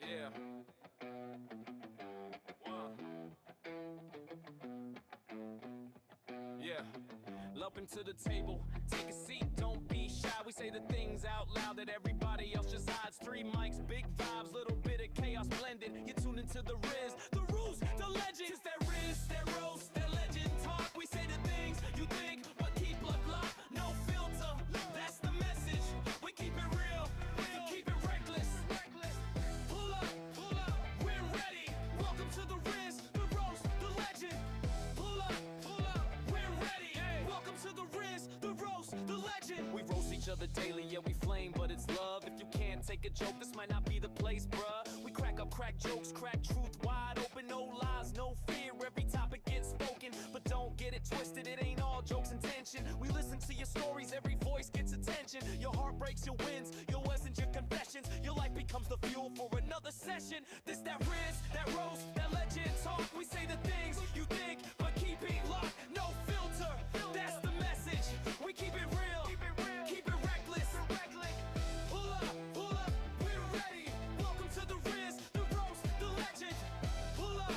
Yeah. Yeah. Up into the table, take a seat, don't be shy. We say the things out loud that everybody else just hides. 3 mics, big vibes, little bit of chaos blended. You tune into the rizz, the rules, the legend. It's that rizz, that roast, that legend talk. We say the things you think, but keep locked, no filter. That's the message. We keep it real, we keep it reckless. Pull up, we're ready. Welcome to the rizz, the roast, the legend. Pull up, we're ready. Welcome to the rizz, the roast, the legend. We roast each other daily, yeah, we flame, but it's love. If you can't take a joke, this might not be the place, bruh. We crack up, crack jokes, crack truth wide open. No lies, no fear, every topic gets spoken. But don't get it twisted, it ain't all jokes and tension. We listen to your stories, every voice gets attention. Your heart breaks, your wins, your lessons, your confessions. Your life becomes the fuel for another session. This that rizz, that roast, that legend talk. We say the things you think, but keep it locked, no filter. That's the message. We keep it real, keep it reckless. Pull up, we're ready. Welcome to the rizz, the roast, the legend. Pull up,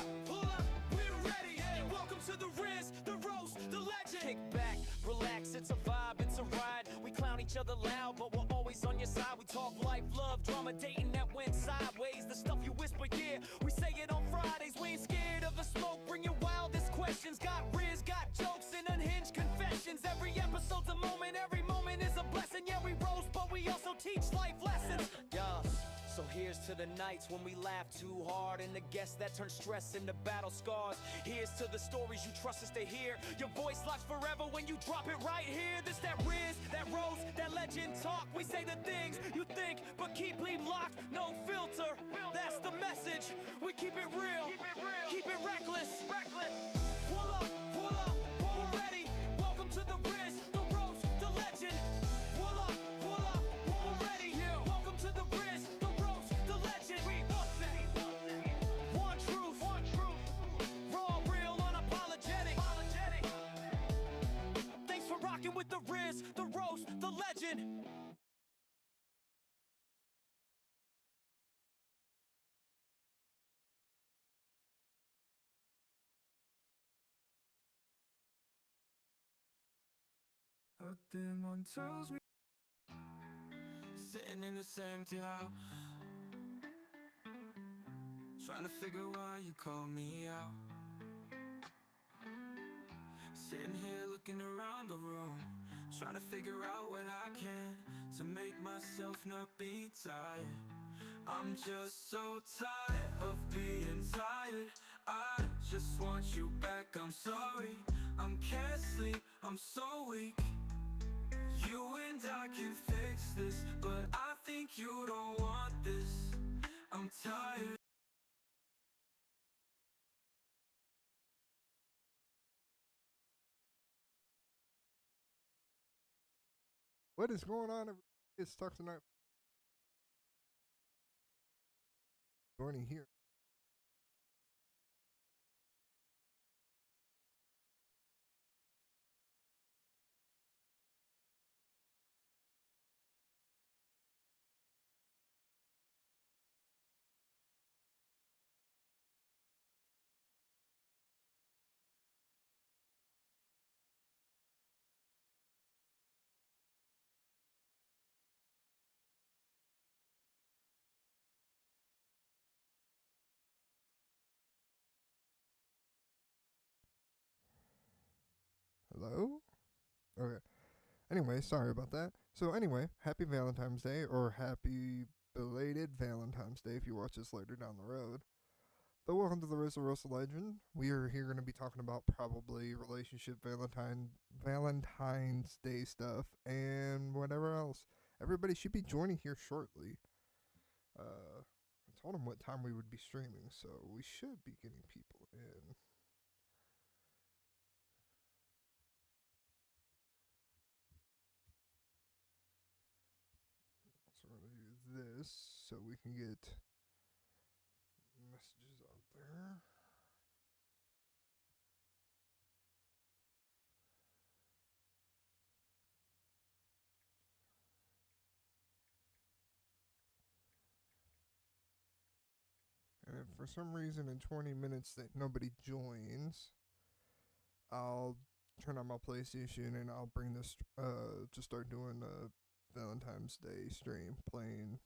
we're ready. Welcome to the rizz, the roast, the legend. Kick back, relax, it's a vibe, it's a ride. We clown each other loud, but we're always on your side. We talk life, love, drama, dating that went sideways. The stuff you whisper, yeah, we say it on Fridays. We ain't scared of the smoke, bring your wildest questions. Got rizz, got jokes and unhinged confessions. Every episode's a moment, every moment is a blessing. Yeah, we roast, but we also teach life lessons. Yeah. So here's to the nights when we laugh too hard, and the guests that turn stress into battle scars. Here's to the stories you trust us to hear. Your voice locks forever when you drop it right here. This that rizz, that roast, that legend talk. We say the things you think, but keep it locked, no filter. That's the message. We keep it real, keep it reckless. Pull up, we're ready. Welcome to the rizz, the roast, the legend. Pull up, we're ready. Welcome to the rizz, the roast, the legend. We one truth, raw, real, unapologetic. Thanks for rocking with the rizz, the roast, the legend. A demon tells me, sitting in this empty house, trying to figure why you call me out. Sitting here looking around the room, trying to figure out what I can to make myself not be tired. I'm just so tired of being tired. I just want you back, I'm sorry. I can't sleep, I'm so weak. You and I can fix this, but I think you don't want this. I'm tired. What is going on? It's Talk Tonight. Joining here. Hello? Okay. Anyway, sorry about that. So, anyway, happy Valentine's Day, or happy belated Valentine's Day if you watch this later down the road. But welcome to the Rizz Rosa Legend. We are here going to be talking about probably relationship Valentine's Day stuff and whatever else. Everybody should be joining here shortly. I told them what time we would be streaming, so we should be getting people in. So we're going to do this so we can get messages out there. if for some reason in 20 minutes that nobody joins, I'll turn on my PlayStation and I'll bring this to start doing a Valentine's Day stream, playing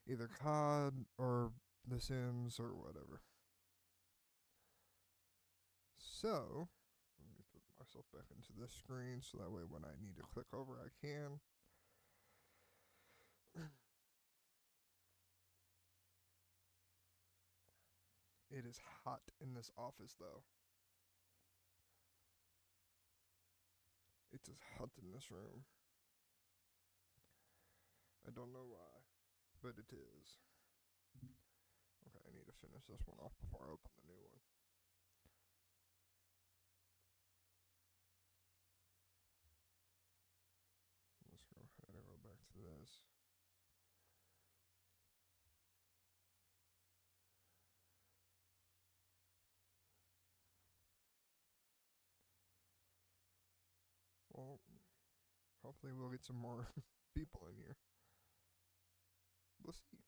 either COD or The Sims or whatever. So let me put myself back into this screen so that way when I need to click over, I can. It is hot in this office though. It is hot in this room. I don't know why, but it is. Okay, I need to finish this one off before I open the new one. Let's go ahead and go back to this. Well, hopefully we'll get some more people in here. We'll see.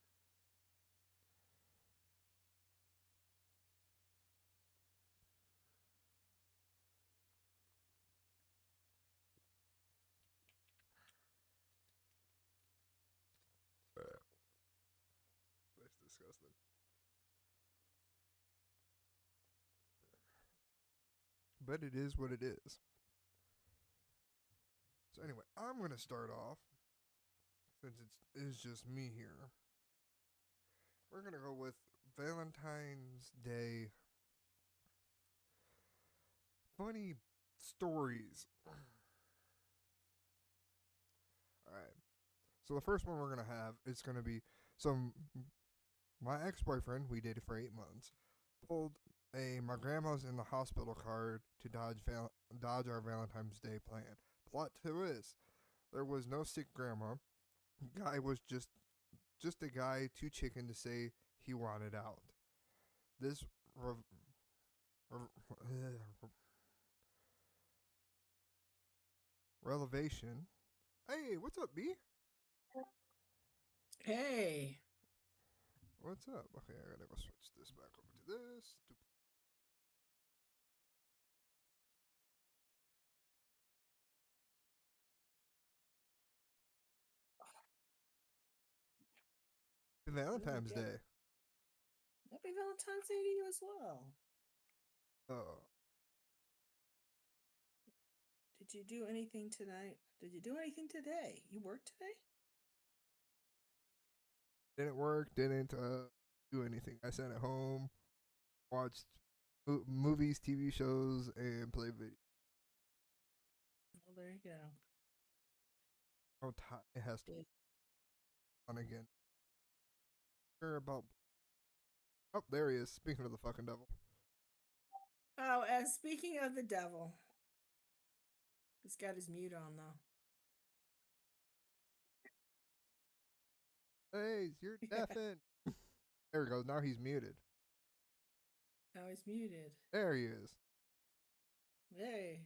That's disgusting. But it is what it is. So anyway, I'm gonna start off since it is just me here. We're gonna go with Valentine's Day funny stories. All right. So the first one we're gonna have is gonna be some. My ex-boyfriend, we dated for 8 months, pulled a my grandma's in the hospital card to dodge our Valentine's Day plan. Plot twist: there was no sick grandma. Guy was just a guy too chicken to say he wanted out. This revelation. Hey, what's up, B? Hey. What's up? Okay, I gotta go switch this back over to this. Valentine's Day. Happy Valentine's Day to you as well. Oh. Did you do anything tonight? Did you do anything today? You worked today? Didn't work, didn't do anything. I sat at home, watched movies, TV shows, and played video. Well, there you go. Oh, it has to be on again. Sure about. Oh, there he is. Speaking of the fucking devil. Oh, and speaking of the devil, he's got his mute on though. Hey, you're deafened. There we go. Now he's muted. Now he's muted. There he is. Hey.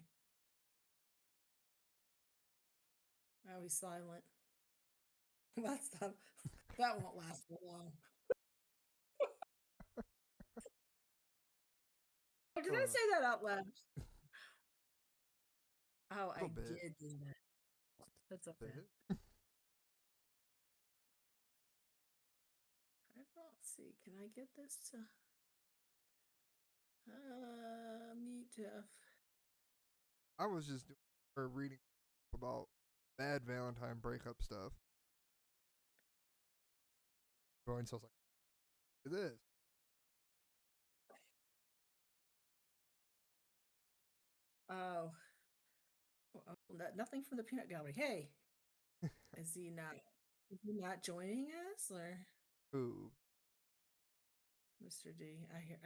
Now he's silent. That's not. That won't last for long. Did I say that out loud? Oh, I did do that. That's okay. Let's see. Can I get this to mute Jeff? I was just reading about bad Valentine breakup stuff. Going so I was like, it is. Oh, nothing from the peanut gallery. Hey, is he not? Is he not joining us or? Who? Mr. D. I hear.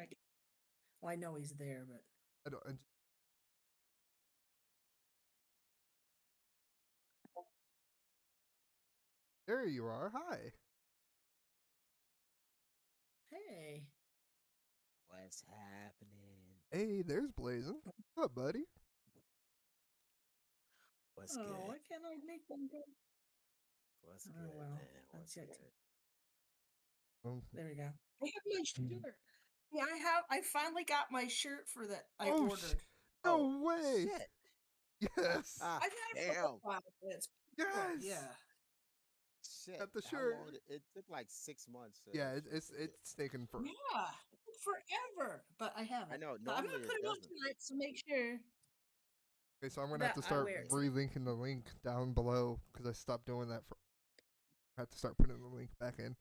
Well, I know he's there, but I don't. There you are. Hi. Hey. What's happening? Hey, there's Blazing. What's up, buddy? What's good? Why can't I make them go? What's Oh, good, well, man? What's that's good? There we go. I have my shirt. Yeah, I finally got my shirt for that I Oh, ordered. no Oh, way. shit. Yes. I've had it for a Damn. while. It's cool. Yes. Yeah. Shit. Got the How shirt. long? It took like 6 months Yeah, for you. it's taken for. Yeah. Forever. But I have I it. know. So I'm gonna Normally put it it on doesn't. tonight so make sure Okay, so I'm gonna have that to I start wear it tonight. relinking the link down below because I stopped doing that for. I have to start putting the link back in.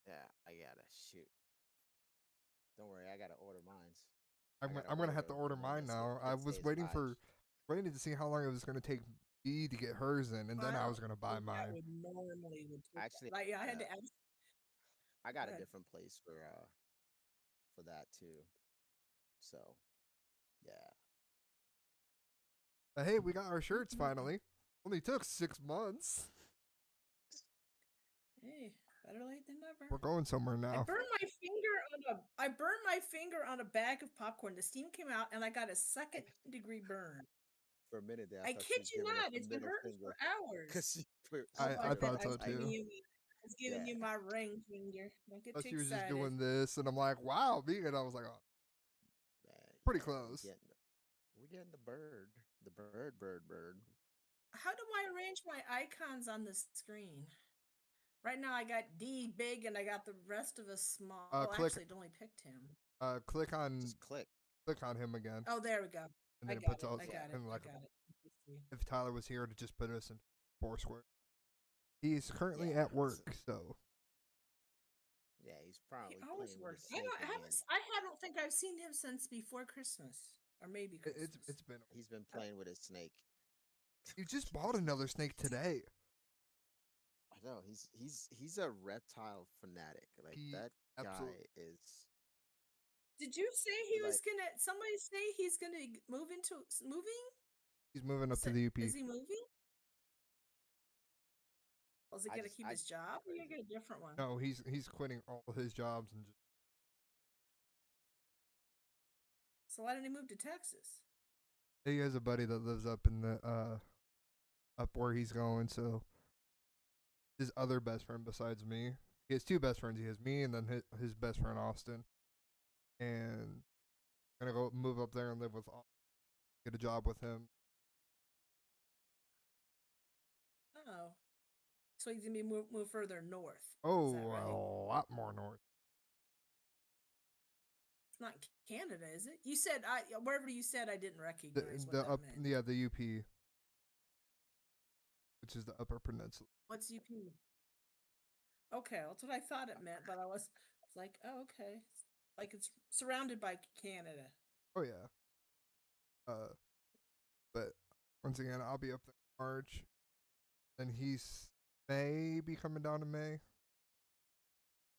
Yeah, I gotta shoot. Don't worry, I gotta order mines. I I'm gotta I'm gonna order have to the order one mine that's now. I it was says vibes. waiting to see how long it was gonna take B to get hers in, and then I I don't was gonna buy think that mine. would normally would take that. Actually, Like yeah, I had uh, to ask. I Go got a ahead. different place for that too. So yeah, But hey, we got our shirts Mhm. finally. Only took 6 months. Hey, better late than never. We're going somewhere now. I burned my finger on a bag of popcorn. The steam came out and I got a second degree burn. for a minute there, I I thought she kid was you giving us not, the it's been middle hurting finger for hours. because Oh, she I put her thought I so was like giving too. you I was giving yeah, you my ring finger. Don't get Thought too she was just excited. doing this, and I'm like, wow, B, and I was like, oh, pretty yeah, close. we getting the bird. How do I arrange my icons on the screen? Right now I got D big and I got the rest of us small. Uh, Oh, click, actually it only picked him. click on, Just click. click on him again, Oh, there we go. and I then it got puts it. us I Yeah, got it. in I like got it. Let's see. if Tyler was here to just put us in Foursquare. He's currently Yeah. at work, so yeah. He's He probably always playing with his works. snake again. I don't think I've seen him since before Christmas. Or maybe Christmas. it's been. He's been playing with his snake. You just bought another snake today. I know he's a reptile fanatic. Like He that absolutely. guy is Did you say he was like gonna somebody say he's gonna move into moving? He's moving up Is to it the UP. is he moving? Or is he gonna keep I his job? Or you gonna get a different one? No, he's quitting all his jobs and just. So why didn't he move to Texas? He has a buddy that lives up in the up where he's going. So his other best friend besides me, he has two best friends. He has me and then his best friend Austin, and gonna go move up there and live with Austin, get a job with him. Oh. So he's gonna be move further north. Oh, Is that right? a lot more north. It's not Canada, is it? You said wherever you said I didn't recognize what The that up meant. yeah the UP, which is the Upper Peninsula. What's UP? Okay, that's what I thought it meant, but I was like, oh, okay. Like it's surrounded by Canada. Oh yeah. But once again, I'll be up there in March. Then he's maybe coming down in May.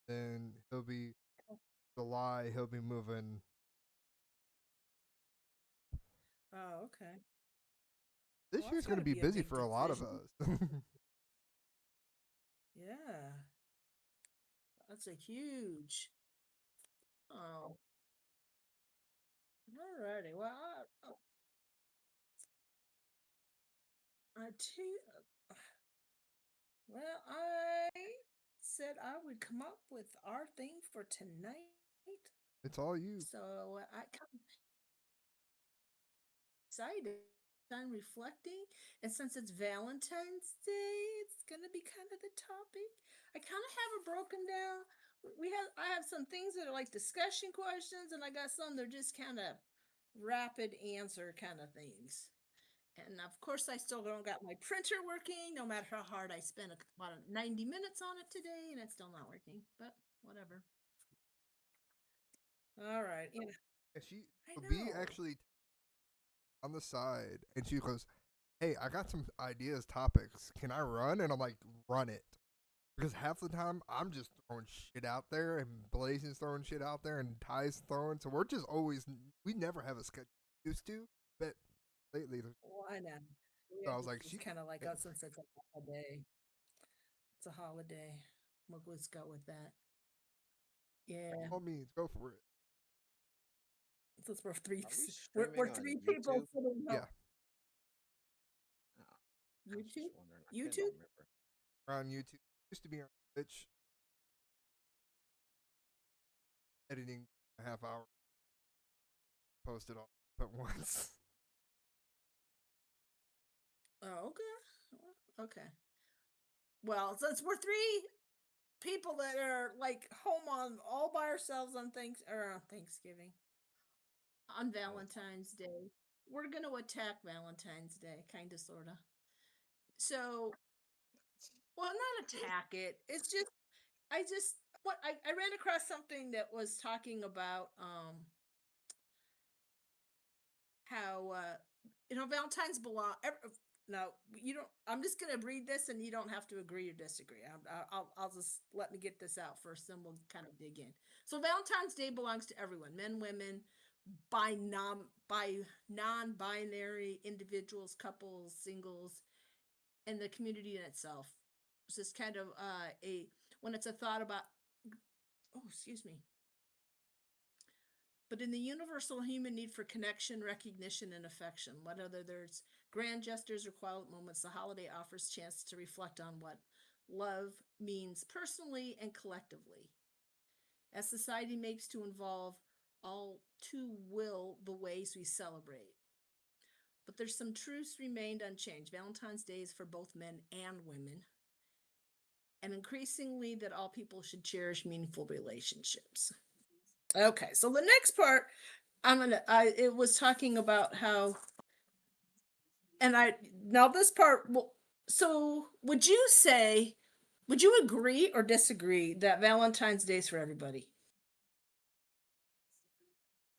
Then he'll be July. He'll be moving. Oh, okay. This Well, year's that's going got to to be be a busy big for a lot of decision. us. Yeah. That's a huge. Oh. Alrighty. Well, I too. Well, I said I would come up with our theme for tonight. It's all you. So I kind of excited. I'm reflecting, and since it's Valentine's Day, it's gonna be kind of the topic. I kind of have it broken down. I have some things that are like discussion questions, and I got some that are just kind of rapid answer kind of things. And of course, I still don't got my printer working, no matter how hard I spent about 90 minutes on it today, and it's still not working. But whatever. All right. Yeah, And she I B know. actually on the side, and she goes, "Hey, I got some ideas, topics. Can I run?" And I'm like, "Run it." Because half the time I'm just throwing shit out there, and Blazing's throwing shit out there, and Ty's throwing. So we're just always we never have a schedule used to, but lately. Why not? So Yeah, I was like, it's she kind of like us since it's a holiday. It's a holiday. Let's go with that. Yeah, all means go for it. since we're three, Are we we're streaming on three people YouTube? sitting Yeah, up. Oh, I was just YouTube, wondering. I couldn't YouTube. remember. we're on YouTube. Used to be on Twitch. editing a half hour, post it all at once. Oh, okay. Okay. Well, since we're three people that are like home on all by ourselves on Thanksgiving, on Oh, Valentine's Day, we're gonna attack Valentine's Day, kind of, sorta. So, well, not attack it. It's just I just what I ran across something that was talking about how Valentine's belong. No, you don't. I'm just gonna read this, and you don't have to agree or disagree. I'll just let me get this out first, then we'll kind of dig in. So Valentine's Day belongs to everyone, men, women, by non-binary individuals, couples, singles, and the community in itself. It's just kind of a when it's a thought about. Oh, excuse me. But in the universal human need for connection, recognition, and affection, whether there's grand gestures or quiet moments, the holiday offers chance to reflect on what love means personally and collectively. As society makes to involve all too will the ways we celebrate. But there's some truths remained unchanged. Valentine's Day is for both men and women, and increasingly that all people should cherish meaningful relationships. Okay, so the next part it was talking about how, and I now this part well, so would you agree or disagree that Valentine's Day is for everybody,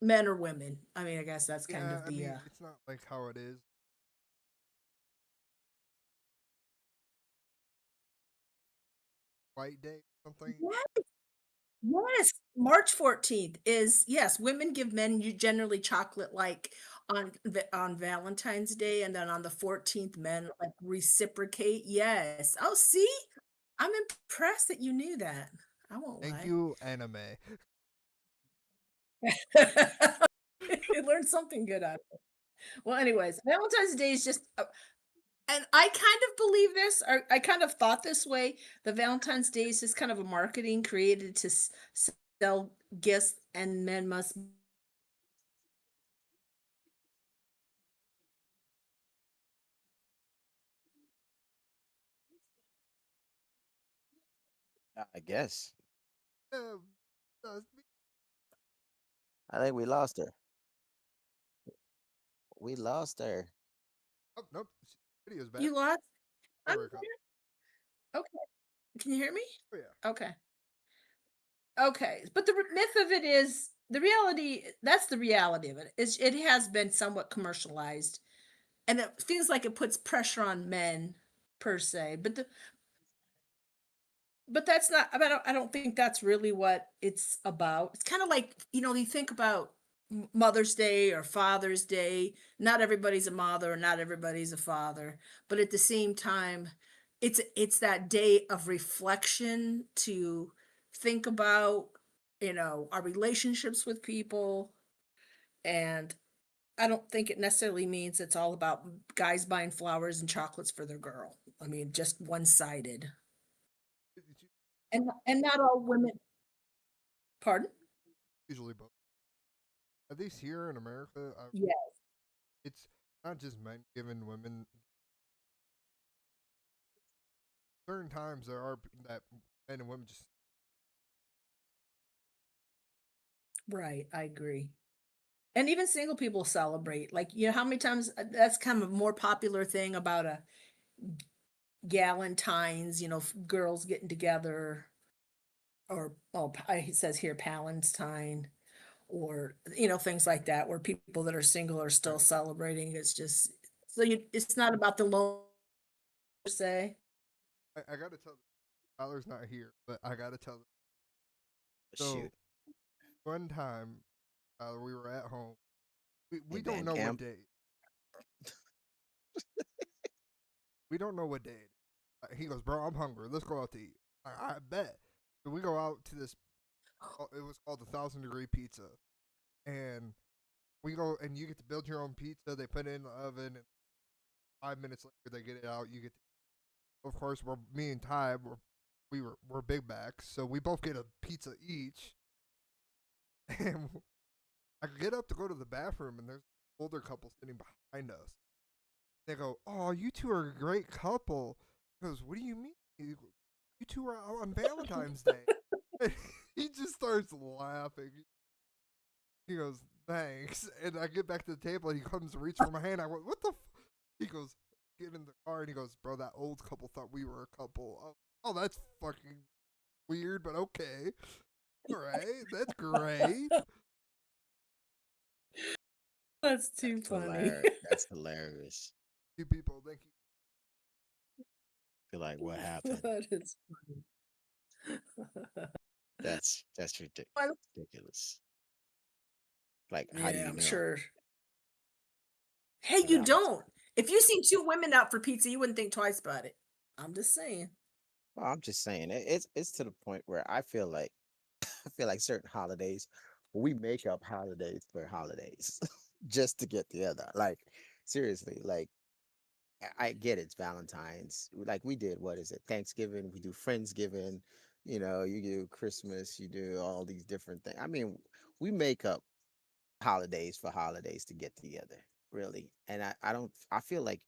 men or women? I mean, I guess that's kind Yeah, of I the mean, it's not like how it is White Day or something. Yes, March 14th is, yes, women give men you generally chocolate like on Valentine's Day, and then on the 14th men like reciprocate. Yes. Oh, see? I'm impressed that you knew that. I won't Thank lie. you, anime. You learned something good out of it. Well, anyways, Valentine's Day is just and I kind of believe this, or I kind of thought this way. The Valentine's Day is just kind of a marketing created to sell gifts, and men must. I guess. Uh, uh, I think we lost her. We lost her. oh, nope. Video's back. You lost? I'm There we go. here. Okay. Can you hear me? Oh, yeah. Okay. Okay. But the myth of it is the reality. That's the reality of it. Is it has been somewhat commercialized, and it feels like it puts pressure on men per se. But that's not. I don't think that's really what it's about. It's kind of like you think about Mother's Day or Father's Day. Not everybody's a mother, or not everybody's a father, but at the same time, it's that day of reflection to think about our relationships with people, and I don't think it necessarily means it's all about guys buying flowers and chocolates for their girl. I mean, just one sided, It's and not all women. Pardon? usually both. At least here in America, Yeah. it's not just men giving women. Certain times there are that men and women just. Right, I agree. And even single people celebrate. Like, how many times that's kind of a more popular thing about a galentines, girls getting together, or it says here Palestine, or things like that, where people that are single are still Right. celebrating. It's just it's not about the lone per se. I gotta tell. Tyler's not here, but I gotta tell. Shoot. So one time, we were at home. Hey, We don't Van know what Camp. day. We don't know what day. He goes, bro, I'm hungry. Let's go out to eat. I bet. So we go out to this. It was called the 1,000 degree pizza, and we go and you get to build your own pizza. They put it in the oven, and 5 minutes later they get it out. You get, of course, we're me and Ty. We're big backs, so we both get a pizza each. And I get up to go to the bathroom, and there's an older couple sitting behind us. They go, "Oh, you two are a great couple." He goes, "What do you mean? You two are out on Valentine's Day." And he just starts laughing. He goes, "Thanks." And I get back to the table, and he comes to reach for my hand. I went, "What the?" He goes, "Get in the car," and he goes, "Bro, that old couple thought we were a couple." Oh, that's fucking weird, but okay. All right, that's great. That's too funny. That's hilarious. You people, thank you. Feel like what happened? That is funny. That's Well, ridiculous. Like, how do yeah, you I'm know? sure. Hey, For you Valentine's. don't. If you seen two women out for pizza, you wouldn't think twice about it. I'm just saying. Well, I'm just saying it's to the point where I feel like I feel like certain holidays we make up holidays for holidays just to get together. Like seriously, like I get it's Valentine's. Like we did, what is it? Thanksgiving, we do Friendsgiving, you do Christmas, you do all these different things. I mean, we make up holidays for holidays to get together, really. And I don't I feel like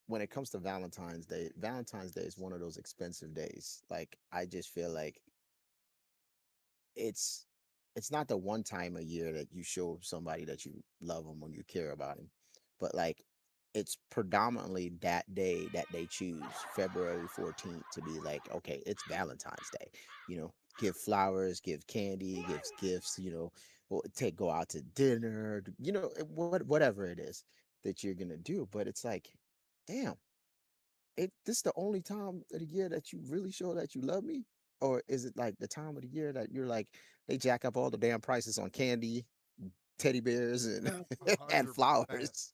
when it comes to Valentine's Day is one of those expensive days. Like I just feel like it's it's not the one time a year that you show somebody that you love them when you care about them, but like it's predominantly that day that they choose, February 14th, to be like, okay, it's Valentine's Day. Give flowers, give candy, gives gifts. Take go out to dinner. Whatever it is that you're gonna do. But it's like, damn, this the only time of the year that you really show that you love me? Or is it like the time of the year that you're like they jack up all the damn prices on candy, teddy bears, and Oh, and 100%. flowers?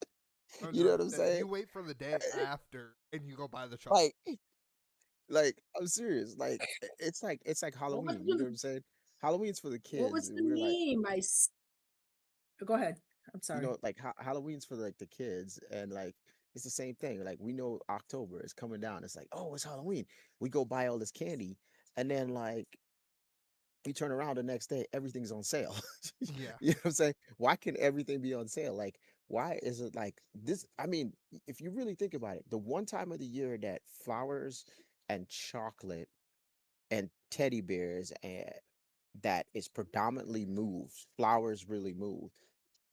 You know what I'm 100%. saying? You wait for the day after and you go buy the chocolate. Like like I'm serious. Like it's like what was Halloween, you know what the I'm saying? Halloween's for the what kids. was And the we're like, meme? Go ahead. I'm sorry. like Halloween's for like the kids, and like it's the same thing. Like we know October is coming down. It's like, oh, it's Halloween. We go buy all this candy, and then like you turn around the next day, everything's on sale. Yeah. You know what I'm saying? Why can everything be on sale? Like, why is it like this? I mean, if you really think about it, the one time of the year that flowers and chocolate and teddy bears and that is predominantly moves, flowers really move,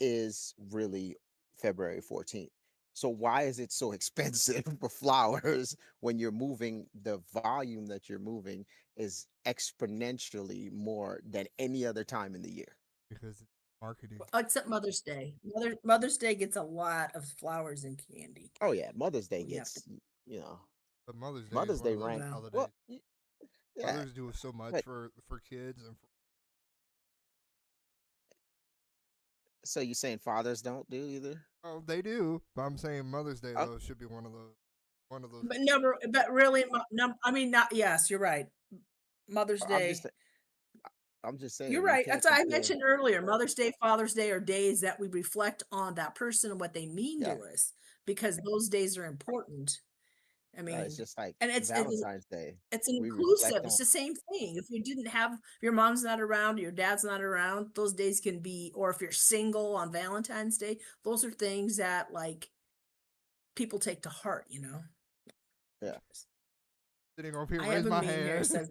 is really February 14th. So why is it so expensive for flowers when you're moving the volume that you're moving is exponentially more than any other time in the year? Because it's marketing. Except Mother's Day. Mother's Day gets a lot of flowers and candy. Oh yeah, Mother's Day We have to. gets, you know, But Mother's Day is Mother's one Day of those rank. Well, Well, holidays. yeah, Mothers do so much but for kids and for so you saying fathers don't do either? oh they do. But I'm saying Mother's Day Oh, though should be one of those but never. But really, I mean, not. Yes, you're right. Mother's I'm just Day. I'm just You're saying you right. can't That's what I compare. mentioned earlier. Mother's Day, Father's Day are days that we reflect on that person and what they mean Yeah, to us because those days are important. I it's mean, just like and Valentine's Day. it's We inclusive. reflect It's on. the same thing. If you didn't have, if your mom's not around, your dad's not around, those days can be, or if you're single on Valentine's Day, those are things that like people take to heart. Yeah. sitting over here, I have raise a my meme here that hand. says,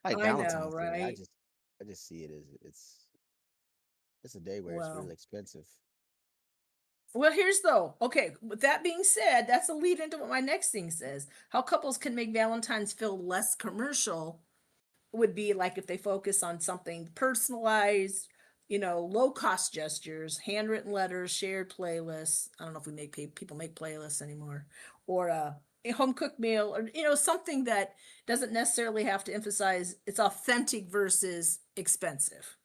Like I know, Valentine's Day, I right? just I just see it as it's a day where it's real Well, expensive. Well, here's though. Okay, with that being said, that's a lead into what my next thing says. How couples can make Valentine's feel less commercial would be like if they focus on something personalized, low cost gestures, handwritten letters, shared playlists. I don't know if we make people make playlists anymore, or a home cooked meal, or something that doesn't necessarily have to emphasize it's authentic versus expensive.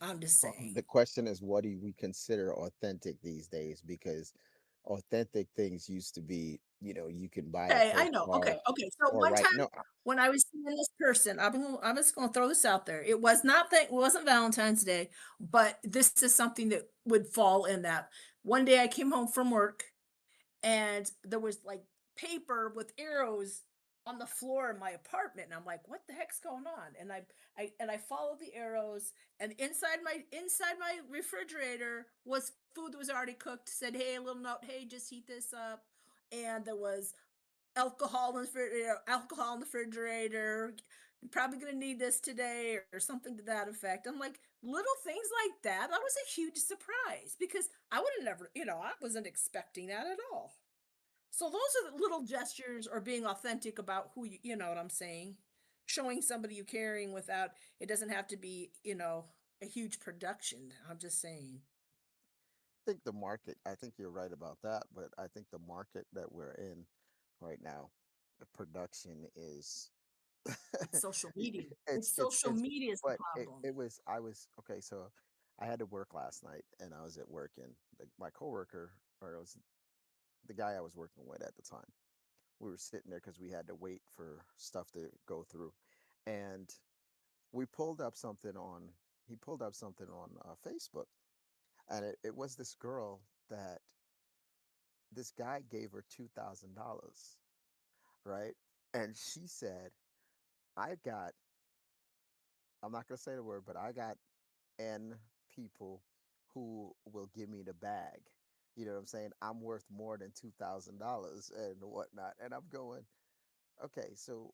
I'm just Well, saying. the question is, what do we consider authentic these days? Because authentic things used to be, you can buy a Okay, I know. postcard Okay, okay. So or one write. time No, when I was seeing this person, I'm just gonna throw this out there. It was not that it wasn't Valentine's Day, but this is something that would fall in that. One day I came home from work and there was like paper with arrows on the floor in my apartment, and I'm like, what the heck's going on? And I followed the arrows, and inside my refrigerator was food that was already cooked. Said, hey, a little note, hey, just heat this up. And there was alcohol in the refrigerator. You're probably gonna need this today, or something to that effect. I'm like, little things like that. That was a huge surprise because I would have never, I wasn't expecting that at all. So those are the little gestures, or being authentic about who you know what I'm saying? Showing somebody you caring without it doesn't have to be, a huge production. I'm just saying. Think the market, I think you're right about that, but I think the market that we're in right now, the production is It's social media. it's Social media is the but problem. it was I was okay, so I had to work last night and I was at work and my coworker, or it was the guy I was working with at the time. We were sitting there because we had to wait for stuff to go through. And we pulled up something on he pulled up something on Facebook, and it was this girl that this guy gave her $2,000, right? And she said, I got, I'm not going to say the word, but I got N people who will give me the bag. You know what I'm saying? I'm worth more than $2,000 and whatnot. And I'm going, okay, so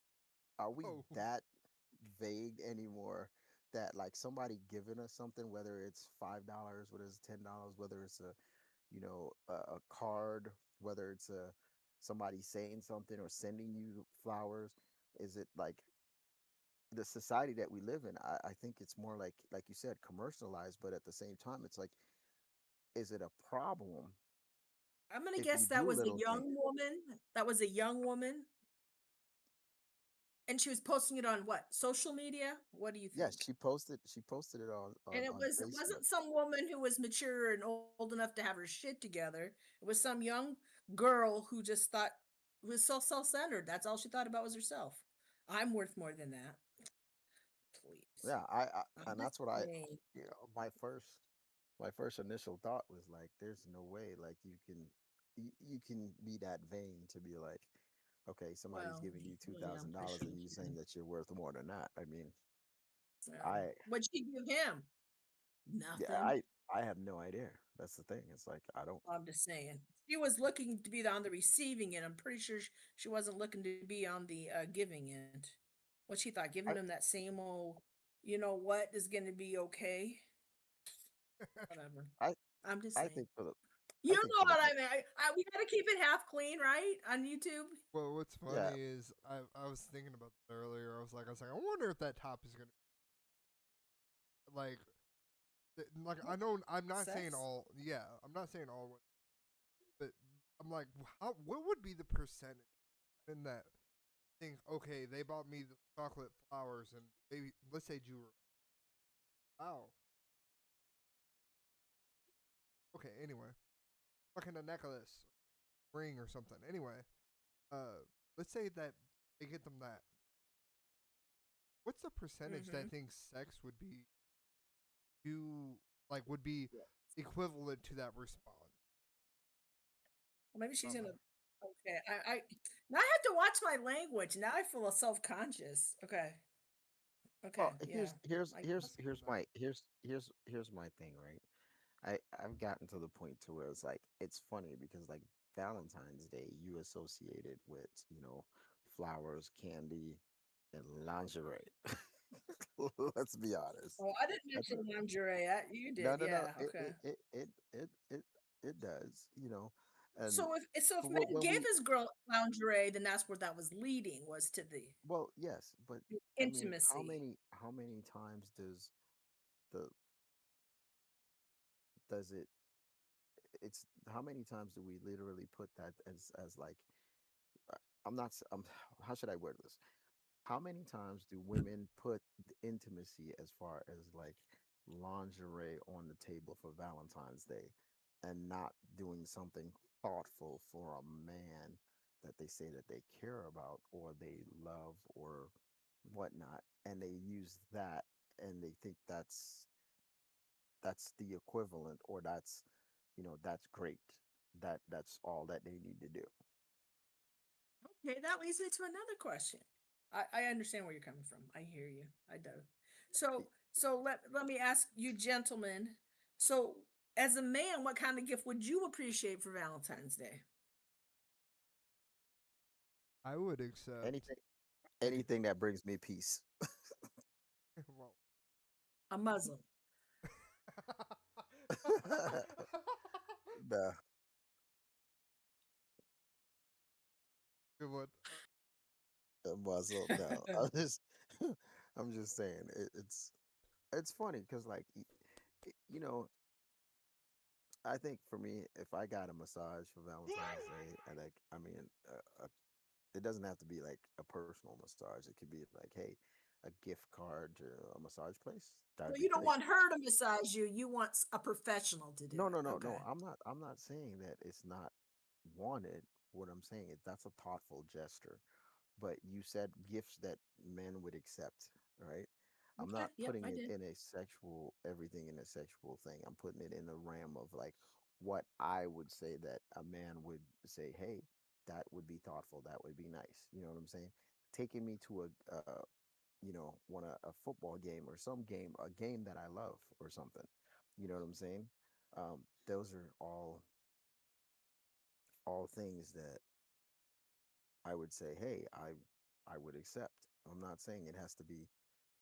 are we Oh, that vague anymore that like somebody giving us something, whether it's $5, whether it's $10, whether it's a card, whether it's somebody saying something or sending you flowers, is it like the society that we live in? I think it's more like you said, commercialized, but at the same time it's like, is it a problem I'm gonna if guess you that do was a little things? young woman. That was a young woman, and she was posting it on what? Social media? What do you Yes, think? she posted it on And it Facebook. wasn't some woman who was mature and old enough to have her shit together. It was some young girl who just thought was so self-centered. That's all she thought about was herself. I'm worth more than that. Please. Yeah, I'm and just that's what I, saying. my first initial thought was like, there's no way like you can be that vain to be like, okay, somebody's Well, giving you two yeah, thousand I dollars and shouldn't. you saying that you're worth more than that. I mean, Yeah. I What'd she give him? yeah, Nothing. I have no idea. That's the thing. It's like I don't. I'm just saying. She was looking to be on the receiving end. I'm pretty sure she wasn't looking to be on the giving end. What she thought, giving I them that same old, what is going to be okay? Whatever. I I'm just I saying. think for the You I think know for the what I mean? We got to keep it half clean, right? On YouTube. well, what's yeah. funny is I was thinking about that earlier. I I wonder if that top is gonna like like I know I'm not saying Sex. all. Yeah, I'm not saying all, but I'm like, how what would be the percentage in that? Think okay, they bought me the chocolate flowers and maybe let's say jewelry. Wow. Okay. Anyway, fucking a necklace, ring or something. Anyway, let's say that they get them that. What's the percentage Mm-hmm. that thinks sex would be you like would be equivalent to that response? Well, maybe she's Um, gonna. Okay. I now I have to watch my language. Now I feel self conscious. Okay. Okay. Well, Yeah. I I'm guess. thinking that. here's my thing, right? I've gotten to the point to where it's like it's funny because like Valentine's Day you associate it with, flowers, candy, and lingerie. Let's be honest. Oh, I didn't That's mention lingerie. You no, did. no, no. Yeah. Okay. It does, and So if but man when gave we his girl lingerie, then that's where that was leading, was to the well, yes, but I mean, intimacy. how many times the does it it's how many times do we literally put that as like uh, I'm not how should I word this? How many times do women put the intimacy as far as like lingerie on the table for Valentine's Day and not doing something thoughtful for a man that they say that they care about or they love or whatnot, and they use that and they think that's the equivalent, or that's great, that's all that they need to do. Okay, that leads me to another question. I understand where you're coming from. I hear you. I do. So let me ask you gentlemen. So as a man, what kind of gift would you appreciate for Valentine's Day? I would accept Anything, a anything that brings me peace. well. A muzzle. The Good one. muzzle. No, I'm just saying it's funny because like you know, I think for me, if I got a massage for Valentine's Day, I mean, it doesn't have to be like a personal massage. It could be like, hey, a gift card to a massage place. So That'd be you don't great. want her to massage you. You want a professional to do No, no, it. no, no. Okay. I'm not saying that it's not wanted. What I'm saying is that's a thoughtful gesture. But you said gifts that men would accept, right? I'm Okay. not Yep, putting I it did. in a sexual, everything in a sexual thing. I'm putting it in a realm of like what I would say that a man would say, hey, that would be thoughtful. That would be nice. You know what I'm saying? Taking me to a football game or some game, a game that I love or something. You know what I'm saying? Those are all things that I would say, hey, I would accept. I'm not saying it has to be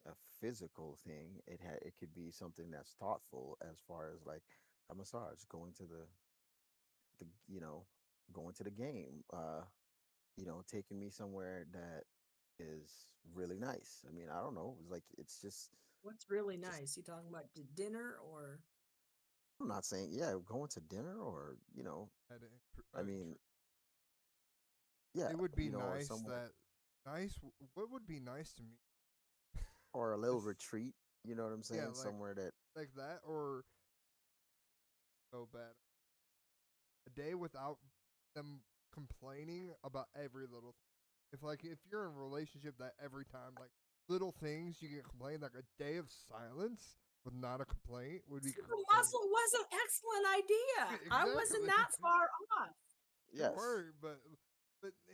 a physical thing. It could be something that's thoughtful as far as like a massage, the going to the game, taking me somewhere that is really nice. I mean, I don't know. It's like What's really just nice? You talking about dinner or I'm not saying yeah, going to dinner or At I mean, yeah, it would be or nice somewhere that nice. What would be nice to me or a little is retreat. You know what I'm yeah, saying? Somewhere that like that or so bad. A day without them complaining about every little thing. If you're in a relationship that every time like little things you get complained, like a day of silence with not a complaint would be so the great. muzzle was an excellent idea. I wasn't Exactly. that far off. You yes. were, but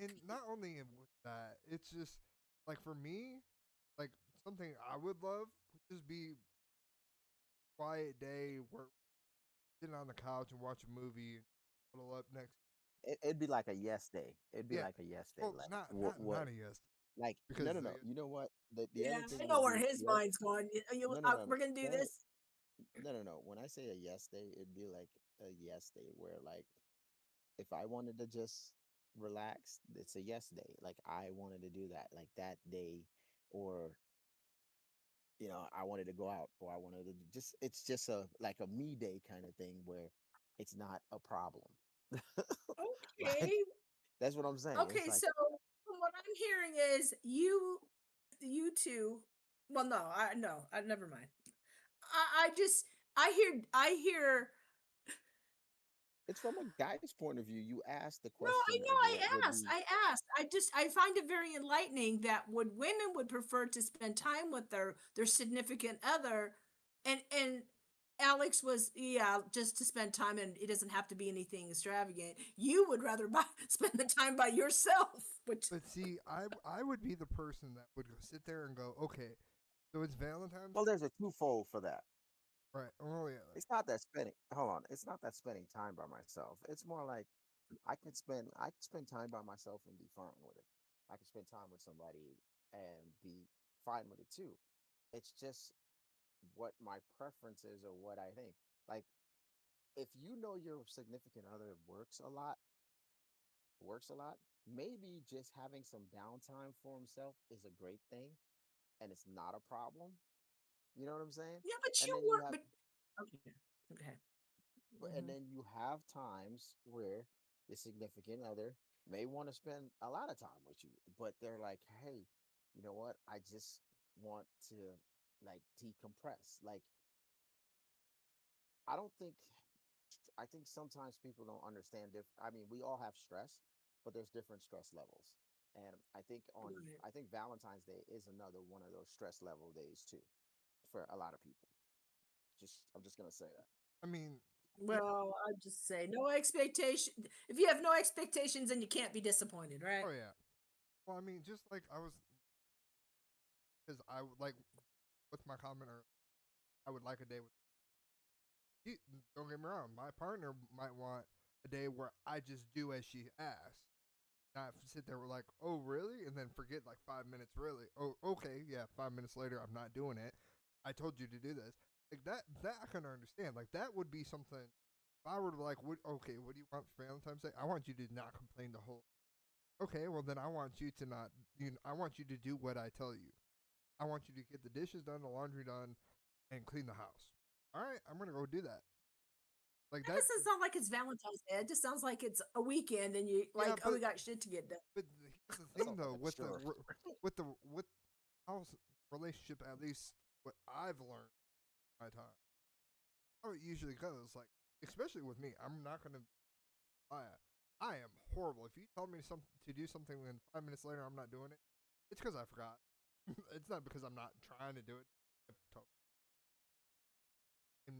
and not only with that, it's just like for me, like something I would love would just be quiet day where sitting on the couch and watch a movie and cuddle up next. It'd be like a yes day. It'd be Yeah. like a yes day. Well, Like not what? not What? not a yes Like no, because no, no. You know what? The Yeah, other thing I know would where be his yes. mind's going. No, no, no, no. We're gonna do No, this. no, no, no. When I say a yes day, it'd be like a yes day where like if I wanted to just relax, it's a yes day. Like I wanted to do that, like that day, or I wanted to go out, or I wanted to just. It's just a like a me day kind of thing where it's not a problem. Like Okay. that's what I'm saying. It's Okay, like so from what I'm hearing is you two well no, I never mind. I just I hear it's from a guy's point of view. You asked the no, I question know of what would be. I asked. I find it very enlightening that women would prefer to spend time with their significant other and Alex was yeah, just to spend time and it doesn't have to be anything extravagant. You would rather spend the time by yourself, which But see, I would be the person that would go sit there and go, okay, so it's Valentine's Well, Day, there's a twofold for that. right? Oh yeah, It's not that spending. Hold on. It's not that spending time by myself. It's more like I can spend time by myself and be fine with it. I can spend time with somebody and be fine with it too. It's just what my preference is or what I think. Like if you know your significant other works a lot, maybe just having some downtime for himself is a great thing and it's not a problem. You know what I'm saying? yeah, but And you then you work have but okay. Okay. and Mhm. then you have times where the significant other may want to spend a lot of time with you, but they're like, hey, you know what? I just want to like decompress. Like, I don't think, I think sometimes people don't understand. I mean, we all have stress, but there's different stress levels. And Right. I think Valentine's Day is another one of those stress level days too for a lot of people. I'm just going to say that. I mean, yeah, Well, I'd just say no expectation. If you have no expectations, then you can't be disappointed, right? oh yeah. Well, I mean, just like I was, because like with my comment earlier, I would like a day with. You, don't get me wrong, my partner might want a day where I just do as she asks. Not sit there with like, oh really, and then forget like 5 minutes. Really? Oh, okay, yeah. 5 minutes later, I'm not doing it. I told you to do this. Like that. That I can understand. Like that would be something. If I were to like, okay, what do you want for Valentine's Day? I want you to not complain the whole. Okay, well then I want you to not. I want you to do what I tell you. I want you to get the dishes done, the laundry done, and clean the house. All right, I'm gonna go do that. Like That that. doesn't sound like it's Valentine's Day. It just sounds like it's a weekend and you Yeah, like, oh, we got shit to get done. here's the That thing sounds like though, a chore. with house relationship, at least what I've learned in my time, how it usually goes. Like, especially with me, I'm not gonna lie. I am horrible. If you tell me something to do something and 5 minutes later I'm not doing it, it's because I forgot. It's not because I'm not trying to do it. And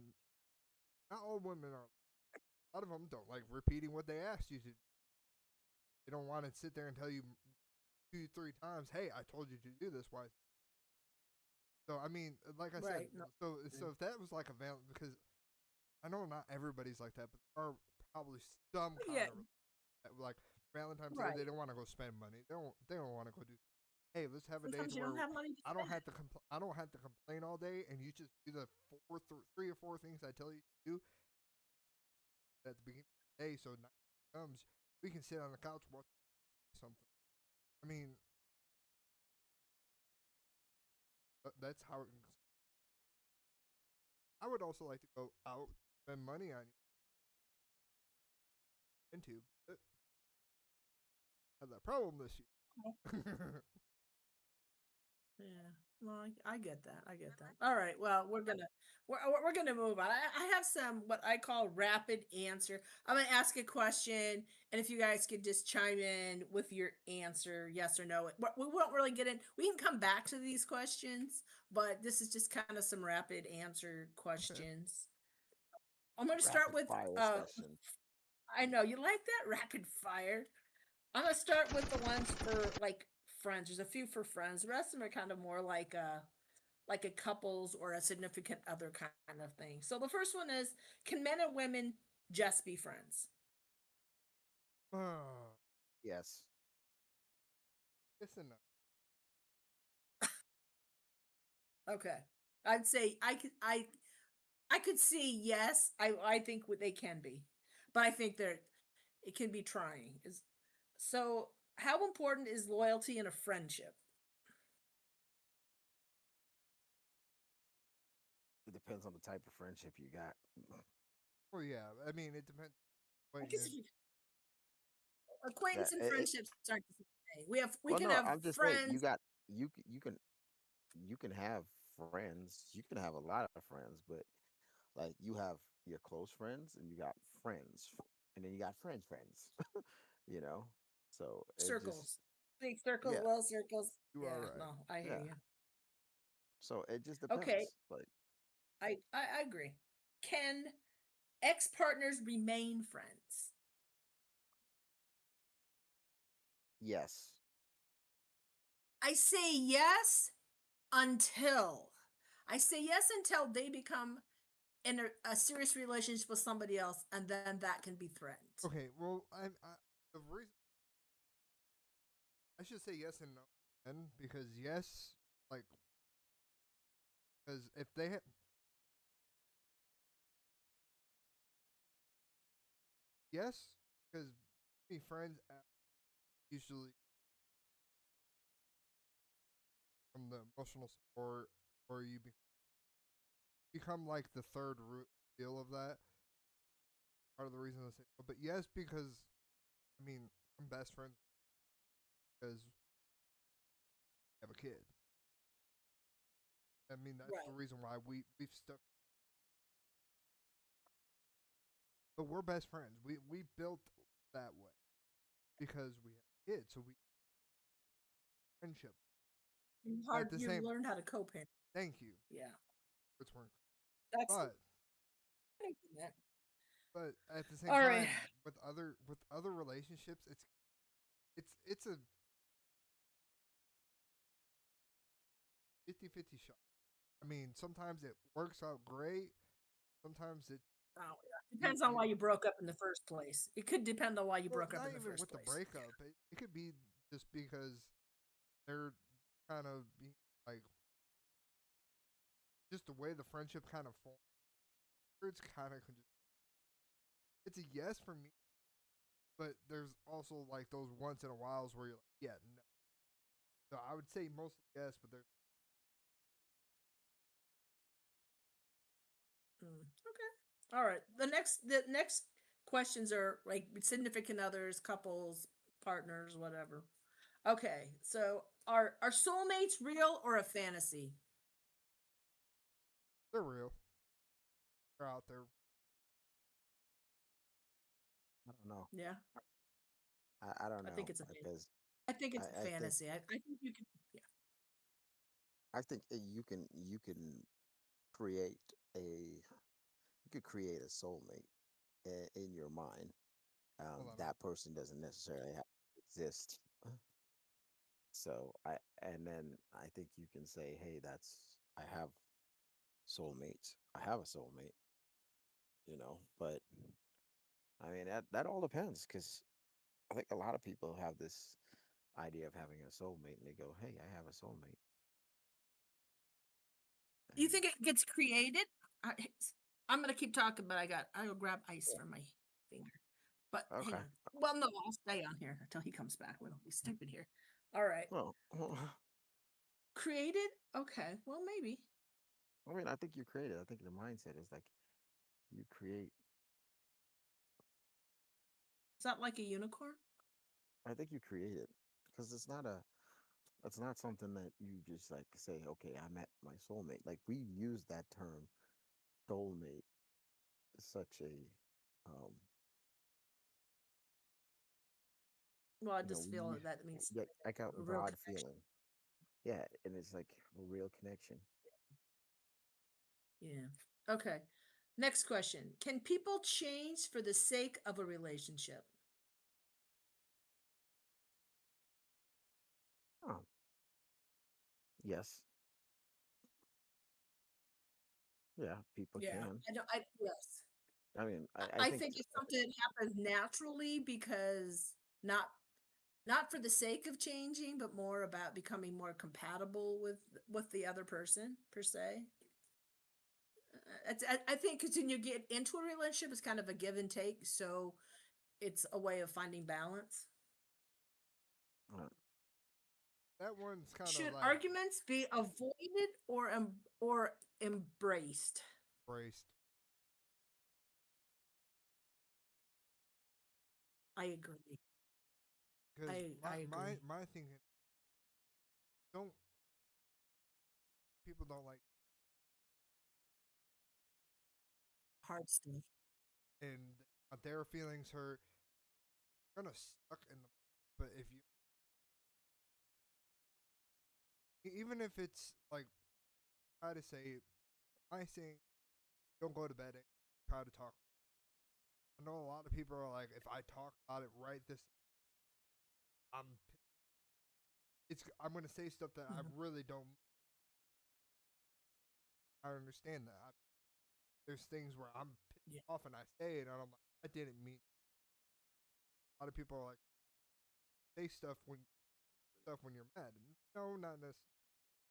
not all women are. A lot of them don't like repeating what they asked you to. They don't want to sit there and tell you 2, 3 times, "Hey, I told you to do this." Why? So I mean, like I said, Right. No. so if that was like a because I know not everybody's like that, but there are probably some kind Yeah. of like Valentine's Day. They Right. don't want to go spend money. They don't want to go do. Hey, let's have a day Sometimes to you don't where have money to I don't spend. have to I don't have to complain all day, and you just do the 3 or 4 things I tell you to do at the beginning of the day. So night comes, we can sit on the couch watch something. I mean, that's how. I would also like to go out, spend money on into, but had that problem this year. Yeah. Well, I get that. I get that. All right. Well, we're gonna move on. I have some what I call rapid answer. I'm gonna ask a question, and if you guys could just chime in with your answer, yes or no. We won't really get in. We can come back to these questions, but this is just kind of some rapid answer Okay. questions. I'm gonna start Rapid with. fire session. I know you like that rapid fire. I'm gonna start with the ones for like friends. There's a few for friends. The rest of them are kind of more like a couples or a significant other kind of thing. So the first one is, can men and women just be friends? Oh, Yes. yes and no. Okay. I'd say I could see yes. I think they can be. But I think that it can be trying. Is so how important is loyalty in a friendship? It depends on the type of friendship you got. Well, yeah. I mean, it depends. I guess Acquaintance. That acquaintance and friendships aren't the same thing. We well, can no, have I'm just saying friends. you can have friends. You can have a lot of friends, but like you have your close friends and you got friends, and then you got friends. you know, so it just Circles. Big circles, yeah, little circles. You are Yeah, right. no, I hear yeah. you. So it just Okay, depends. Like I agree. Can ex-partners remain friends? yes, I say yes until I say yes until they become in a serious relationship with somebody else, and then that can be threatened. Okay. Well, the reason I should say yes and no, and because yes, like, because if they have yes, because be friends usually from the emotional support, or you become like the third root feel of that. Part of the reason I say, but yes, because I mean I'm best friends because I have a kid. I mean that's the Right. reason why we've stuck. But we're best friends. We built that way because we have kids, so we friendship. At the You same, learn how to co-parent. thank you. Yeah, It's one, that's but that. at the same All right. time with other relationships, it's a 50-50 shot. I mean, sometimes it works out great. Sometimes it, Oh, yeah. it, Depends on it why you broke up in the first place. It could depend on why you well, broke up not in the even first with the place. breakup. It could be just because they're kind of being like just the way the friendship kind of formed. It's kind of it's a yes for me, but there's also like those once in a whiles where you're like, yeah, no. So I would say mostly yes, but there's Okay. All right. The next questions are like significant others, couples, partners, whatever. Okay. So are soulmates real or a fantasy? they're real. They're out there. I don't know. Yeah. I don't I think know it's a because I think I, it's a I think fantasy. I think you can yeah. you can create a you could create a soulmate in your mind. Hold on. That person doesn't necessarily have to exist. So and then I think you can say, hey, I have soulmates. I have a soulmate, but I mean that all depends because I think a lot of people have this idea of having a soulmate and they go, hey, I have a soulmate. Do you And think it gets created? I, I'm gonna keep talking, but I'll grab ice from my finger. But hang okay. on. Well, no, I'll stay on here until he comes back. We'll be stupid here. All right. Well, Created? Okay. Well, maybe. I mean, I think you create it. I think the mindset is like you create. Is that like a unicorn? I think you create it because it's not something that you just like say, okay, I met my soulmate. Like we use that term soulmate, such a, um, Well, I you know, just feel that means yeah, like a a real broad connection. feeling. Yeah, and it's like a real connection. Yeah. Okay. Next question. Can people change for the sake of a relationship? Oh, yes, yeah, people Yeah. can. I don't yes. I mean, I I think, think it's something that happens naturally because not not for the sake of changing, but more about becoming more compatible with the other person per se. I think because when you get into a relationship, it's kind of a give and take, so it's a way of finding balance. uh, That one's kind of Should like arguments be avoided or embraced? braced I agree. because I agree. my thing is, don't people don't like Hard stuff. and their feelings hurt. You're gonna suck in the but if you even if it's like try to say I saying don't go to bed and try to talk. I know a lot of people are like if I talk about it right this I'm I'm gonna say stuff that I Mhm. really don't. I understand that. There's things where I'm Yeah. pissed off and I say it and I'm like I didn't mean. A lot of people are like say stuff when you're mad. No, not necessarily.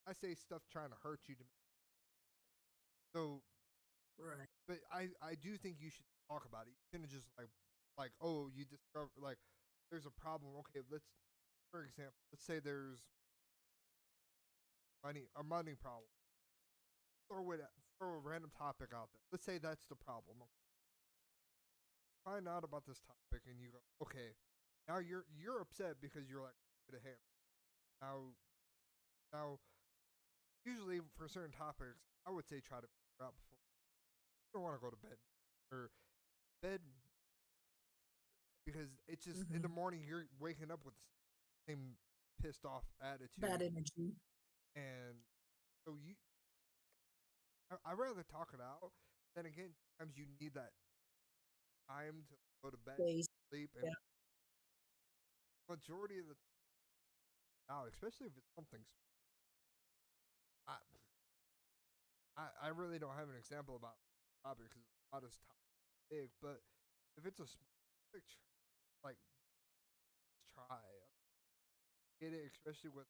I say stuff trying to hurt you to me. So, Right. but I do think you should talk about it. You shouldn't just like oh you discover like there's a problem. Okay, let's for example, let's say there's a money problem. Throw a random topic out there. Let's say that's the problem. Find out about this topic and you go okay. Now you're upset because you're like to him. Now now usually for certain topics I would say try to figure out before you don't want to go to bed or bed because it's just in the Hmm. morning you're waking up with the same pissed off Bad attitude energy. and so I rather talk it out. Then again, sometimes you need that time to go to bed, Ways. sleep, and Yeah. majority of the time out, especially if it's something. I really don't have an example about topic because a lot is big, but if it's a small topic, like try get it, especially with.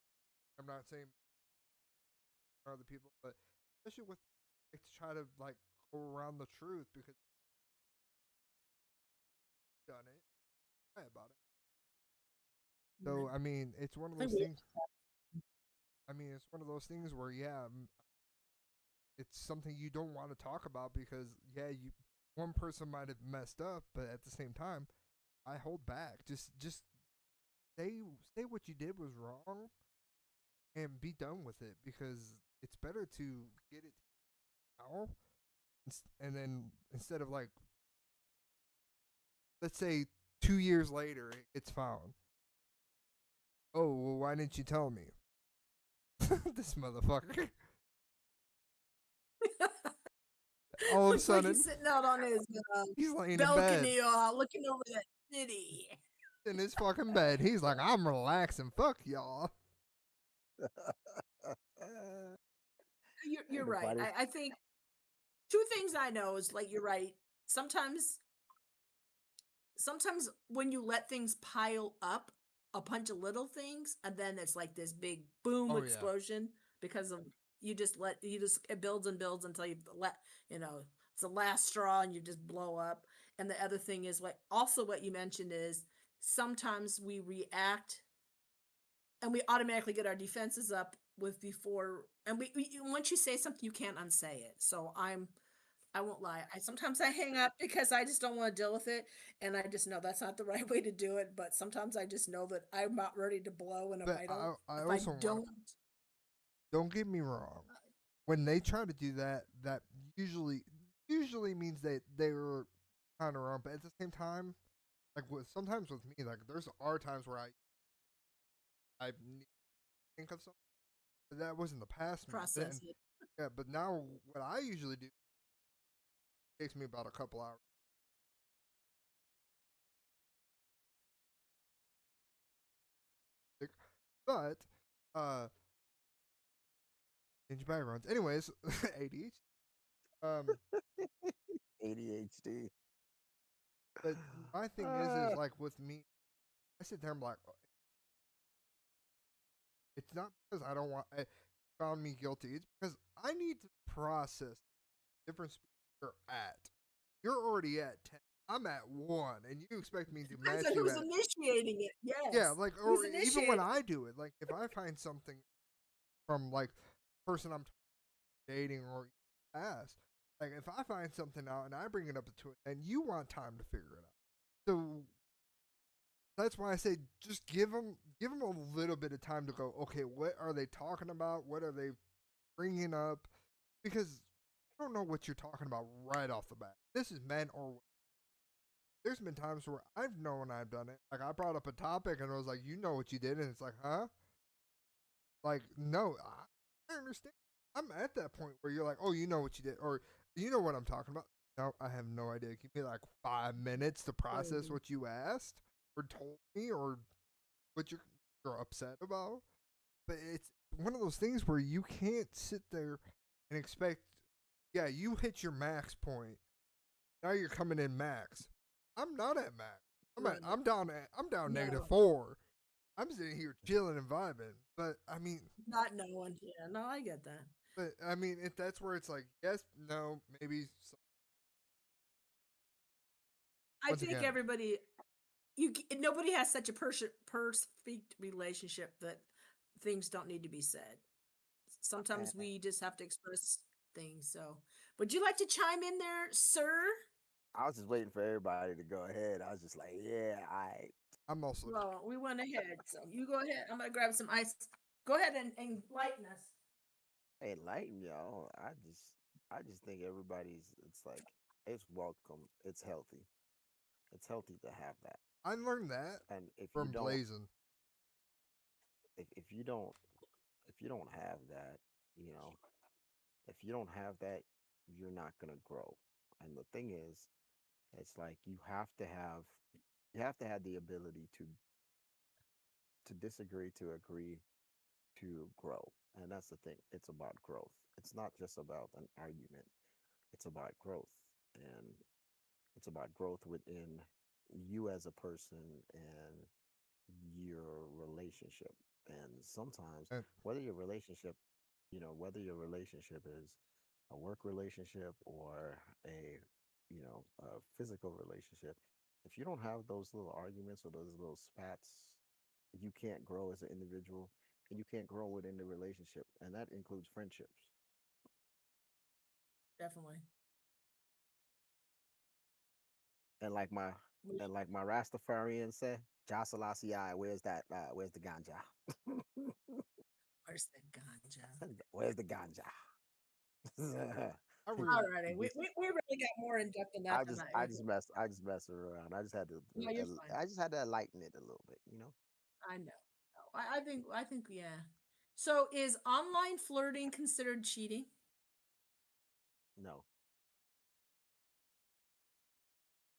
I'm not saying other people, but especially with like to try to like go around the truth because you've done it, cry about it. Right. So I mean, it's one of I think those we things. I mean, it's one of those things where yeah, it's something you don't want to talk about because yeah, you one person might have messed up, but at the same time, I hold back. Just say what you did was wrong and be done with it because it's better to get it now and then instead of like let's say 2 years later it's found. Oh well, why didn't you tell me? This motherfucker. All of a looks like sudden he's sitting out on his he's laying in bed balcony, looking over that city. in his fucking bed. He's like, I'm relaxing. Fuck y'all. You're And the right. funny, I think two things I know is like you're right. Sometimes sometimes when you let things pile up, a bunch of little things, and then it's like this big boom Oh yeah. explosion because of you just it builds and builds until you let you know it's the last straw and you just blow up. And the other thing is what also what you mentioned is sometimes we react and we automatically get our defenses up with before and we once you say something you can't unsay it. So I won't lie. I sometimes I hang up because I just don't want to deal with it, and I just know that's not the right way to do it. But sometimes I just know that I'm not ready to blow, and But I if I also want to don't, don't get me wrong. When they try to do that, that usually means that they were kind of wrong. But at the same time, like sometimes with me, like there's are times where I need to think of something. But that was in the past me. process Then it. yeah, but now what I usually do takes me about a couple hours. But uh, change backgrounds. Anyways, ADHD. Um, ADHD. but my thing is Uh, like with me, I sit there and I'm like, it's not because I don't want it found me guilty. It's because I need to process different speed you're at. You're already at 10. I'm at 1 and you expect me to Depends match on you who's at initiating it. yeah, Yes, like who's or even when initiating? I do it, like if I find something from like person I'm dating or ask, like if I find something out and I bring it up to it and you want time to figure it out. So that's why I say just give them a little bit of time to go. Okay, what are they talking about? What are they bringing up? Because I don't know what you're talking about right off the bat. This is men or there's been times where I've known I've done it. Like I brought up a topic and I was like, you know what you did, and it's like, huh? Like no, I understand. I'm at that point where you're like, oh, you know what you did, or you know what I'm talking about. No, I have no idea. Give me like 5 minutes to process Mhm. what you asked or told me or what you're upset about. But it's one of those things where you can't sit there and expect. Yeah, you hit your max point. Now you're coming in max. I'm not at max. Right. I'm down No, -4. I'm sitting here chilling and vibing. But I mean, not knowing. Yeah, no, I get that. if that's where it's like yes, no, maybe. I Once think again, everybody nobody has such a perfect relationship that things don't need to be said. Sometimes I we just have to express things. So, would you like to chime in there, sir? was just waiting for everybody to go ahead. I was just like, yeah, I I'm also Well, we went ahead. So, you go ahead. I'm going to grab some ice. Go ahead and lighten us. enlighten y'all. I just think everybody's. It's like it's welcome. It's healthy. It's healthy to have that. I learned that And from Blazing. if you don't if you don't have that, you know, if you don't have that, you're not gonna grow. And the thing is, it's like you have to have the ability to disagree to agree to grow. And that's the thing. It's about growth. It's not just about an argument. It's about growth. And it's about growth within you as a person and your relationship. And sometimes And whether your relationship, whether your relationship is a work relationship or a physical relationship, if you don't have those little arguments or those little spats, you can't grow as an individual and you can't grow within the relationship. And that includes friendships. Definitely. And like my We- and like my Rastafarian said, Ja Selassie, where's that? Where's the ganja? Where's the ganja? Where's the ganja? I All really, righty. We, Just- we, we really got more in depth than that I than just that. I just mess around. No, you're fine. I just had to enlighten it a little bit. I know. No, I think, yeah. So is online flirting considered cheating? No,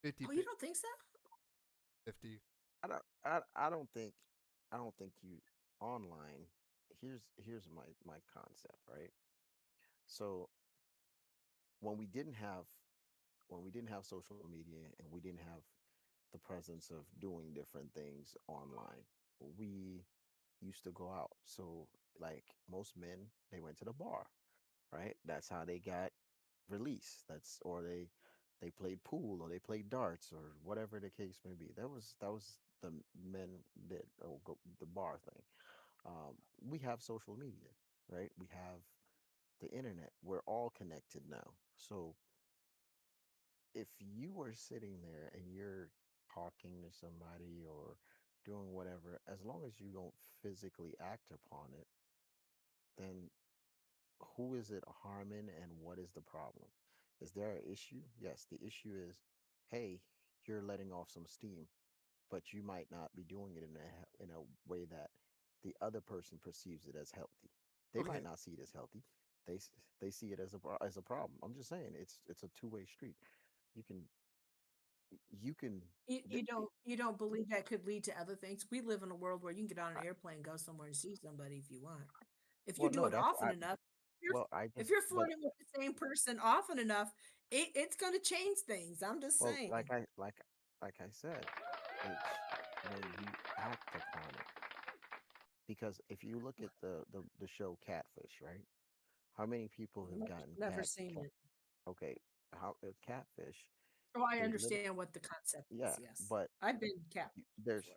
fifty Oh, you don't think so? 50. I don't think you online. Here's my concept, right? So when we didn't have when we didn't have social media and we didn't have the presence of doing different things online, we used to go out. So like most men, they went to the bar, right? That's how they got released. That's or they played pool or they played darts or whatever the case may be. That was the men did the bar thing. We have social media, right? We have the internet. We're all connected now. So if you are sitting there and you're talking to somebody or doing whatever, as long as you don't physically act upon it, then who is it harming and what is the problem? Is there an issue? Yes, the issue is, hey, you're letting off some steam, but you might not be doing it in a way that the other person perceives it as healthy. They might Okay, not see it as healthy. They see it as as a problem. I'm just saying it's a two-way street. You can you can You, th- you don't you don't believe that could lead to other things? We live in a world where you can get on an airplane, go somewhere and see somebody if you want. If you well, do no, it that's often I enough, well, I if just you're but flirting with the same person often enough, it's going to change things. I'm just well, saying. like I said, it's when you act upon it. Because if you look at the show Catfish, right? How many people have gotten Never seen cat? it. Okay, how Catfish? Oh, I They lit. understand what the concept is. Yeah, Yes, but I've been catfish there's before.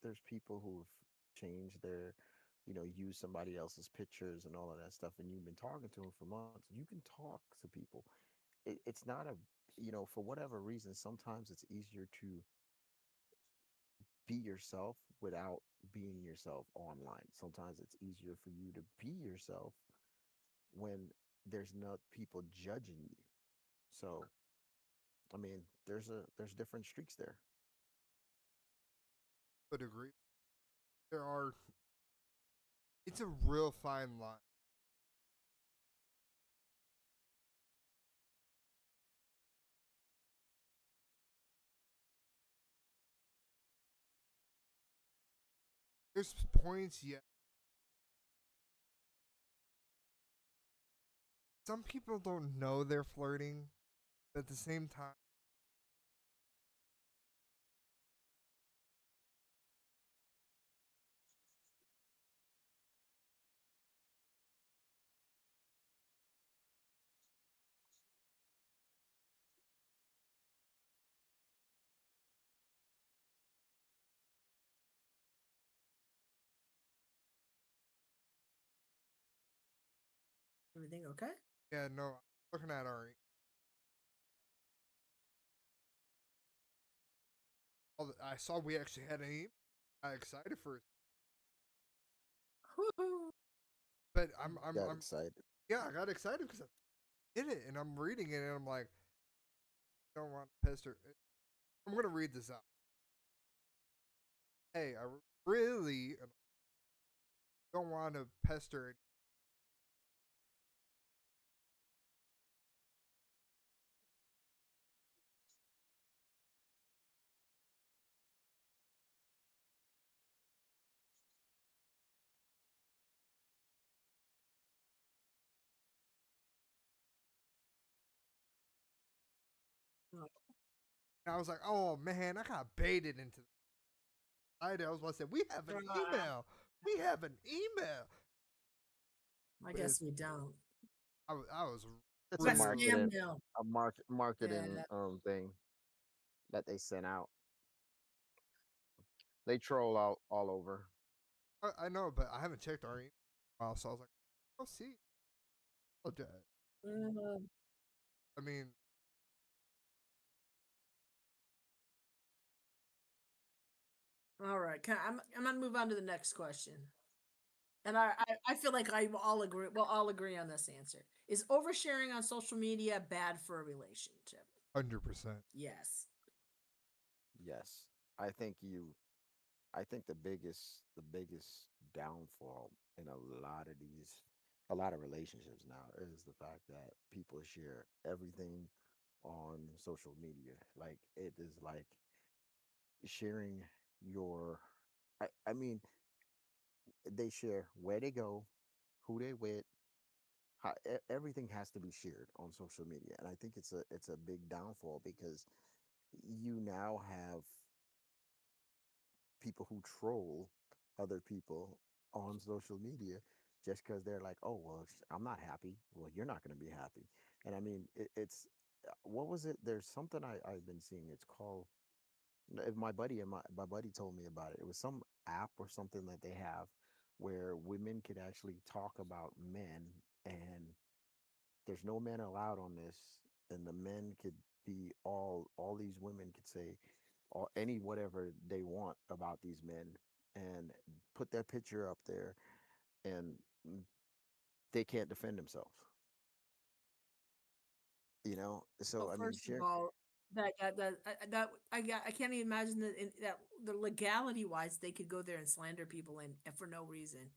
there's people who've changed their, use somebody else's pictures and all of that stuff, and you've been talking to them for months. You can talk to people. It's not a, for whatever reason, sometimes it's easier to be yourself without being yourself online. Sometimes it's easier for you to be yourself when there's not people judging you. So, I mean, there's different streaks there. would agree. There are. It's a real fine line. There's points, yeah. Some people don't know they're flirting, but at the same time, Everything okay? yeah, no. Looking at our, I saw we actually had an email. I excited for it, Woo-hoo. but Got excited. yeah, I got excited because I did it, and I'm reading it, and I'm like, I don't want to pester. I'm gonna read this out. Hey, I really don't want to pester. And I was like, oh man, I got baited into. I was about to say we have an Uh, email. We have an email. I But guess we don't. I was It's a But really. spam marketing mail. marketing Yeah. thing that they sent out. They troll out all over. I know, but I haven't checked our email. So I was like, oh, see, apologize. Mhm. I mean, All right. I'm gonna move on to the next question. And I feel like we'll all agree on this answer. Is oversharing on social media bad for a relationship? 100%. Yes. Yes. I think you I think the biggest downfall in a lot of relationships now is the fact that people share everything on social media. Like it is like sharing your I mean, they share where they go, who they with, everything has to be shared on social media. And I think it's a big downfall because you now have people who troll other people on social media just because they're like, oh, well, if I'm not happy. Well, you're not going to be happy. And I mean, it's what was it? There's something I've been seeing. It's called my buddy and my buddy told me about it. It was some app or something that they have where women could actually talk about men and there's no men allowed on this and the men could be all these women could say all any whatever they want about these men and put their picture up there and they can't defend themselves, Well, so I mean first of share. all, I can't even imagine that the legality wise they could go there and slander people and for no reason.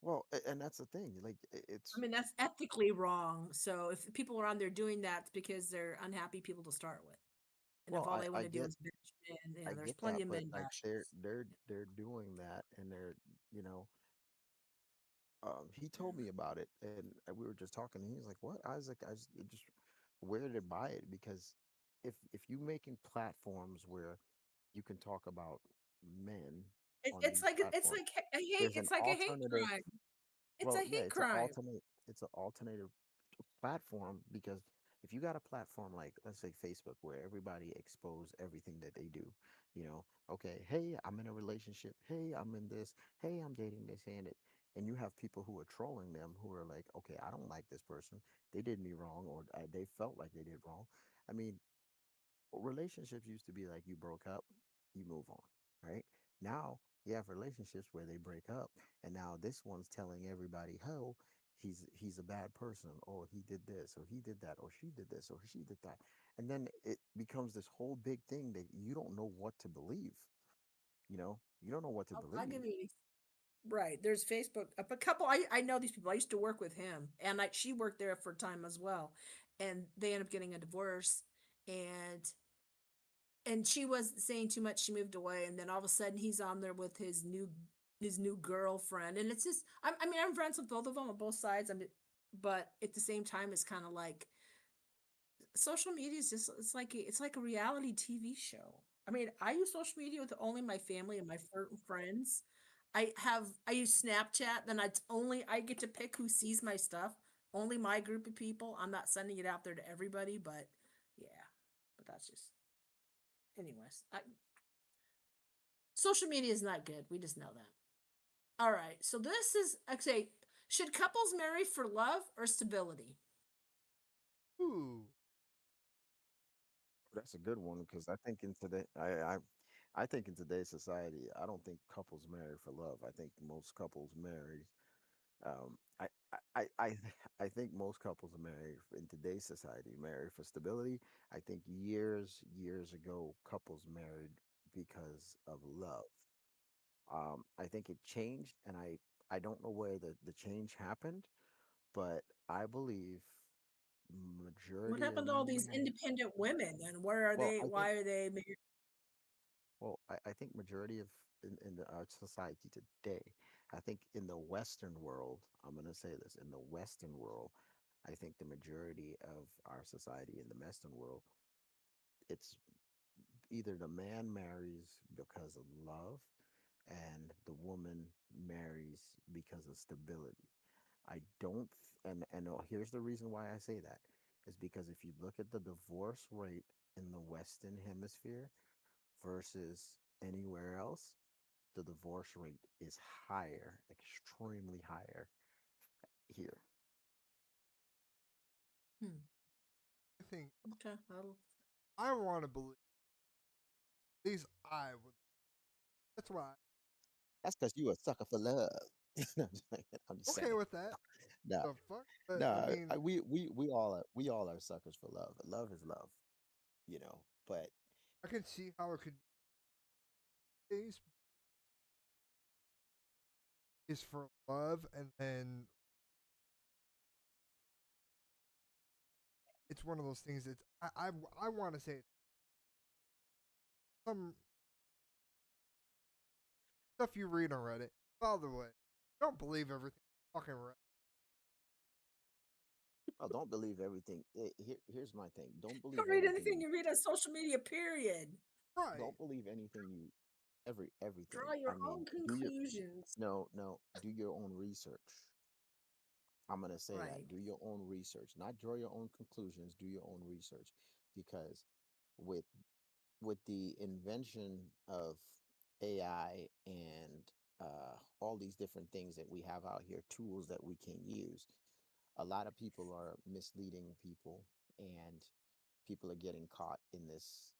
Well, and that's the thing, like I it's mean, that's ethically wrong. So if people are on there doing that, it's because they're unhappy people to start with. And if well all they want I to do get is bitch, and I there's get plenty that, of but men like bashers. they're doing that and they're you know he told me about it and we were just talking and he was like what I was like I was just weirded by it because if you making platforms where you can talk about men on these It's platforms, like a hate there's an it's like a hate alternative. crime. It's a Well, yeah, hate crime. it's an alternative platform because if you got a platform like let's say Facebook where everybody expose everything that they do, okay, hey, I'm in a relationship, hey, I'm in this, hey, I'm dating this and you have people who are trolling them who are like, okay, I don't like this person, they did me wrong or they felt like they did wrong. I mean, relationships used to be like you broke up, you move on, right? Now you have relationships where they break up, and now this one's telling everybody, "Oh, he's a bad person, or he did this, or he did that, or she did this, or she did that," and then it becomes this whole big thing that you don't know what to believe. You don't know what to I'll believe. give you right. There's Facebook. A couple. I know these people. I used to work with him, and she worked there for a time as well, and they ended up getting a divorce, and she was saying too much. She moved away, and then all of a sudden he's on there with his new girlfriend, and it's just. I mean, I'm friends with both of them on both sides. But at the same time, it's kind of like social media is just it's like a reality TV show. I mean, I use social media with only my family and my friends. I use Snapchat, then I get to pick who sees my stuff. Only my group of people. I'm not sending it out there to everybody, but yeah. But that's just anyways. Social media is not good. We just know that. All right. So this is okay. Should couples marry for love or stability? Ooh. That's a good one because I think in today's society, I don't think couples marry for love. I think most couples marry. I, I think most couples marry in today's society marry for stability. I think years ago, couples married because of love. I think it changed, and I don't know where the change happened, but I believe What majority of happened to all these men. independent women? And where are Well, they? I think Why are they married? I think majority of our society today, I think in the Western world, I'm going to say this, in the Western world, I think the majority of our society in the Western world it's either the man marries because of love and the woman marries because of stability. I don't, and here's the reason why I say that is because if you look at the divorce rate in the Western Hemisphere versus anywhere else, the divorce rate is higher, extremely higher here. Hmm. I think Okay. I want to believe. At least I would. That's why That's because you a sucker for love. I'm I'm just okay saying. with that. No, The fuck? But I no, mean, we all are suckers for love. Love is love, you know. But I can see how it could be case is for love, and then it's one of those things. It's I want to say it's some stuff you read on Reddit. By the way, don't believe everything fucking Reddit. oh, don't believe everything. Here's my thing. Don't Don't believe read everything anything you. you read on social media, period. Right. Don't believe anything you. Everything. Draw your I mean, own do your conclusions. no, no. Do your own research. I'm gonna say that. Right. Do your own research. Not draw your own conclusions. Do your own research, because with the invention of AI and all these different things that we have out here, tools that we can use, a lot of people are misleading people, and people are getting caught in this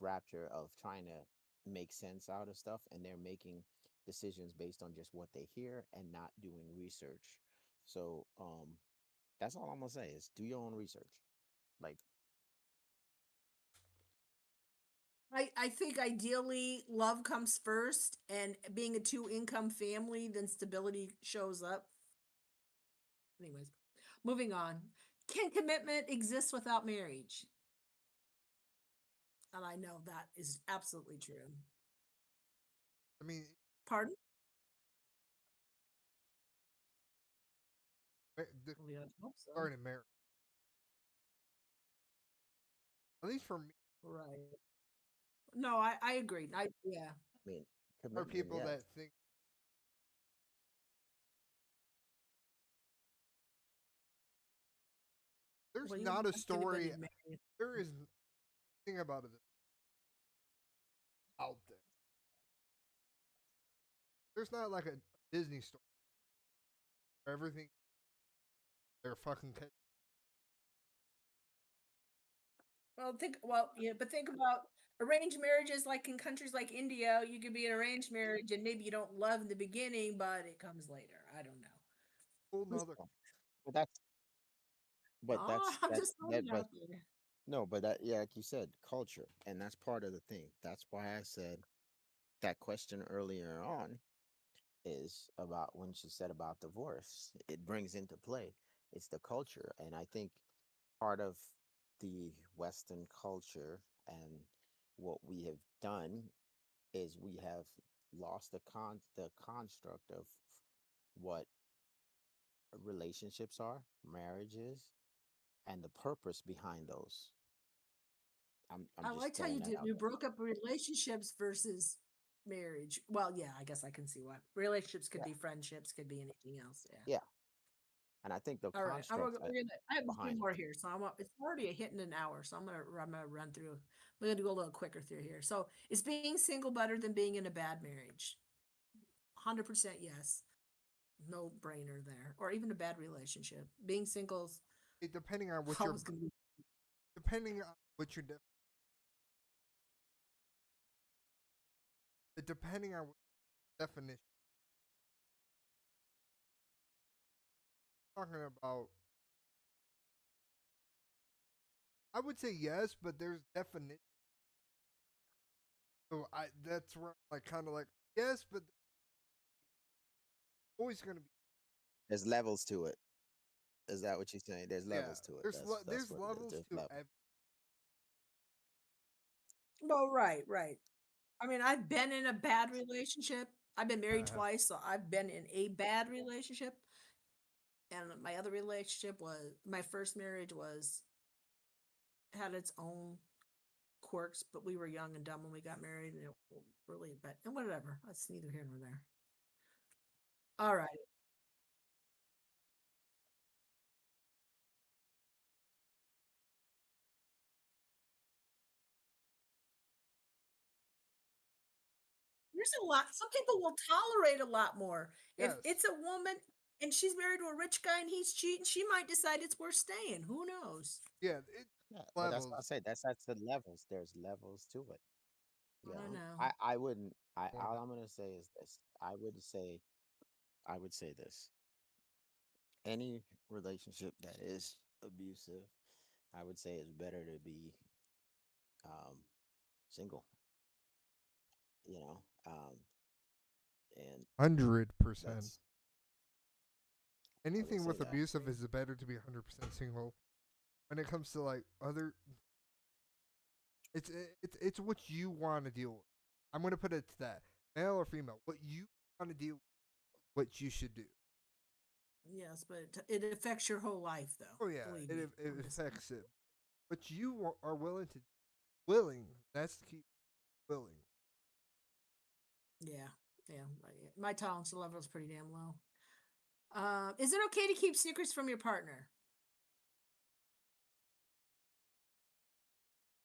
rapture of trying to make sense out of stuff, and they're making decisions based on just what they hear and not doing research. So that's all I'm gonna say is do your own research. Like, I think ideally love comes first, and being a two income family, then stability shows up. Anyways, moving on. Can commitment exist without marriage? And I know that is absolutely true. I mean, Pardon? the Well, yeah, I hope so. starting marriage, at least for me, Right. No, I agree. Yeah. I mean, are commitment, people yes. that think there's Well, you not don't a want anybody story. to marry. There is thing about it out there. There's not like a Disney story where everything they're fucking Well, yeah, but think about arranged marriages like in countries like India, you could be an arranged marriage and maybe you don't love in the beginning, but it comes later. I don't know. whole Who's nother. Oh, But that's but Ah, that's I'm that just throwing that it but out there. no, but that, yeah, like you said, culture, and that's part of the thing. That's why I said that question earlier on is about when she said about divorce. It brings into play it's the culture, and I think part of the Western culture and what we have done is we have lost the construct of what relationships are, marriages, and the purpose behind those. I'm I just liked how throwing you that did. out You there. broke up relationships versus marriage. Well, yeah, I guess I can see what relationships could Yeah, be, friendships could be anything else. Yeah. yeah, and I think the All right, constructs we're gonna. I have a few behind it. more here, so it's already hitting an hour, so I'm gonna run through. We're gonna go a little quicker through here. So, is being single better than being in a bad marriage? 100% yes, no brainer there, or even a bad relationship. Being single's Depending on what you're always gonna be. depending on what your depending on what definition you're talking about. I would say yes, but there's definition. So I that's where I'm like kind of like yes, but always gonna be There's levels to it. Is that what you're saying? There's yeah. levels to it. That's There's what it is. levels There's to levels. Well, right, right. I mean, I've been in a bad relationship. I've been married have twice, so I've been in a bad relationship. And my other relationship was my first marriage was had its own quirks, but we were young and dumb when we got married, and it really, but and whatever. That's neither here nor there. All right. There's a lot. Some people will tolerate a lot more. If Yes. it's a woman and she's married to a rich guy and he's cheating, she might decide it's worth staying. Who knows? Yeah. It Yeah, but that's what I levels. say. That's the levels. There's levels to it. You I know, know. I wouldn't. I One. all I'm gonna say is this. I would say this. Any relationship that is abusive, I would say it's better to be um single. You know, and 100%. that's I would Anything say with that. abusive is better to be 100% single. When it comes to like other, it's what you want to deal with. I'm gonna put it to that, male or female, what you want to deal with, what you should do. Yes, but it affects your whole life, though. Oh yeah, Believe it me. it I'm just affects it. But you are willing to willing. That's the key. Willing. yeah, yeah. My tolerance level is pretty damn low. Is it okay to keep secrets from your partner?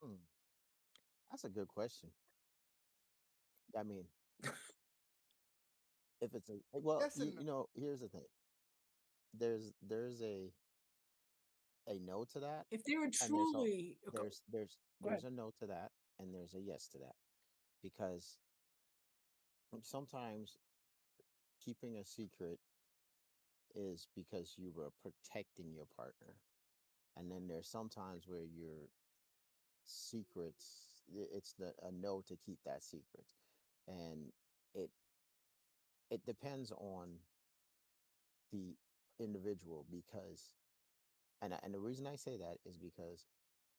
Hmm, that's a good question. I mean, if it's a well, Yes and no. you know, here's the thing. There's a no to that, If they were and there's a truly, go, go ahead. there's a no to that, and there's a yes to that, because sometimes keeping a secret is because you were protecting your partner, and then there's sometimes where your secrets it's the a no to keep that secret, and it it depends on the individual because and the reason I say that is because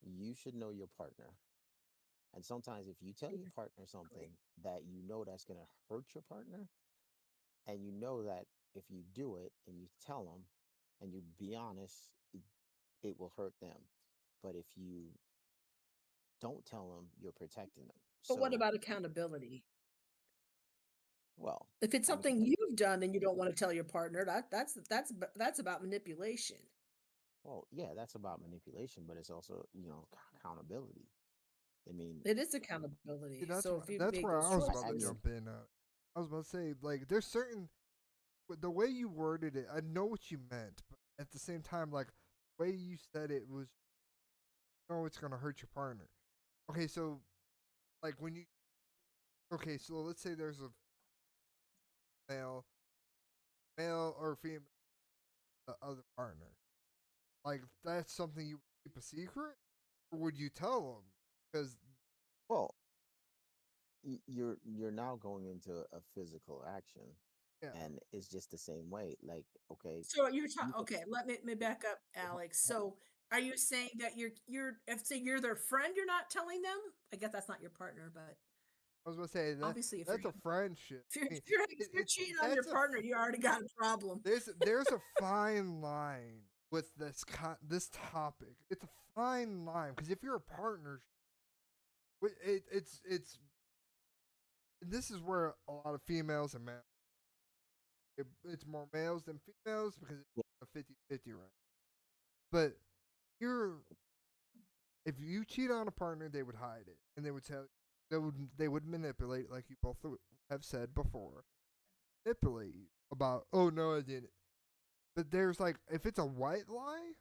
you should know your partner. And sometimes if you tell your partner something Exactly. that you know that's going to hurt your partner, and you know that if you do it and you tell them and you be honest, it will hurt them. But if you don't tell them, you're protecting them. But what So, about accountability? well, If it's I mean, something you've done and you don't want to tell your partner, that's about manipulation. well, yeah, that's about manipulation, but it's also, accountability. I mean, It is See, accountability. that's So if you that's make where those I was about to choices, actually, jump in. I was about to say like there's certain with the way you worded it. I know what you meant, but at the same time, like the way you said it was, no, it's gonna hurt your partner. Okay, so like when you okay, so let's say there's a male, male or female, the other partner. Like that's something you would keep a secret, or would you tell them? Because well, you're now going into a physical action, yeah, and it's just the same way. Like, okay, so you're you talking. could, Okay, let me back up, ho- Alex. ho- So are you saying that you're if say you're their friend, you're not telling them? I guess that's not your partner, but I was gonna say that obviously, that's a friendship. if you're I mean, if you're it's cheating on your that's a partner, you already got a problem. there's a fine line with this topic. It's a fine line because if you're a partner, it's this is where a lot of females and males. It's more males than females because it's a 50-50, right? But you're if you cheat on a partner, they would hide it and they would tell they would manipulate like you both have said before, manipulate you about oh no I didn't. But there's like if it's a white lie,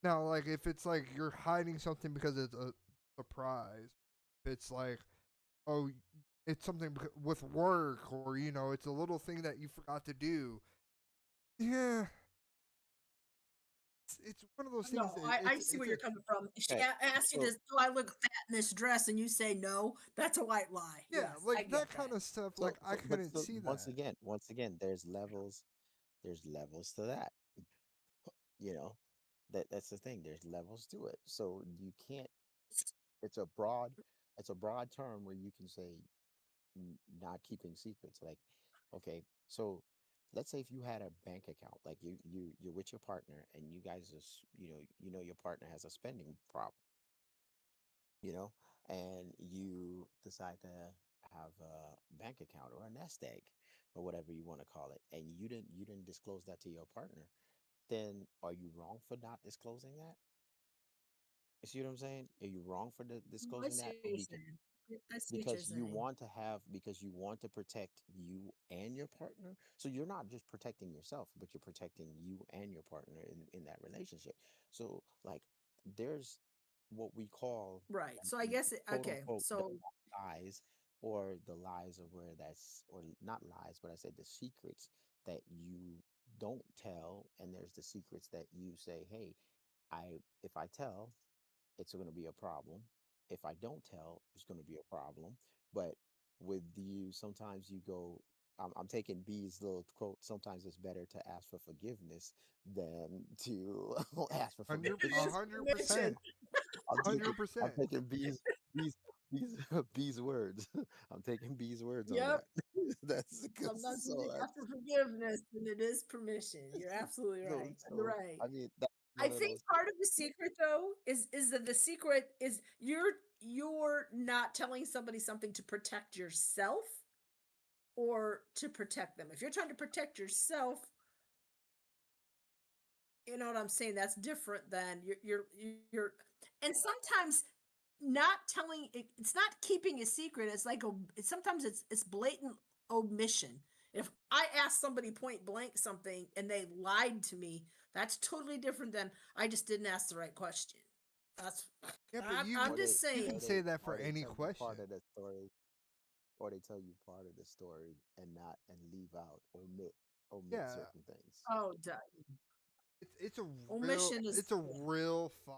now like if it's like you're hiding something because it's a surprise, if it's like oh it's something with work or it's a little thing that you forgot to do. Yeah, it's one of those things No, that I it's see where it's you're a coming from. She okay, asked you so this, do I look fat in this dress? And you say no. That's a white lie. yeah Yes, I like get that that. kind of stuff. Like so I but couldn't so see once that. again, there's levels to that. You know, that's the thing. There's levels to it. So you can't. It's a broad, it's a broad term where you can say not keeping secrets. Like, okay, so let's say if you had a bank account, like you're with your partner, and you guys just you know your partner has a spending problem, you know, and you decide to have a bank account or a nest egg or whatever you want to call it, and you didn't disclose that to your partner, then are you wrong for not disclosing that? You see what I'm saying? Are you wrong for I disclosing see that? what you're saying. I see what you're saying. Because you want to protect you and your partner. So you're not just protecting yourself, but you're protecting you and your partner in that relationship. So like there's what we call Right. the So I guess quote okay. unquote the So lies, or the lies of where that's, or not lies, but I said the secrets that you don't tell, and there's the secrets that you say, hey, if I tell, it's going to be a problem. If I don't tell, it's going to be a problem. But with you, sometimes you go, I'm taking B's little quote, sometimes it's better to ask for forgiveness than to ask for Hundred, forgiveness. a it's hundred permission. percent, I'm taking, 100%. B's, B's, B's words. I'm taking B's words on Yep. that. That's good. Sometimes we So do ask that's for forgiveness, and it is permission. You're absolutely so, right. You're so right. I mean, that's I one of think those. part of the secret though is that the secret is you're not telling somebody something to protect yourself or to protect them. If you're trying to protect yourself, you know what I'm saying? That's different than you're and sometimes not telling it's not keeping a secret. It's like sometimes it's blatant omission. If I ask somebody point blank something and they lied to me, that's totally different than I just didn't ask the right question. That's Yeah, but I'm Or they, just you saying. can say that for or they any tell you question. part of the story, or they tell you part of the story and not, and leave out, omit Yeah, certain things. Oh, it's a real omission is. it's a real fine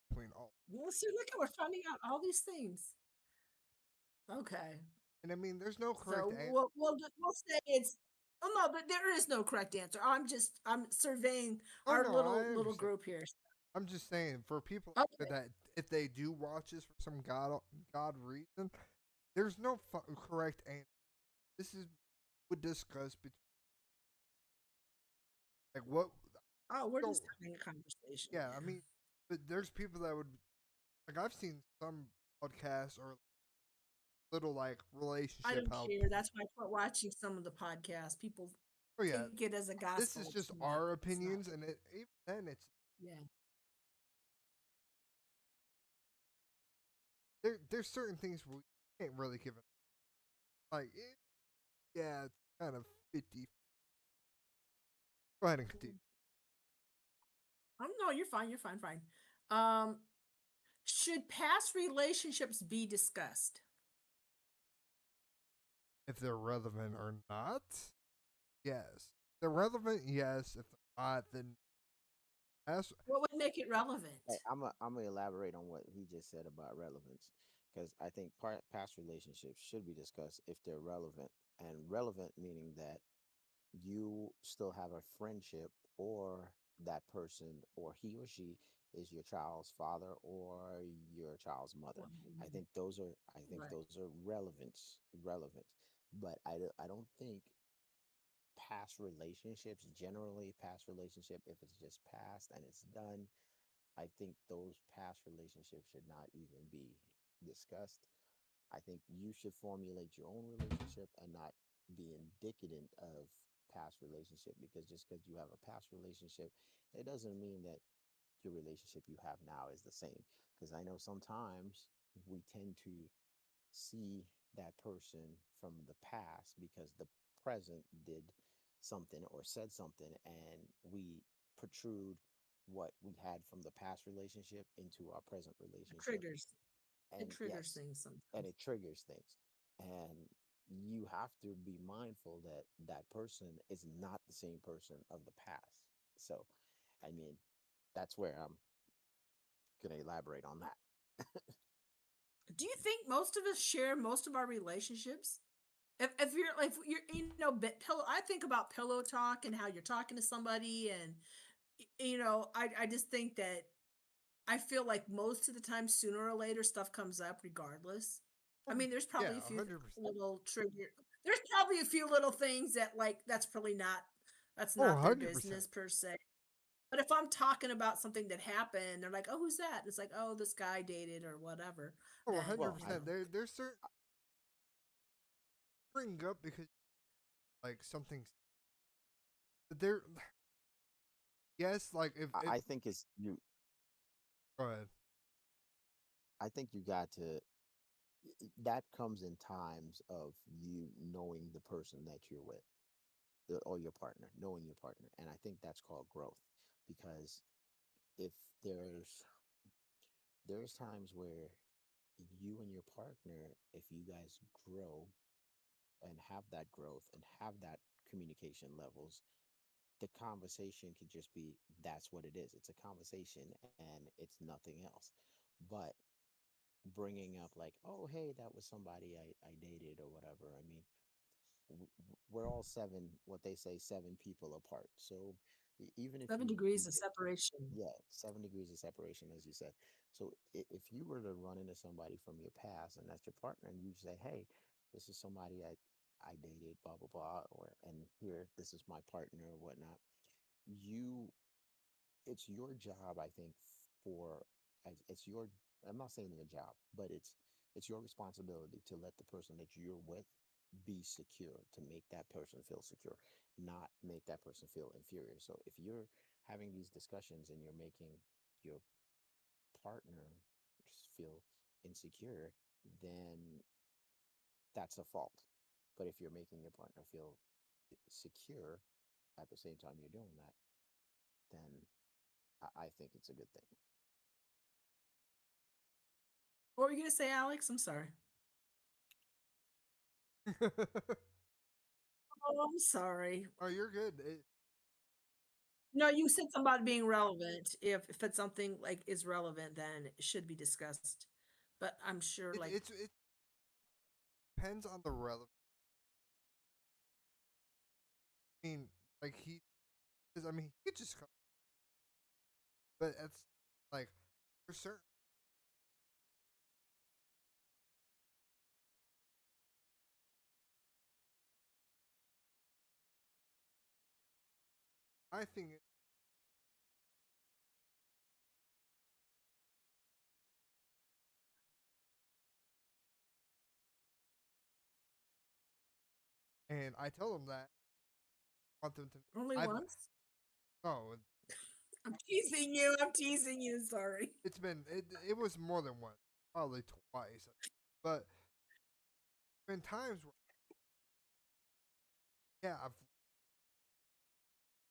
between all. Well, see, look at we're finding out all these things. Okay. And I mean, there's no correct So answer. we'll say it's oh no, but there is no correct answer. I'm surveying Oh our no, I little understand. group here. I'm just saying for people Okay. that if they do watch this for some god reason, there's no correct answer. This is would discuss between like what Oh, we're don't just having a conversation yeah. I here. mean, but there's people that would like I've seen some podcasts or little like I relationship don't how care. That's why I quit watching some of the podcasts. People oh yeah, take it as a this gospel. is It's just not. our It's not. opinions, and even then Yeah. there's certain things we can't really give it like yeah, it's kind of 50. Go ahead and continue. No, you're fine. You're fine. Fine. Um, should past relationships be discussed? If they're relevant or not, yes. If they're relevant, yes. If they're not, then as What would make it Hey, relevant? I'm gonna elaborate on what he just said about relevance, because I think past relationships should be discussed if they're relevant, and relevant meaning that you still have a friendship, or that person, or he or she is your child's father or your child's mother. I think Right. those are relevant. But I don't think past relationships, generally past relationship, if it's just past and it's done, I think those past relationships should not even be discussed. I think you should formulate your own relationship and not be indicative of past relationship, because just because you have a past relationship, it doesn't mean that your relationship you have now is the same. Because I know sometimes we tend to see that person from the past because the present did something or said something, and we protrude what we had from the past relationship into our present It relationship. triggers. It And triggers yes, things and sometimes. it triggers things. And you have to be mindful that that person is not the same person of the past. So, I mean, that's where I'm going to elaborate on that. Do you think most of us share most of our relationships? If you're like you're pillow, I think about pillow talk and how you're talking to somebody, and I just think that I feel like most of the time, sooner or later, stuff comes up regardless. I oh, mean, there's yeah, probably a few 100%. little trigger. There's probably a few little things that like that's probably not that's Oh, not their 100%. business per se. But if I'm talking about something that happened, they're like, "Oh, who's that?" It's like, "Oh, this guy dated or whatever." Oh, Then, Well, you 100%. know, There's certain bring up because like something there. Yes, like if it. I think it's you. Go ahead. I think you got to. That comes in times of you knowing the person that you're with, or your partner, knowing your partner, and I think that's called growth. Because if there's times where you and your partner, if you guys grow and have that growth and have that communication levels, the conversation could just be that's what it is. It's a conversation and it's nothing else. But bringing up like, oh, hey, that was somebody I dated or whatever. I mean, we're all seven, what they say, seven people apart. So even if 7 you degrees of separation. yeah, 7 degrees of separation, as you said. So if you were to run into somebody from your past and that's your partner, and you say, "Hey, this is somebody I dated, blah blah blah," or and here this is my partner or whatnot, you it's your job, I think, for it's your I'm not saying your job, but it's your responsibility to let the person that you're with be secure, to make that person feel secure, not make that person feel inferior. So if you're having these discussions and you're making your partner feel insecure, then that's a fault. But if you're making your partner feel secure at the same time you're doing that, then I think it's a good thing. What were you gonna say, Alex? I'm sorry. Oh, I'm sorry. Oh, you're good. No, you said something about being relevant. If it's something like is relevant, then it should be discussed. But I'm sure, like, It depends on the relevant. I mean, like he, cause I mean, he could just come, but it's like for certain. I think, and I tell them that I want them to. only I've once. no. I'm teasing you. I'm teasing you. Sorry. It's been it was more than once, probably twice, but been times where yeah, I've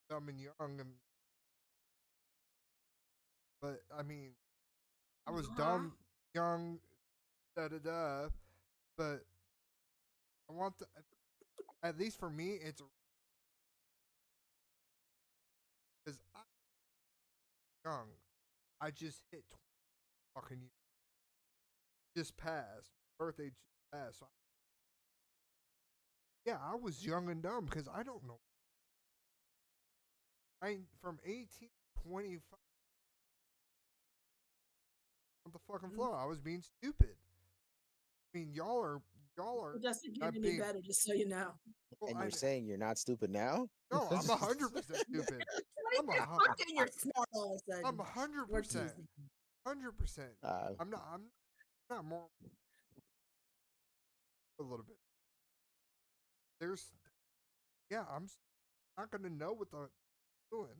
dumb and young, and but I mean, I was Uh-huh. dumb, young, da da da, but I want to. At least for me, it's because I'm young. I just hit 20 fucking years. Just passed. Birthday just passed. So yeah, I was young and dumb because I don't know. I from 18 to 25 on the fucking Mm. floor. I was being stupid. I mean, y'all are It doesn't get not any being. better, just so you know. Well, And I you're saying you're not stupid now? no, I'm 100% stupid. Like I'm you're a fucking, you're smart all of a I'm sudden. a hundred We're percent, teasing. 100%. uh, I'm not more a little bit. There's yeah, not gonna know what I'm doing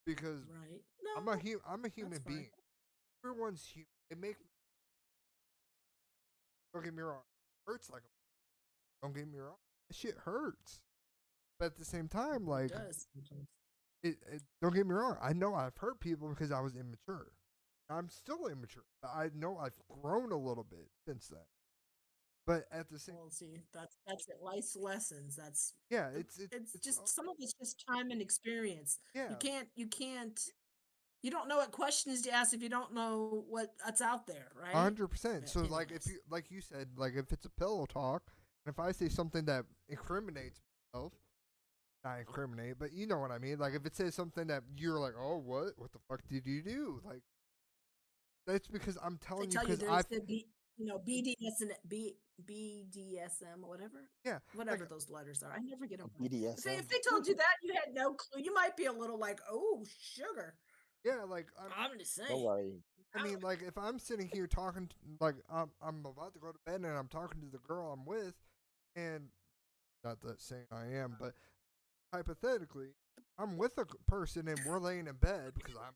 because Right. No, I'm a that's human fine. being. Everyone's human. It makes don't get me wrong. It hurts like don't get me wrong. That shit hurts. But at the same time, It like does sometimes. don't get me wrong. I know I've hurt people because I was immature. I'm still immature. I know I've grown a little bit since then. But at the same Well, see, that's it. Life's lessons. That's yeah, it's it's just some of it's just time and experience. yeah, You don't know what questions to ask if you don't know what's out there, right? 100%. So like if Anyways, you like you said, like if it's a pillow talk, and if I say something that incriminates myself, not incriminate, but you know what I mean. Like if it says something that you're like, oh, what the fuck did you do? Like that's because I'm they telling you tell you because there's I've the be. BDSM, BDSM, whatever, Yeah, like whatever those letters are. I never get them right. If BDSM. they told you that, you had no clue. You might be a little like, oh, sugar. yeah, like I'm just Don't saying. worry. I mean, like if I'm sitting here talking, like I'm about to go to bed and I'm talking to the girl I'm with, and not that saying I am, but hypothetically, I'm with a person and we're laying in bed because I'm.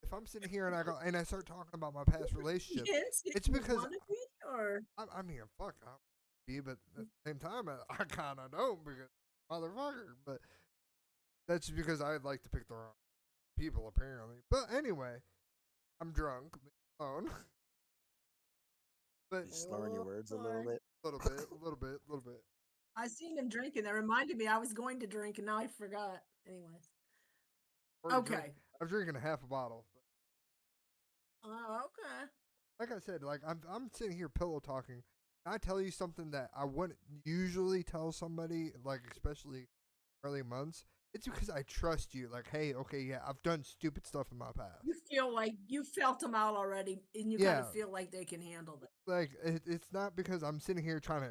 If I'm sitting here and I start talking about my past relationship, Yes, if it's you because want to be, or I mean, fuck, I be, but at the same time, I kind of don't because motherfucker. But that's because I like to pick the wrong people apparently. But anyway, I'm drunk. Leave me alone. But You slurring your oh words a little boy, bit. a little bit, a little bit, a little bit. I seen him drinking. That reminded me I was going to drink, and now I forgot. Anyways, Already drink. okay. I'm drinking a half a bottle. Oh, okay. Like I said, like I'm sitting here pillow talking. I tell you something that I wouldn't usually tell somebody, like especially early months. It's because I trust you. Like, hey, okay, yeah, I've done stupid stuff in my past. You feel like you felt them out already, and you kind Yeah, of feel like they can handle it. like it's not because I'm sitting here trying to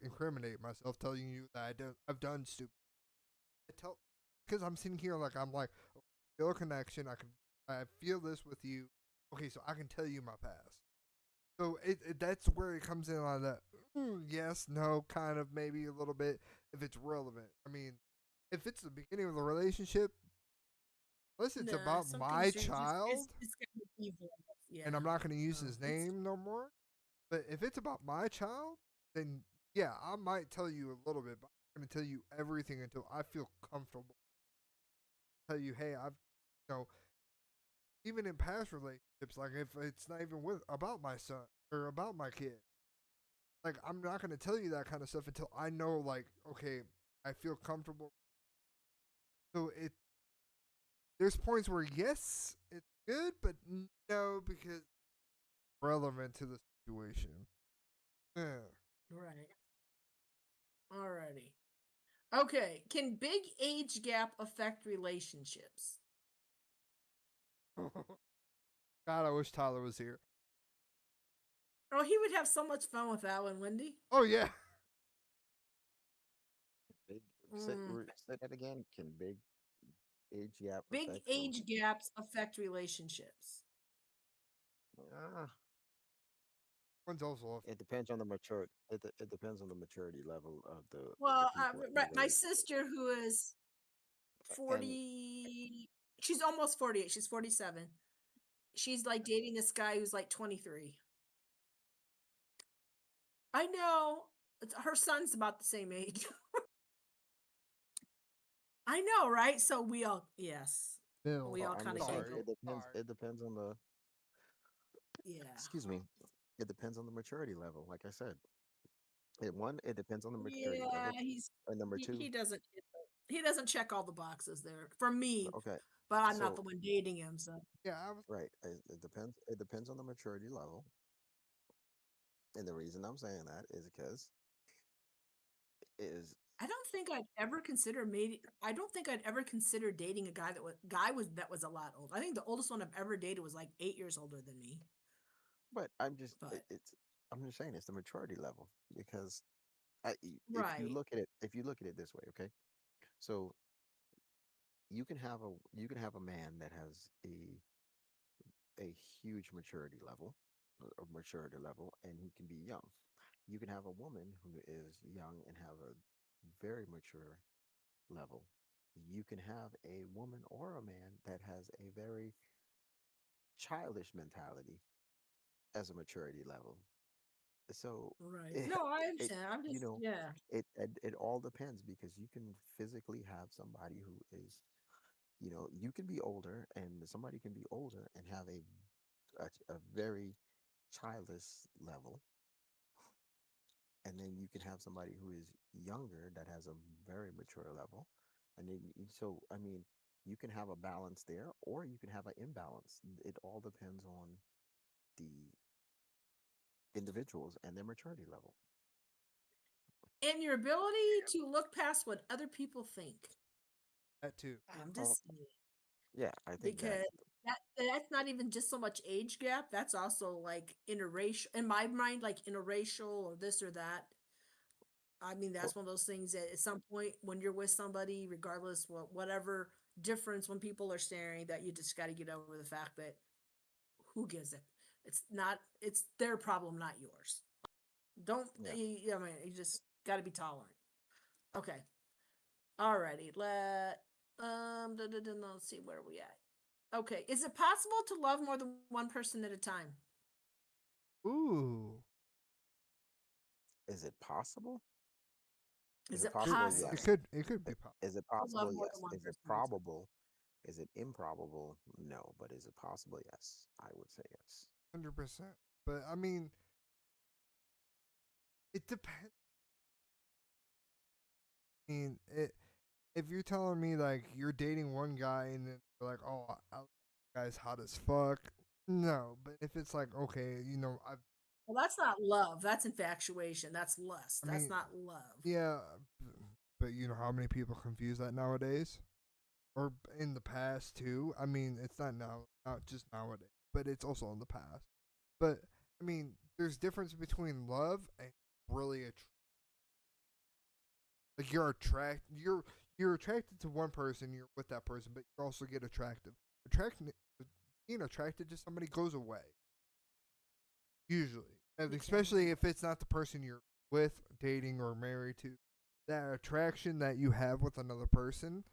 incriminate myself, telling you that I've done stupid. I tell because I'm sitting here like I'm like feel a connection. I feel this with you. Okay, so I can tell you my past. So that's where it comes in on that. Yes, no, kind of, maybe a little bit if it's relevant. I mean, if it's the beginning of the relationship, unless it's Nah, about some my things are just child, it's kind of evil. and I'm Yeah. not going to use No, his it's name no more. But if it's about my child, then yeah, I might tell you a little bit, but I'm going to tell you everything until I feel comfortable. Tell you, hey, you know, even in past relationships, like if it's not even with about my son or about my kid, like I'm not gonna tell you that kind of stuff until I know, like, okay, I feel comfortable. So there's points where yes, it's good, but no, because relevant to the situation. Yeah. right. Alrighty. Okay. Can big age gap affect relationships? God, I wish Tyler was here. Oh, he would have so much fun with that one, Wendy. Oh yeah. Big, Mm. say that again. Can big age gap Big affect age gaps affect relationships. uh, One's also it depends on the mature. It depends on the maturity level of the Well, people in the right, my relationship. sister who is And 40, she's almost 48. She's 47. She's like dating this guy who's like 23. I know. Her son's about the same age. I know, right? So we all, yes, Bill. we all I'm kind just of saying Sorry. giggle. it depends. Sorry. It depends on the. Yeah. Excuse me. It depends on the maturity level. Like I said, it depends on the maturity Yeah, level, and number two, he doesn't check all the boxes there for me, okay. but I'm not So the one dating him, so Yeah, I was. right, it depends. It depends on the maturity level, and the reason I'm saying that is because is I don't think I'd ever consider dating a guy that was a lot old. I think the oldest one I've ever dated was like 8 years older than me. but But I'm just saying it's the maturity level because right, if you look at it this way, okay, so you can have a man that has a huge maturity level, and he can be young. You can have a woman who is young and have a very mature level. You can have a woman or a man that has a very childish mentality as a maturity level. So right. it, No, I it understand. I'm you just know yeah. it all depends because you can physically have somebody who is you can be older and somebody can be older and have a very childish level, and then you can have somebody who is younger that has a very mature level, and then so I mean you can have a balance there or you can have an imbalance. It all depends on the individuals and their maturity level. And your ability to look past what other people think. That too. I'm Oh just saying yeah, I think that because that's not even just so much age gap. That's also like interracial in my mind, like interracial or this or that. I mean, Well, that's one of those things that at some point when you're with somebody, regardless whatever difference when people are staring, that you just got to get over the fact that who gives it? It's their problem, not yours. Don't yeah. I mean, you just got to be tolerant. Okay. Alrighty. Let's see where are we at. Okay. Is it possible to love more than one person at a time? Ooh. Is it possible? Is Is it it It, possible? it possible Yes. could it could be possible. Is it to love possible? more than Yes. one Is it person at a time? probable? Is it improbable? No. But is it possible? Yes. I would say yes. 100%. But I mean, it depends. I mean, if you're telling me like you're dating one guy and then you're like, oh, guy's hot as fuck. No, but if it's like, okay, Well, that's not love. That's infatuation. That's lust. I That's mean, not love. yeah, but you know how many people confuse that nowadays, or in the past too. I mean, it's not now, not just nowadays, but it's also in the past. But I mean, there's difference between love and really like you're attracted to one person, you're with that person, but you also get attractive. Attracting being attracted to somebody goes away usually, and Yeah. especially if it's not the person you're with, dating, or married to. That attraction that you have with another person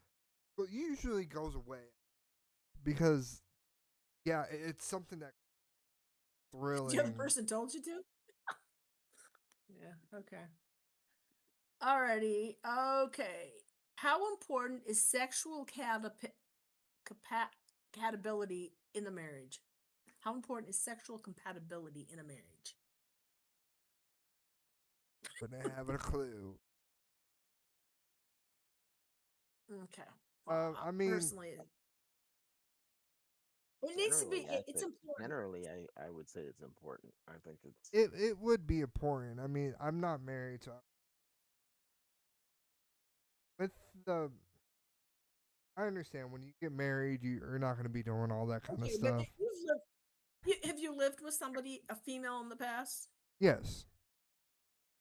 usually goes away because yeah, it's something that The other thrilling. person told you to? Yeah. Okay. Alrighty. Okay. How important is sexual compatibility in the marriage? How important is sexual compatibility in a marriage? Wouldn't have a clue. Okay. Well, I mean, personally, it needs to be. Generally, I It's think. important. Generally, I would say it's important. I think it's. it would be important. I mean, I'm not married, so with the I understand when you get married, you're not going to be doing all that kind of Okay, but stuff. have you lived with somebody, a female, in the past? Yes.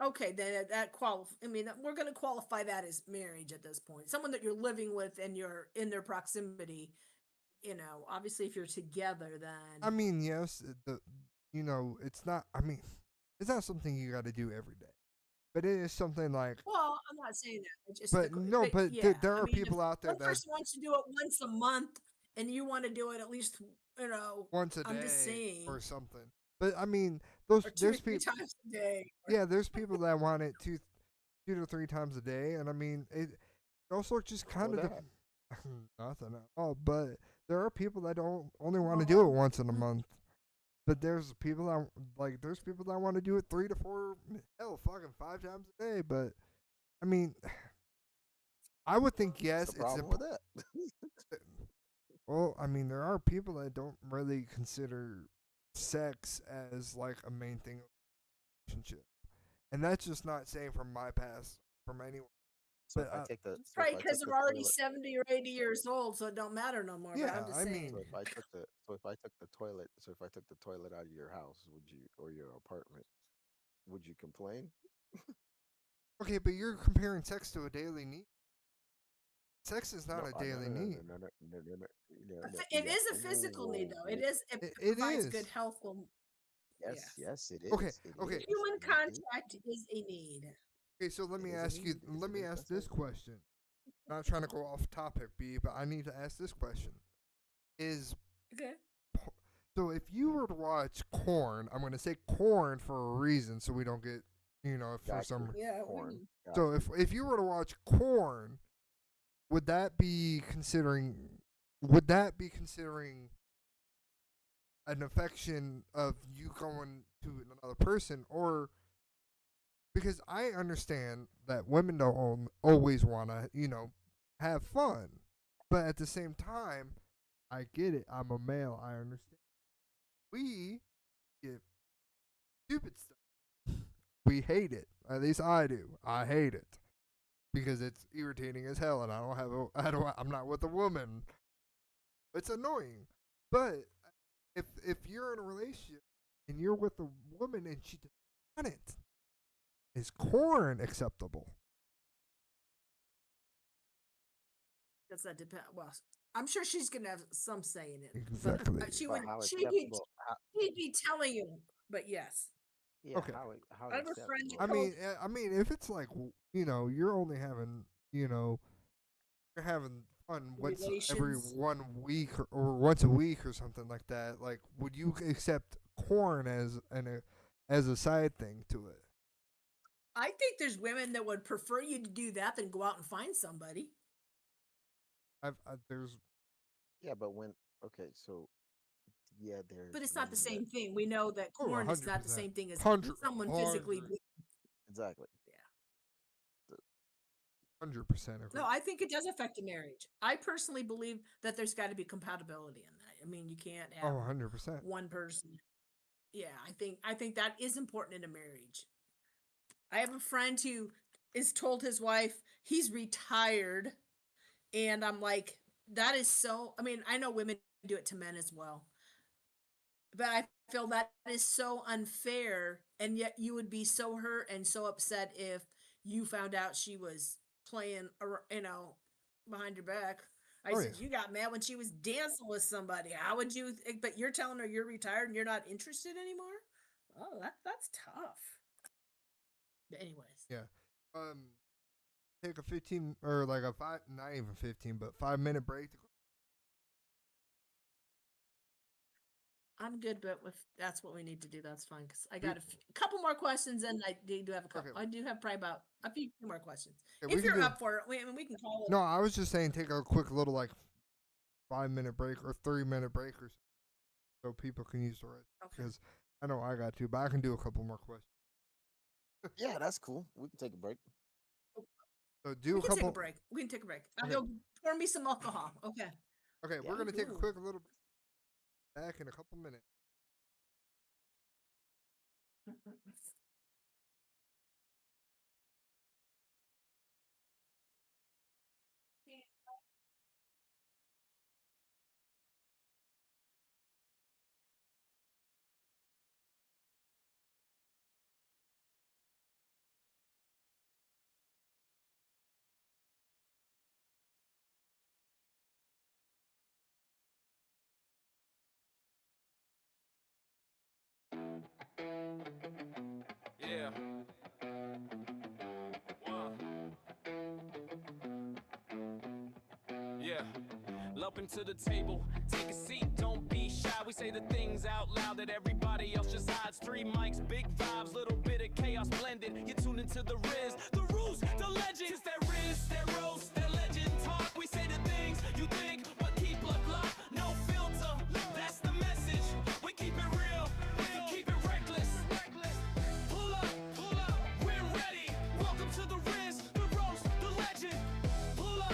Okay, then that qualify. I mean, we're going to qualify that as marriage at this point. Someone that you're living with and you're in their proximity. Obviously, if you're together, then I mean, yes, it's not. I mean, it's not something you got to do every day, but it is something like. well, I'm not saying that. It's just But no, but but yeah, there I are mean, if people out there one that person wants to do it once a month and you want to do it at least, once a I'm just day saying, or something. But I mean, or two or there's three people. times a day. Yeah, there's people that want it two to three times a day, and I mean, it also just kind Well, of that. nothing at all. But there are people that don't only want to do it Well, once in a month. But there's people that want to do it 3 to 4, hell, fucking 5 times a day. But I mean, I would think What's the yes, it's problem with that? well. I mean, there are people that don't really consider sex as like a main thing of a relationship, and that's just not saying from my past, from anyone. So if But I take the it's so if probably I because took the they're already toilet 70 or 80 years old, so it don't matter no more. But yeah, I'm just I saying. mean, so if I took the toilet out of your house, would you or your apartment, would you complain? okay, but you're comparing sex to a daily need. Sex is not No, a no, daily no, no, need. no, no, no, no, no, no, no. It Yeah. is a Whoa, physical need, whoa, though. It whoa. is. It It provides good is. health. Yes, Yes, yes, it Okay, is. It okay, is. human It is a need. contact is a need. okay. So let It me is a ask you. need. Let me ask That's it. this question. Not trying to go off topic, B, but I need to ask this question: Is Okay. so if you were to watch Corn, I'm going to say Corn for a reason, so we don't get for Got you. some. Yeah. Corn. Got So you. if you were to watch Corn, would that be considering? Would that be considering an affection of you going to another person, or because I understand that women don't always want to, have fun, but at the same time, I get it. I'm a male. I understand. We get stupid stuff. We hate it. At least I do. I hate it because it's irritating as hell, and I don't have. I'm not with a woman. It's annoying. But if you're in a relationship and you're with a woman and she doesn't want it, is corn acceptable? Does that depend? Well, I'm sure she's gonna have some say in it, but Exactly. she But wouldn't. how She'd be acceptable? she'd be telling you. But yes, Yeah, Okay. how I have a friend acceptable? who told I mean, if it's like you're only having, you're having fun once every relations. 1 week or once a week or something like that. Like, would you accept corn as a side thing to it? I think there's women that would prefer you to do that than go out and find somebody. There's Yeah, but when okay, so yeah, But there's it's not the women that same thing. We know that oh corn is not the 100%, same thing as hundred someone physically. hundred exactly. Yeah. 100% agree. No, I think it does affect a marriage. I personally believe that there's got to be compatibility in that. I mean, you can't have Oh 100%. one person. Yeah, I think that is important in a marriage. I have a friend who is told his wife he's retired, and I'm like, that is so. I mean, I know women do it to men as well, but I feel that is so unfair, and yet you would be so hurt and so upset if you found out she was playing, behind your back. I Oh yeah. said you got mad when she was dancing with somebody. How would you? But you're telling her you're retired and you're not interested anymore. Oh, that's tough. But anyways, Yeah. Um, take a 15 or like a five, not even 15, but 5 minute break. I'm good, but if that's what we need to do, that's fine. Because I We, got a couple more questions, and I do have a couple. okay. I do have probably about a few more questions. Okay, we If can you're do. up for it, I mean, we can call it. No, I was just saying take a quick little like 5 minute break or 3 minute break or so people can use the rest Okay. because I know I got to, but I can do a couple more questions. Yeah, that's cool. We can take a break. So do We a can take a couple. break. We can take a break. I'll Okay. go pour me some alcohol. Okay. Okay, Yeah. we're gonna take a Ooh. quick little back in a couple minutes. Yeah. One. Yeah. Up into the table, take a seat, don't be shy. We say the things out loud that everybody else just hides. 3 mics, big vibes, little bit of chaos blended. You tune into the rizz, the rules, the legend. It's that rizz, that roast, that legend talk. We say the things you think, but keep locked, no filter. That's the message. We keep it real, we keep it reckless. Pull up, we're ready. Welcome to the rizz, the roast, the legend. Pull up,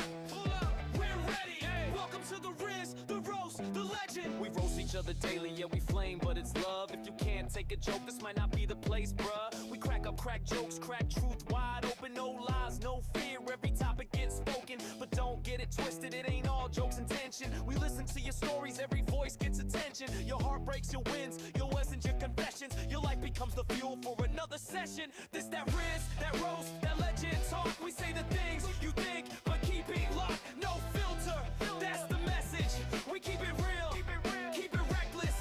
we're ready. Welcome to the rizz, the roast, the legend. We roast each other daily, yeah, we flame, but it's love. If you can't take a joke, this might not be the place, bruh. We crack up, crack jokes, crack truth wide open. No lies, no fear, every topic gets spoken. But don't get it twisted, it ain't all jokes and tension. We listen to your stories, every voice gets attention. Your heart breaks, your wins, your lessons, your confessions. Your life becomes the fuel for another session. This that rizz, that roast, that legend talk. We say the things you think, but keep it locked, no filter. That's the message. We keep it real, keep it reckless.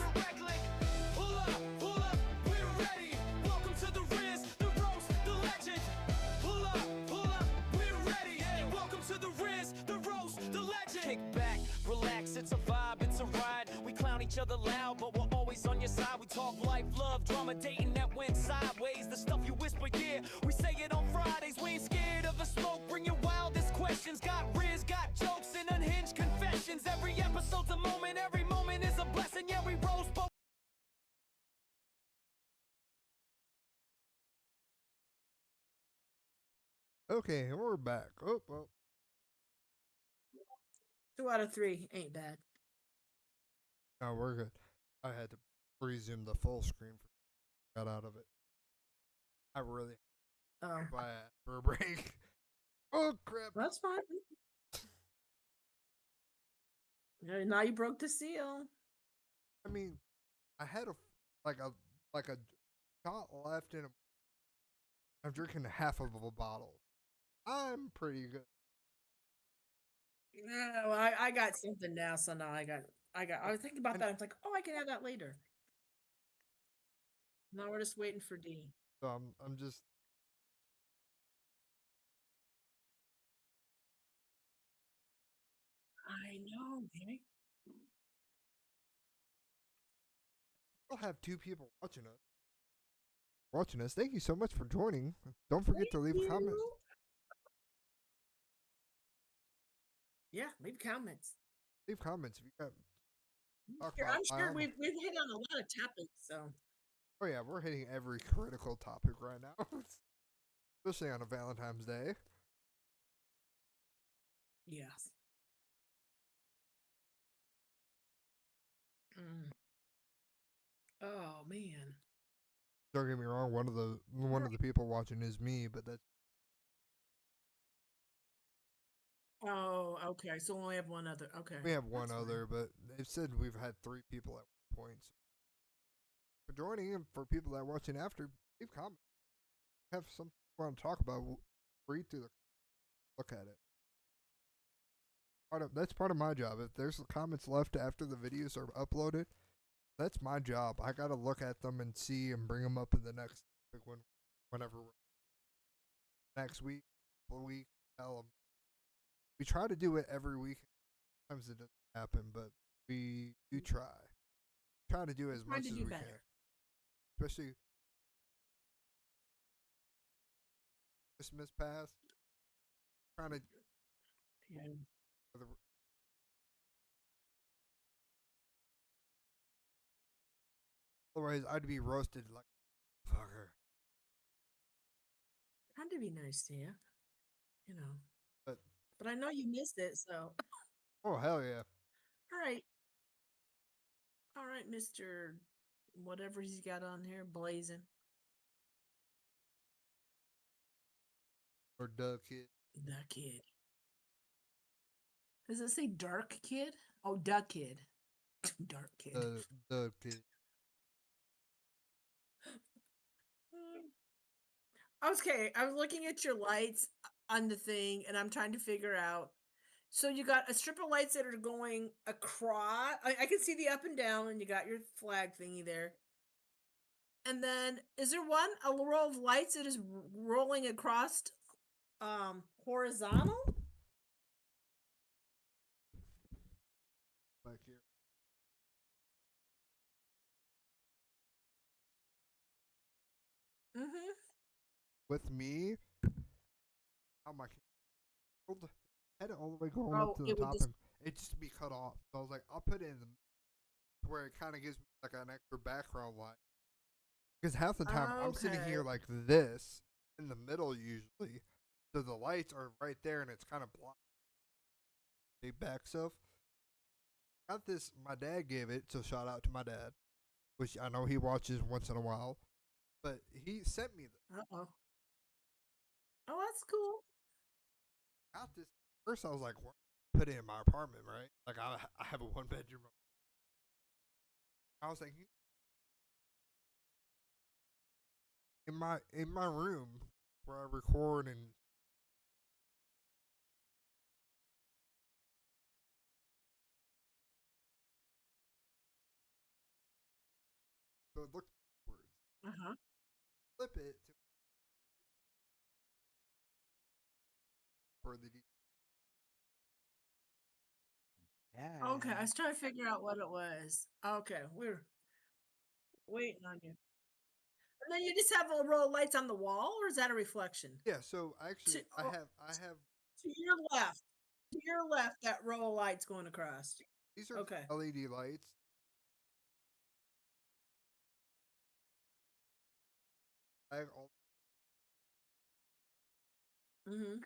Pull up, we're ready. Welcome to the rizz, the roast, the legend. Pull up, we're ready. Welcome to the rizz, the roast, the legend. Kick back, relax, it's a vibe, it's a ride. We clown each other loud, but we're always on your side. We talk life, love, drama, dating that went sideways. The stuff you whisper, yeah, we say it on Fridays. We ain't scared of the smoke, bring your wildest questions. Got rizz, got jokes and unhinged confessions. Every episode's a moment, every moment is a blessing. Yeah, we rose both. Okay, we're back. Oh well. 2 out of 3 ain't bad. No, we're good. I had to resume the full screen got out of it. I really Oh, why for a break. Oh crap. that's fine. Yeah, now you broke the seal. I mean, I had like a like a shot left, and I'm drinking half of a bottle. I'm pretty good. No, I got something now, so now I was thinking about And that. I was like, oh, I can have that later. Now we're just waiting for D. so I'm just I know, man. we'll have two people watching us. Watching us. Thank you so much for joining. Don't forget to Thank leave comments. you. Yeah, leave comments. Leave comments if you got talk Here, about I'm sure biome. we've hit on a lot of topics. So Oh yeah, we're hitting every critical topic right now, especially on a Valentine's Day. yes. Mm. Oh man. Don't get me wrong. One of the people watching is me, but that's Oh, okay. So we only have one other. Okay, we have one that's fine. other. But they've said we've had three people at one point. So for joining and for people that are watching after, leave comments. Have something you want to talk about. Read through the look at it. That's part of my job. If there's comments left after the videos are uploaded, that's my job. I gotta look at them and see and bring them up in the next whenever next week, week. Tell them. We try to do it every week. Sometimes it doesn't happen, but we do try. Try to do as Trying much to as do we can, better. especially Christmas past. Trying to Yeah. otherwise I'd be roasted like fucker. Trying to be nice to you, you know. But But I know you missed it, so oh hell yeah, all right. All right, Mr. Whatever he's got on here, blazing. or Doug kid. The kid. Does it say dark kid? Oh, duck kid. Dark kid. Doug kid. Okay, I was looking at your lights on the thing and I'm trying to figure out. So you got a strip of lights that are going across. I can see the up and down, and you got your flag thingy there. And then is there a row of lights that is rolling across horizontal? Back here. Mm-hmm. With me, how my had it all the way going up Oh, to the it would top just and it just be cut off. So I was like, I'll put it in where it kind of gives me like an extra background light. Because half the time I'm sitting okay. here like this in the middle usually, so the lights are right there and it's kind of blocked. Big back stuff. Got this. My dad gave it, so shout out to my dad, which I know he watches once in a while. But he sent me this. Uh-oh. Oh, that's cool. Got this. First, I was like, what? Put it in my apartment, right? Like I have a one bedroom. I was like, in my room where I record and so it looks backwards. Uh-huh. Flip it to for the Okay, I Yeah. was trying to figure out what it was. Okay, we're waiting on you. And then you just have a row of lights on the wall, or is that a reflection? yeah. So To, actually, oh, I have to your left. To your left, that row of lights going across. these are Okay. LED lights. I have all, Mm-hmm.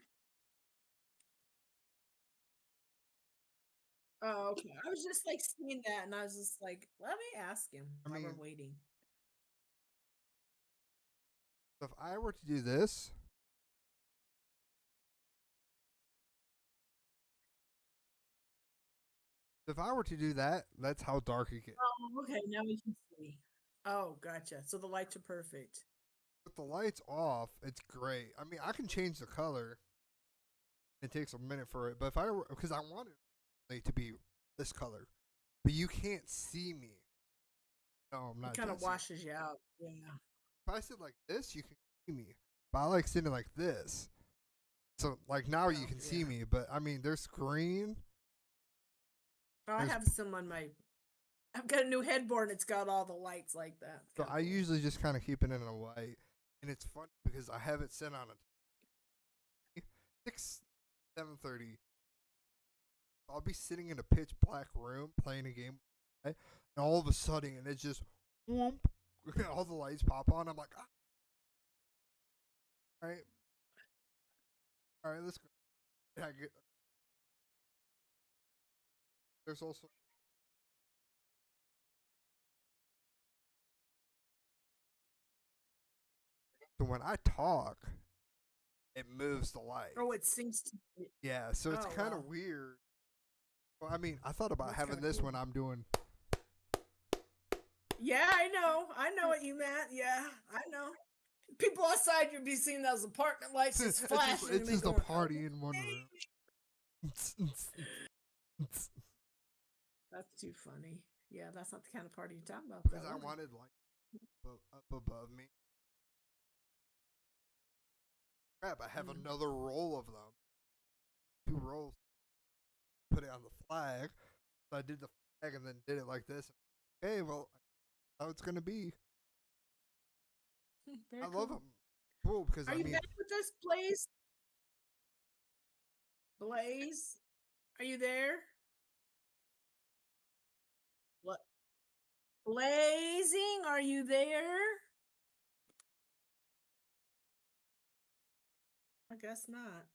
Oh, okay. I was just like seeing that, and I was just like, let me ask him I while we're mean, waiting. if I were to do this, If I were to do that, that's how dark it gets. Oh, okay. Now we can see. Oh, gotcha. So the lights are perfect. With the lights off, it's great. I mean, I can change the color. It takes a minute for it, but if I were, because I want it to be this color, but you can't see me. No, I'm It not kind of Jesse. washes you out. Yeah. If I sit like this, you can see me. But I like sitting like this. So like now you Oh, can see yeah. me, but I mean there's screen. Oh, I There's have some on my. I've got a new headboard. It's got all the lights like that. It's so kind of I cool. usually just kind of keep it in a white, and it's fun because I have it set on a 6, 7:30. I'll be sitting in a pitch black room playing a game, right? And all of a sudden, and it's just whoomp, all the lights pop on. I'm like, ah, all right, all right, let's go. There's also so when I talk, it moves the light. Oh, it sinks to. Yeah, so it's Oh kind wow, of weird. Well, I mean, I thought about that's kind having of this cool. when I'm doing. Yeah, I know. I know what you meant. Yeah, I know. People outside, you'd be seeing those apartment lights just flashing and It's be just a going, party in one room. that's too funny. Yeah, that's not the kind of party you're talking about, Because though, I is it? wanted like up above me. Crap! I have Mm. another roll of them. 2 rolls. Put it on the flag. So I did the flag and then did it like this. Okay, well, how it's gonna be. Very I love cool. them. Cool because Are I you mean, back with us, Blaze? Blaze, are you there? What? Blazing, are you there? I guess not.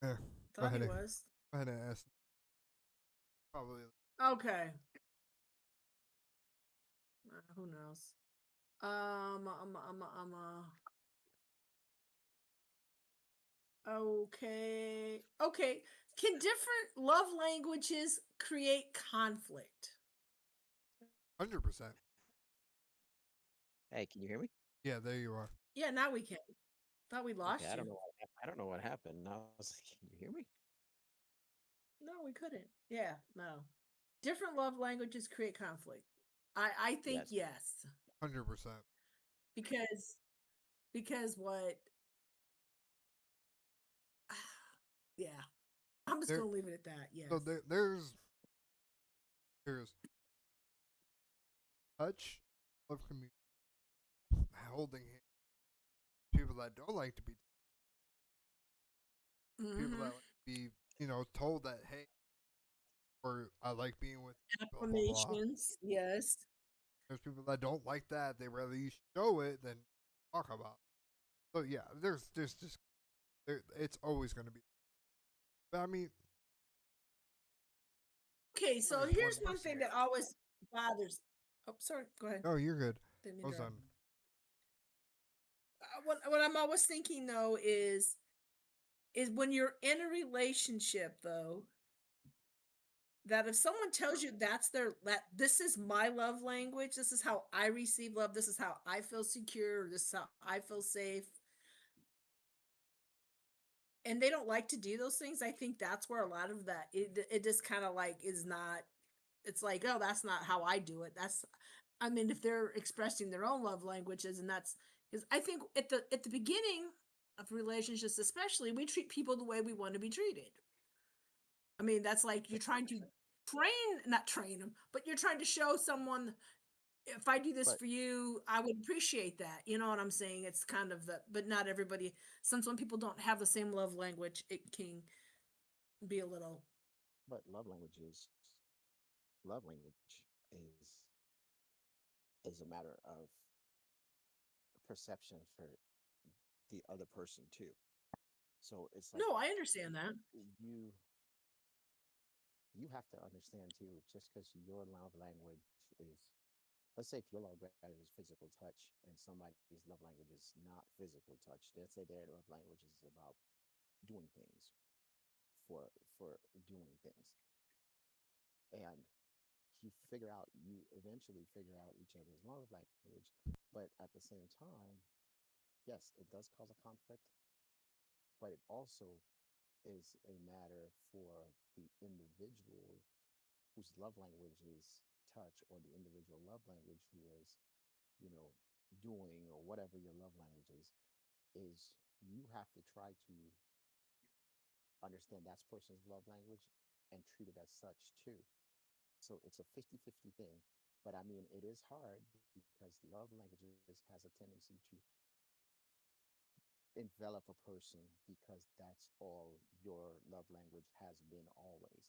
eh, go Thought he ahead and was. go ahead and ask. Probably. Okay. Who knows? Okay. Okay. Can different love languages create conflict? 100%. Hey, can you hear me? Yeah, there you are. Yeah, now we can. Thought we Okay, lost you. I don't know what happened. I was like, can you hear me? No, we couldn't. Yeah, no. Different love languages create conflict. I think Yes. yes. 100%. Because what yeah. I'm just There. gonna leave it at that. Yes. So there's touch, love community, holding hands. People that don't like to be people that Mm-hmm. like to be, told that hey, or I like being with blah blah blah. Affirmations. Yes. There's people that don't like that. They rather you show it than talk about it. So yeah, there's just it's always going to be. But I mean, Okay, so there's one here's one person. thing that always bothers. Oh, sorry. Go ahead. Oh, you're good. Didn't I was interrupt. done. What I'm always thinking though is when you're in a relationship though, that if someone tells you that this is my love language, this is how I receive love, this is how I feel secure, this is how I feel safe, and they don't like to do those things, I think that's where a lot of that it just kind of like is not. It's like, oh, that's not how I do it. That's, I mean, if they're expressing their own love languages, and that's because I think at the beginning of relationships, especially, we treat people the way we want to be treated. I mean, that's like you're trying to not train them, but you're trying to show someone, if I do this But for you, I would appreciate that. You know what I'm saying? It's kind of the, but not everybody. Since when people don't have the same love language, it can be a little. but love language is a matter of perception for the other person too. So it's like No, I understand that. you you have to understand too, just because your love language is, let's say if your love language is physical touch and somebody's love language is not physical touch, let's say their love language is about doing things for doing things. and you eventually figure out each other's love language. But at the same time, yes, it does cause a conflict, but it also is a matter for the individual whose love language is touch, or the individual love language who is, you know, doing, or whatever your love language is you have to try to understand that person's love language and treat it as such too. So it's a 50-50 thing. But I mean, it is hard because love languages has a tendency to envelop a person because that's all your love language has been always.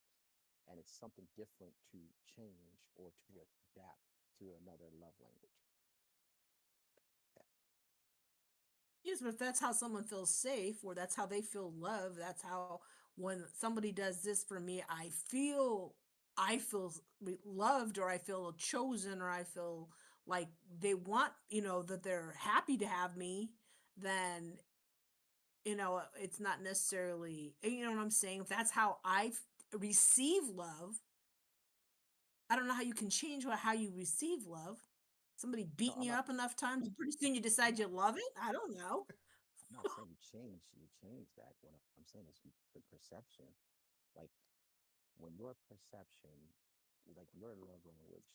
And it's something different to change or to adapt to another love language. Yes, but if that's how someone feels safe, or that's how they feel loved, that's how when somebody does this for me, I feel loved, or I feel chosen, or I feel like they want, that they're happy to have me, then it's not necessarily, you know what I'm saying? If that's how receive love, I don't know how you can change how you receive love. Somebody No, beating you up enough times, pretty soon you I'm decide not you love it. I don't know. I'm not saying you change that. What I'm saying is the perception. Like when your perception, like your love language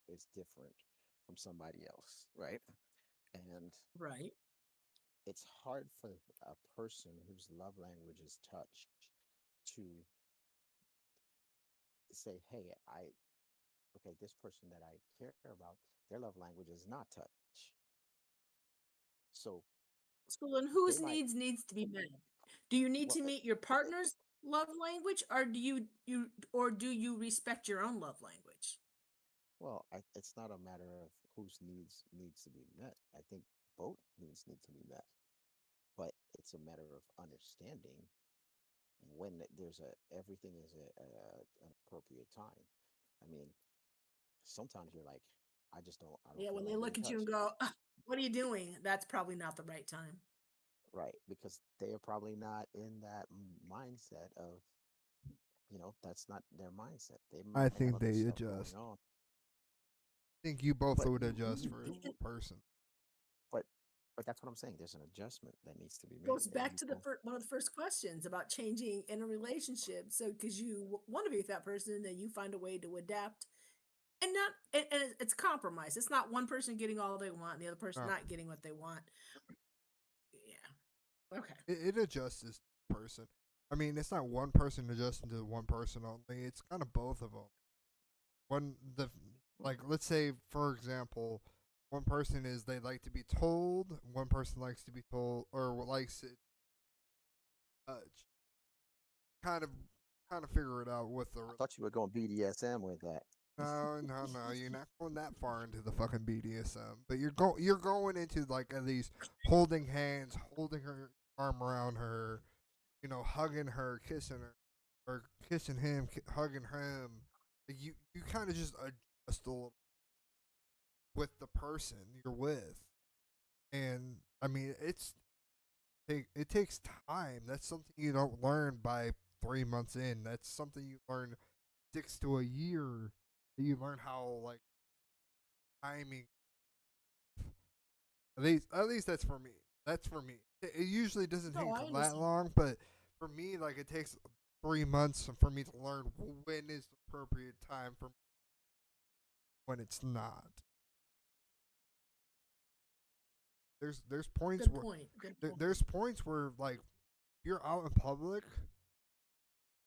is different from somebody else, right? And Right. it's hard for a person whose love language is touch to say, hey, okay, this person that I care about, their love language is not touch. So So then they whose might, needs to be met? Do you need well, to meet your partner's love language, or do you respect your own love language? it's not a matter of whose needs to be met. I think both needs need to be met, but it's a matter of understanding when there's a everything is an appropriate time. I mean, sometimes you're like, I don't Yeah, feel when they like being look at you and touched, go, "Ugh, what are you doing?" That's probably not the right time. right? Because they are probably not in that mindset of, that's not their mindset. They I might have think other they stuff going adjust. on, I think you but both would adjust for each person. but but that's what I'm saying. There's an adjustment that needs to be made, Goes and back to one of the first questions about changing in a relationship. So, because you want to be with that person, then you find a way to adapt, and not it's compromise. It's not one person getting all they want and the other person No, not getting what they want. Yeah. Okay. it adjusts this person. I mean, it's not one person adjusting to one person only. It's kind of both of them. One the like, let's say for example, one person is they like to be told. One person likes to be told, or likes it. Uh, kind of kind of figure it out with the. I thought you were going BDSM with that. No, no, no. You're not going that far into the fucking BDSM, but you're going into like at least holding hands, holding her arm around her, hugging her, kissing her, or kissing him, hugging him. Like, you kind of just adjust a little with the person you're with, and I mean it takes time. That's something you don't learn by 3 months in. That's something you learn 6 to a year. You learn how like timing. At least that's for me. That's for me. It usually doesn't No, take I that understand. long, but for me, like it takes 3 months for me to learn when is the appropriate time for when it's not. There's points Good where point. Good point. there's points where like you're out in public.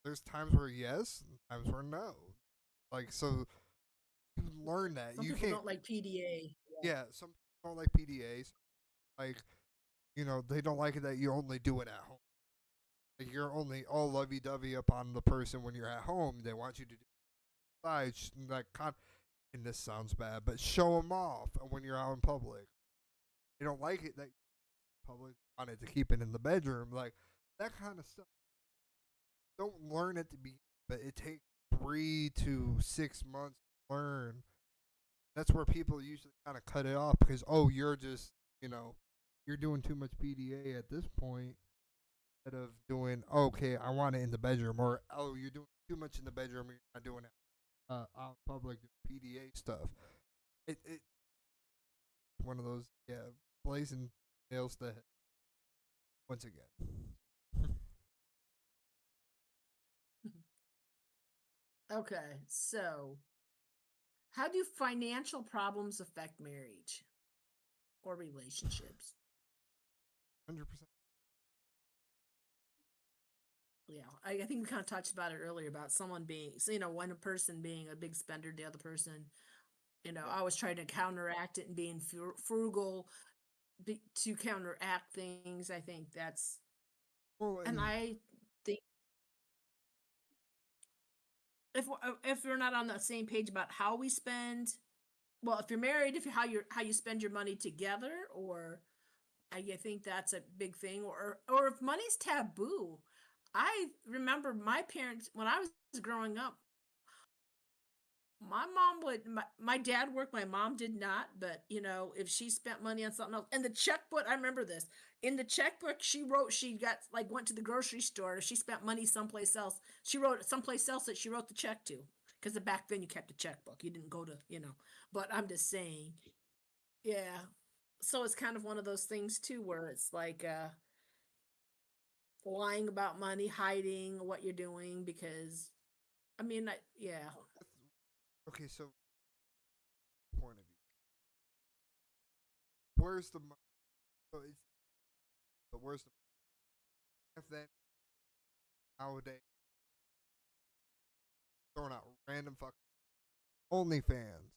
There's times where yes, and times where no. Like so, you learn that Some you people can't. don't like PDA. Yeah. Yeah, some people don't like PDAs. Like they don't like it that you only do it at home. Like you're only all lovey dovey up on the person when you're at home. They want you to do sides like and this sounds bad, but show them off when you're out in public. They don't like it that public wanted to keep it in the bedroom, like that kind of stuff. Don't learn it to be, but it takes 3 to 6 months to learn. That's where people usually kind of cut it off because you're just you're doing too much PDA at this point instead of doing okay. I want it in the bedroom, or you're doing too much in the bedroom. You're not doing it out in public PDA stuff. It one of those blazing nails that once again. Okay, so how do financial problems affect marriage or relationships? 100%. Yeah, I think we kind of talked about it earlier about someone being, so, one person being a big spender, the other person, Yeah. I was trying to counteract it and being frugal to counteract things. I think that's, Well, and and I think if we're not on the same page about how we spend, well, if you're married, if you how you spend your money together, or I think that's a big thing, or if money's taboo. I remember my parents when I was growing up. My mom would my dad worked, my mom did not, but if she spent money on something else, and the checkbook, I remember this. In the checkbook, she wrote she got like went to the grocery store, she spent money someplace else. She wrote someplace else that she wrote the check to. Because back then you kept a checkbook. You didn't go to. But I'm just saying, yeah. So it's kind of one of those things too, where it's like lying about money, hiding what you're doing, because yeah. okay, so point of view. Where's the money? So it's, but where's the if then nowadays throwing out random fucking OnlyFans,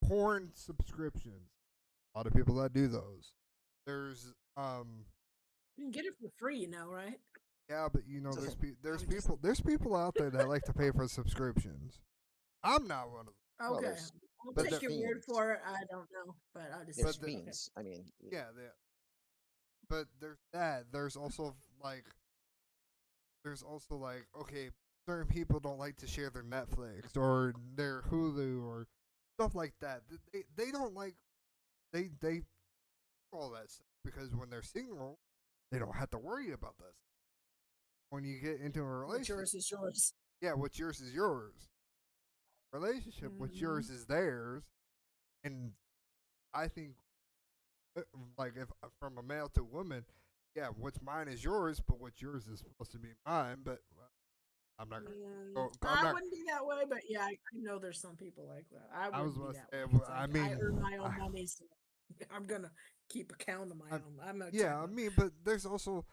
porn subscriptions. A lot of people that do those. There's You can get it for free, right? yeah, but there's I'm just people out there that like to pay for subscriptions. I'm not one of them. Well, okay. I'll but there's take your word fiends. for it. I don't know, but I'll just There's But say okay. fiends. I mean, yeah, but there's that. There's also like okay, certain people don't like to share their Netflix or their Hulu or stuff like that. They don't like they all that stuff because when they're single, they don't have to worry about this. When you get into a What's relationship, yours is yours. yeah, what's yours is yours. Relationship, what's Hmm. yours is theirs. And I think, like, if from a male to woman, yeah, what's mine is yours, but what's yours is supposed to be mine. But I'm not gonna I'm I not. wouldn't be that way, but yeah, I know there's some people like that. I I was wouldn't be about to that say, way. well, It's I like I earn mean, my own money, so I'm gonna keep account of my I, own. I'm a type yeah, I of mean, but there's also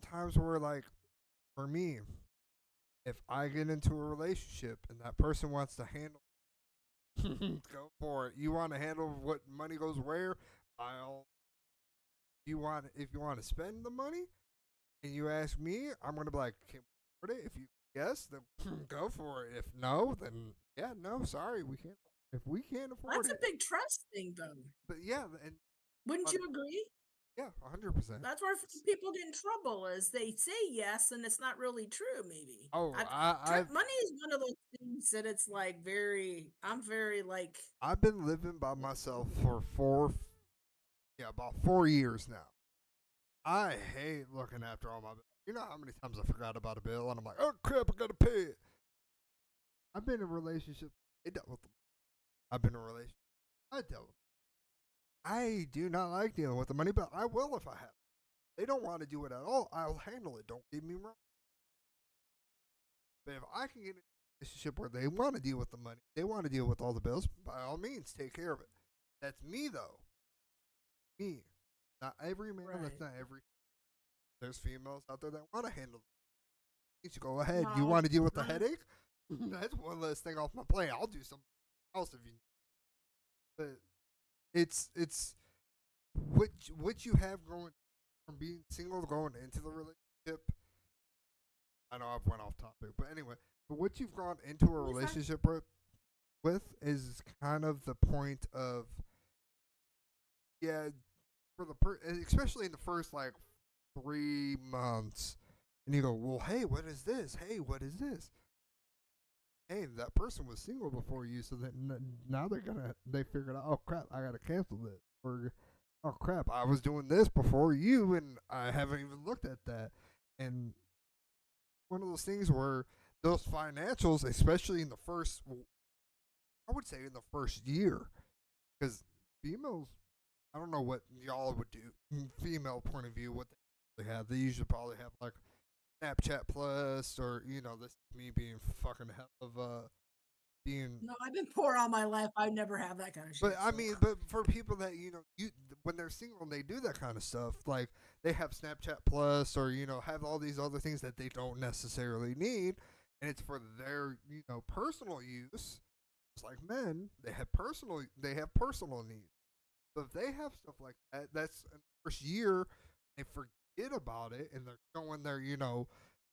times where like for me, if I get into a relationship and that person wants to handle, go for it. You want to handle what money goes where? I'll. If you want to spend the money and you ask me, I'm gonna be like, can we afford it? If you yes, then go for it. If no, then yeah, no, sorry, we can't. If we can't afford that's a it, big trust thing, though. but yeah, and Wouldn't but you agree? yeah, 100%. That's where people get in trouble is they say yes and it's not really true. Maybe Oh, money is one of those things that it's like very. I'm very like. I've been living by myself for about 4 years now. I hate looking after all my bills. You know how many times I forgot about a bill and I'm like, oh crap, I gotta pay it. I've been in a relationship. It dealt with them. I've been in a relationship. I dealt with them. I do not like dealing with the money, but I will if I have. They don't want to do it at all. I'll handle it. Don't get me wrong. But if I can get in a relationship where they want to deal with the money, they want to deal with all the bills, by all means, take care of it. That's me though. Me. Not every man. That's Right. not every. There's females out there that want to handle it. You go ahead. You No. want to deal with the I'm, headache? That's one less thing off my plate. I'll do something else if you. But it's what you have going from being single going into the relationship. I know I've went off topic, but anyway, but what you've gone into a you're fine. relationship with is kind of the point of yeah for especially in the first like 3 months, and you go, well, hey, what is this? Hey, what is this? Hey, that person was single before you, so that now they figured out, oh crap, I gotta cancel this, or oh crap, I was doing this before you, and I haven't even looked at that, and one of those things where those financials, especially in the first, I would say in the first year, because females, I don't know what y'all would do, female point of view, what they have. They usually probably have like Snapchat Plus, or this is me being fucking hell of being. No, I've been poor all my life. I never have that kind of But shit. I So mean, but for people that you when they're single and they do that kind of stuff, like they have Snapchat Plus, or have all these other things that they don't necessarily need, and it's for their personal use. It's like men, they have personal needs. So if they have stuff like that, that's in the first year they forget about it, and they're showing their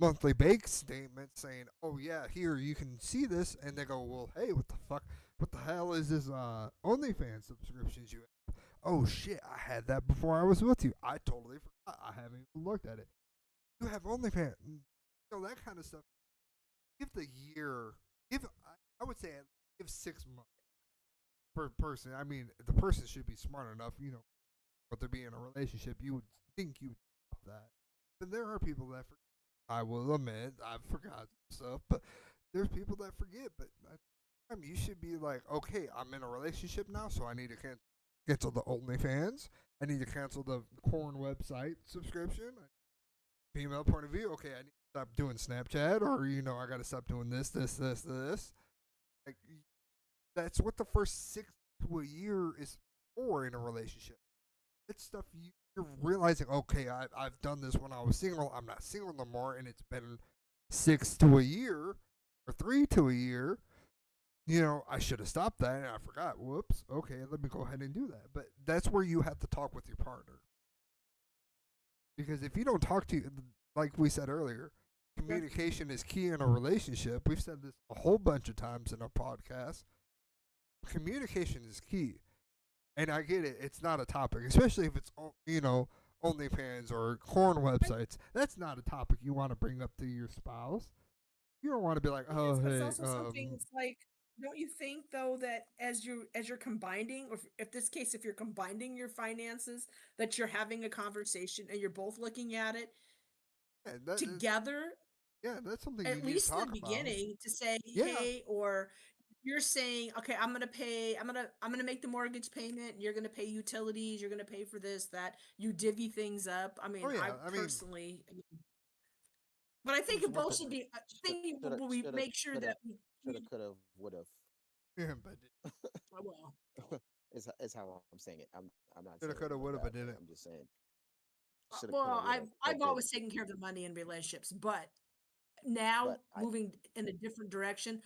monthly bank statement saying, "Oh yeah, here you can see this," and they go, "Well, hey, what the fuck? What the hell is this OnlyFans subscriptions you have? Oh shit, I had that before I was with you. I totally forgot. I haven't even looked at it. You have OnlyFans, that kind of stuff. Give the year. I would say give 6 months per person. I mean, the person should be smart enough, but to be in a relationship, you would think you would stop that. But there are people that I will admit I forgot stuff, but there's people that forget. But you should be like, okay, I'm in a relationship now, so I need to cancel the OnlyFans. I need to cancel the corn website subscription. Female point of view, okay, I need to stop doing Snapchat, or I got to stop doing this. Like that's what the first 6 to a year is for in a relationship. It's stuff you're realizing. Okay, I've done this when I was single. I'm not single no more, and it's been 6 to a year or 3 to a year. I should have stopped that, and I forgot. Whoops. Okay, let me go ahead and do that. But that's where you have to talk with your partner, because if you don't talk to, like we said earlier, communication is key in a relationship. We've said this a whole bunch of times in our podcast. Communication is key. And I get it; it's not a topic, especially if it's OnlyFans or porn websites. That's not a topic you want to bring up to your spouse. You don't want to be like, it is, oh but it's hey, also something. It's like, don't you think though that as you're combining, or if this case, if you're combining your finances, that you're having a conversation and you're both looking at it yeah, together, yeah, that's something you at need to least in the talk about. beginning, to say, Yeah, hey, or you're saying, okay, I'm gonna make the mortgage payment, you're gonna pay utilities, you're gonna pay for this, that, you divvy things up. I oh mean, I yeah. I mean, personally, but I It think was it worth both it. should be, I think Shoulda, we shoulda, make sure coulda, that shoulda, coulda, woulda. yeah, but well, Is how I'm saying it. I'm not shoulda, saying it coulda, in a woulda, but bad way. didn't. I'm just saying shoulda, coulda, well, woulda, I've but always didn't. taken care of the money in relationships, but now But moving in a different direction,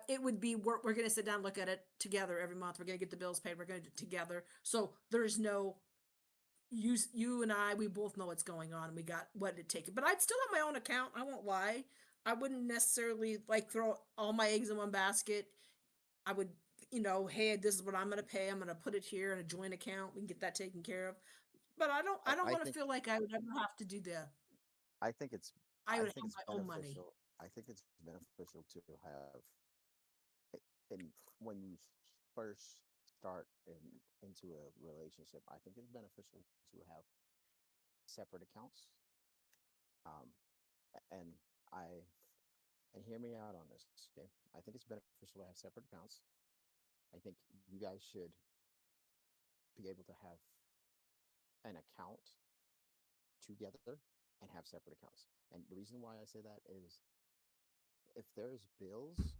it would be, we're going to sit down and look at it together every month. We're going to get the bills paid, we're going to do it together, so there's no, you and I, we both know what's going on, and we got what it take. But I'd still have my own account, I won't lie. I wouldn't necessarily like throw all my eggs in one basket. I would, hey, this is what I'm going to pay, I'm going to put it here in a joint account, we can get that taken care of. But I don't I want to think feel like I would ever have to do that. I think it's I I would think have it's my own money. beneficial. I think it's beneficial to have and when you first start into a relationship. I think it's beneficial to have separate accounts. Um, and I and hear me out on this. Okay, I think it's beneficial to have separate accounts. I think you guys should be able to have an account together and have separate accounts. And the reason why I say that is if there's bills,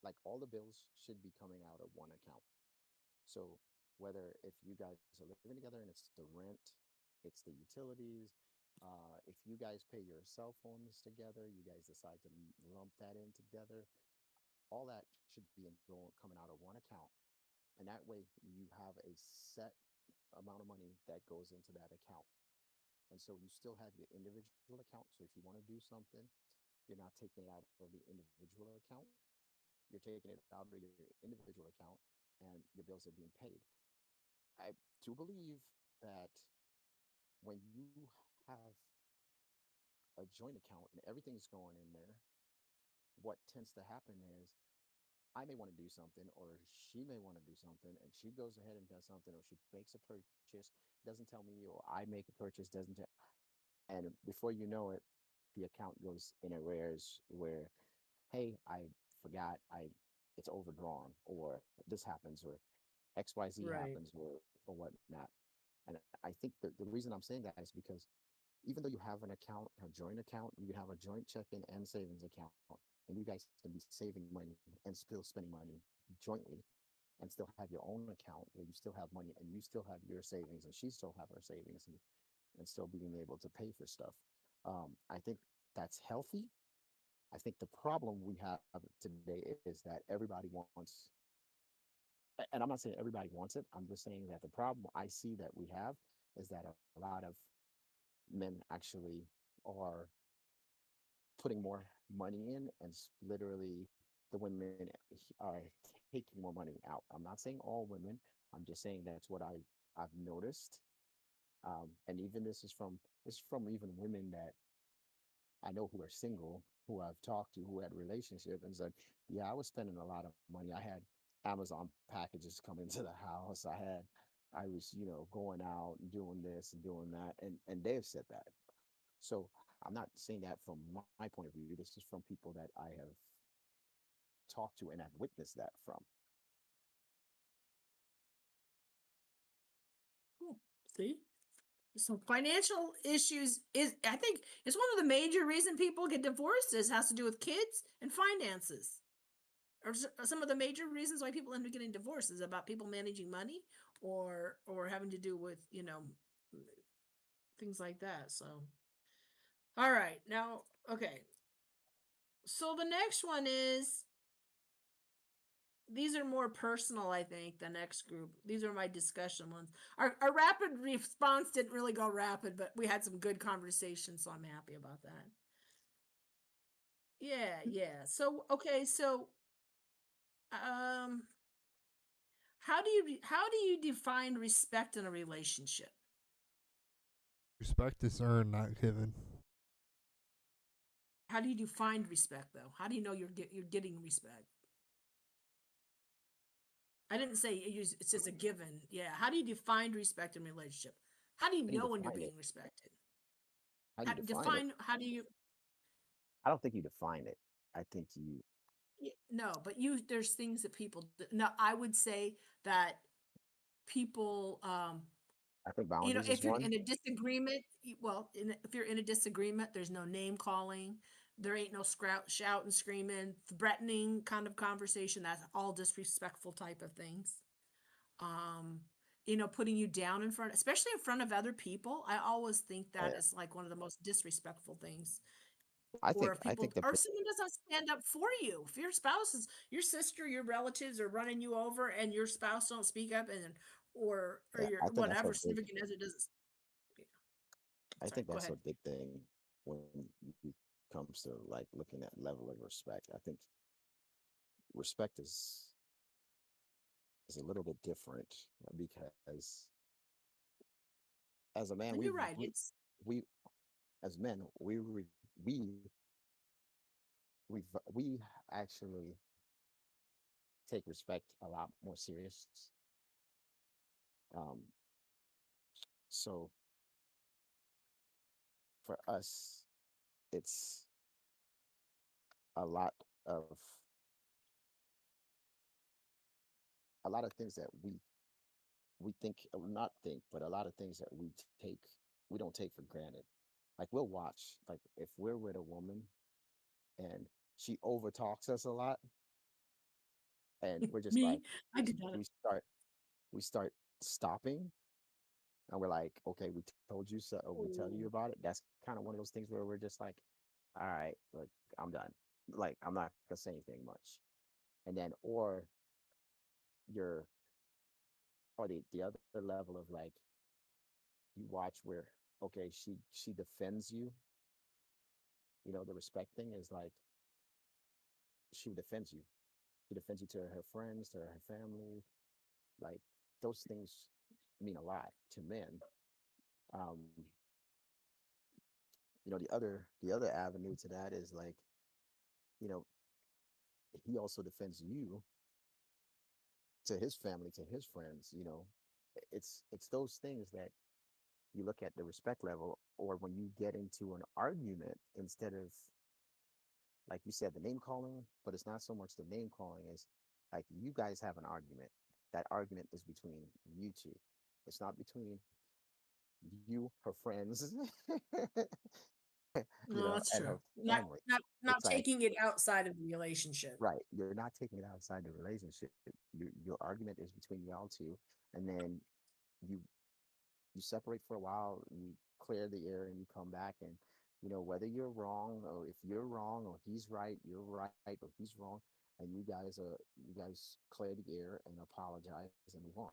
like all the bills should be coming out of one account. So whether if you guys are living together and it's the rent, it's the utilities, if you guys pay your cell phones together, you guys decide to lump that in together, all that should be coming out of one account. And that way you have a set amount of money that goes into that account. And so you still have your individual account. So if you want to do something, you're not taking it out of the individual account. You're taking it out of your individual account, and your bills are being paid. I do believe that when you have a joint account and everything's going in there, what tends to happen is I may want to do something, or she may want to do something, and she goes ahead and does something, or she makes a purchase, doesn't tell me, or I make a purchase, doesn't tell, and before you know it, the account goes in arrears where, hey, I forgot, it's overdrawn, or this happens, or XYZ Right. happens, or whatnot. And I think the reason I'm saying that is because even though you have an account, a joint account, you can have a joint checking and savings account, and you guys can be saving money and still spending money jointly, and still have your own account where you still have money and you still have your savings and she still have her savings, and still being able to pay for stuff. I think that's healthy. I think the problem we have today is that everybody wants, and I'm not saying everybody wants it. I'm just saying that the problem I see that we have is that a lot of men actually are putting more money in, and literally the women are taking more money out. I'm not saying all women. I'm just saying that's what I've noticed. And even this is from even women that I know who are single, who I've talked to, who had relationship, and said, "Yeah, I was spending a lot of money. I had Amazon packages coming to the house. I was, going out and doing this and doing that," and they've said that. So I'm not saying that from my point of view. This is from people that I have talked to and have witnessed that from. Cool. See? So financial issues is, I think, it's one of the major reason people get divorced is has to do with kids and finances. Or some of the major reasons why people end up getting divorced is about people managing money, or having to do with, things like that. So, all right. Now, okay. So the next one is, these are more personal, I think, the next group. These are my discussion ones. Our rapid response didn't really go rapid, but we had some good conversations, so I'm happy about that. Yeah, yeah. So, okay, so um how do you define respect in a relationship? Respect is earned, not given. How do you define respect though? How do you know you're getting respect? I didn't say it's just a given. Yeah. How do you define respect in a relationship? How do you How do you know when you're define it? being respected? How do How, you define it? define how do you I don't think you define it. I think you. no, but you there's things that people no, I would say that people I think boundaries is if you're one. in a disagreement, well, if you're in a disagreement, there's no name calling. There ain't no shouting, screaming, threatening kind of conversation. That's all disrespectful type of things. Um, putting you down in front, especially in front of other people. I always think Oh that yeah. is like one of the most disrespectful things. I Or think if I people, think the or someone doesn't stand up for you. If your spouse is, your sister, your relatives are running you over, and your spouse don't speak up, and or yeah, your I think that's a whatever big. significant other doesn't. I Sorry, think go that's ahead. a big thing when you comes to like looking at level of respect. I think respect is a little bit different because as a man And you're right. It's we as men we we actually take respect a lot more serious. Um, so for us, it's a lot of things that we think, not think, but a lot of things that we don't take for granted. Like we'll watch, like if we're with a woman and she over talks us a lot, and we're just me. like I did that. we start stopping, and we're like, okay, we told you so, or we tell you Oh, about it. That's kind of one of those things where we're just like, all right, look, I'm done. Like I'm not gonna say anything much. And then or you're or the other level of like you watch where okay, she defends you. The respect thing is like she defends you. She defends you to her friends, to her family. Like those things mean a lot to men. Um, the other avenue to that is like, you know, he also defends you to his family, to his friends. It's those things that you look at the respect level, or when you get into an argument, instead of, like you said, the name calling, but it's not so much the name calling as like you guys have an argument. That argument is between you two. It's not between you, her friends, No, that's and true. her Not family. not not It's like, taking it outside of the relationship. right, you're not taking it outside the relationship. Your argument is between y'all two, and then you you separate for a while, you clear the air, and you come back, and whether you're wrong, or if you're wrong, or he's right, you're right, or he's wrong, and you guys clear the air and apologize and move on.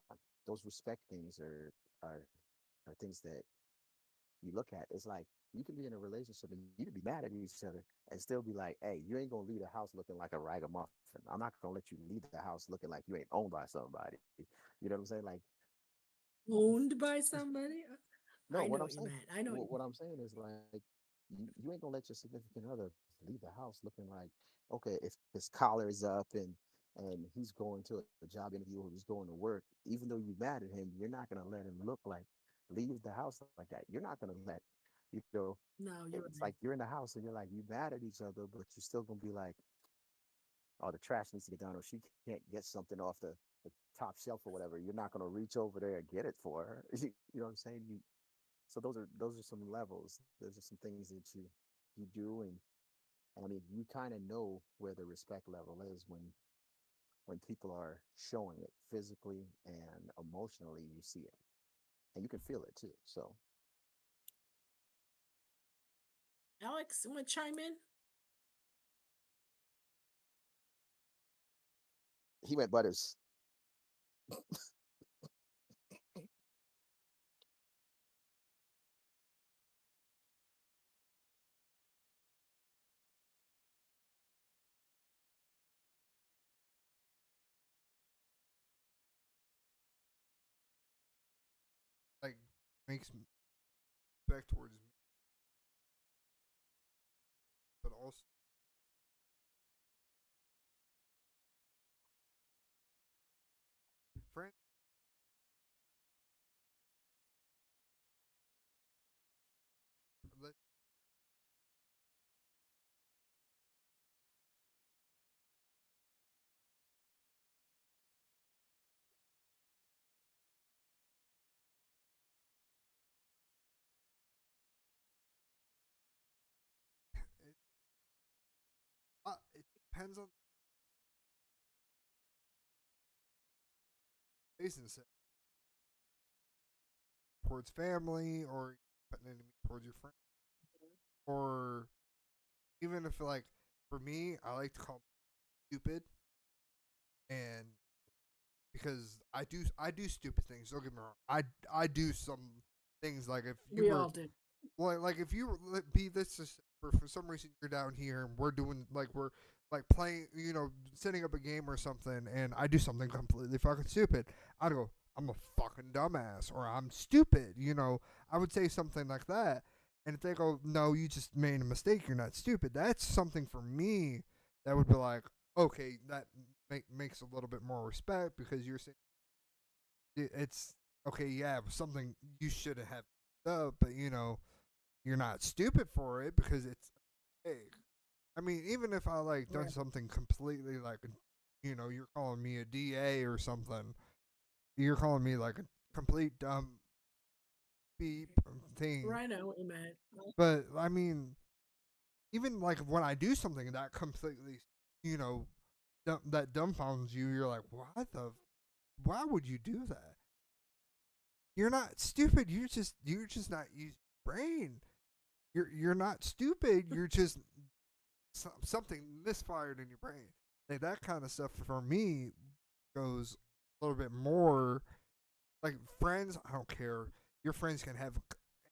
Those respect things are things that you look at. It's like you can be in a relationship and you can be mad at each other and still be like, hey, you ain't gonna leave the house looking like a ragamuffin. I'm not gonna let you leave the house looking like you ain't owned by somebody. You know what I'm saying? Like, Owned by somebody? no, I what know I'm what you saying, meant. I know what you what I'm saying is like, you ain't gonna let your significant other leave the house looking like, okay, if his collar is up and he's going to a job interview or he's going to work, even though you're mad at him, you're not gonna let him look like leave the house like that. You're not gonna let you know. No, you're It's right. like you're in the house and you're like you mad at each other, but you're still gonna be like, oh, the trash needs to get done, or she can't get something off the top shelf or whatever. You're not gonna reach over there and get it for her. You know what I'm saying? So those are some levels. Those are some things that you do, and I mean, you kind of know where the respect level is when people are showing it physically and emotionally. You see it, and you can feel it too. So Alex, want to chime in? he went butters. Like makes me respect towards me, but also friends. Let, it, it depends on the reason set towards family or putting enemy towards your friend, or even if like for me, I like to call stupid, and because I do stupid things. Don't get me wrong. I do some things like if you We were all did. well, like if you be this is for some reason you're down here and we're doing like we're like playing, setting up a game or something, and I do something completely fucking stupid. I'd go, I'm a fucking dumbass, or I'm stupid. I would say something like that. And if they go, no, you just made a mistake, you're not stupid. That's something for me that would be like, okay, that makes a little bit more respect because you're saying it's okay. Yeah, something you should have up, but you're not stupid for it because it's big. I mean, even if I like done Right. something completely like, you're calling me a DA or something, you're calling me like a complete dumb beep thing. Right, I know what you meant. But I mean, even like when I do something that completely, you know, that dumbfounds you, you're like, why would you do that? You're not stupid. You're just not using your brain. You're not stupid. You're just something misfired in your brain. Like that kind of stuff for me goes a little bit more like friends. I don't care. Your friends can have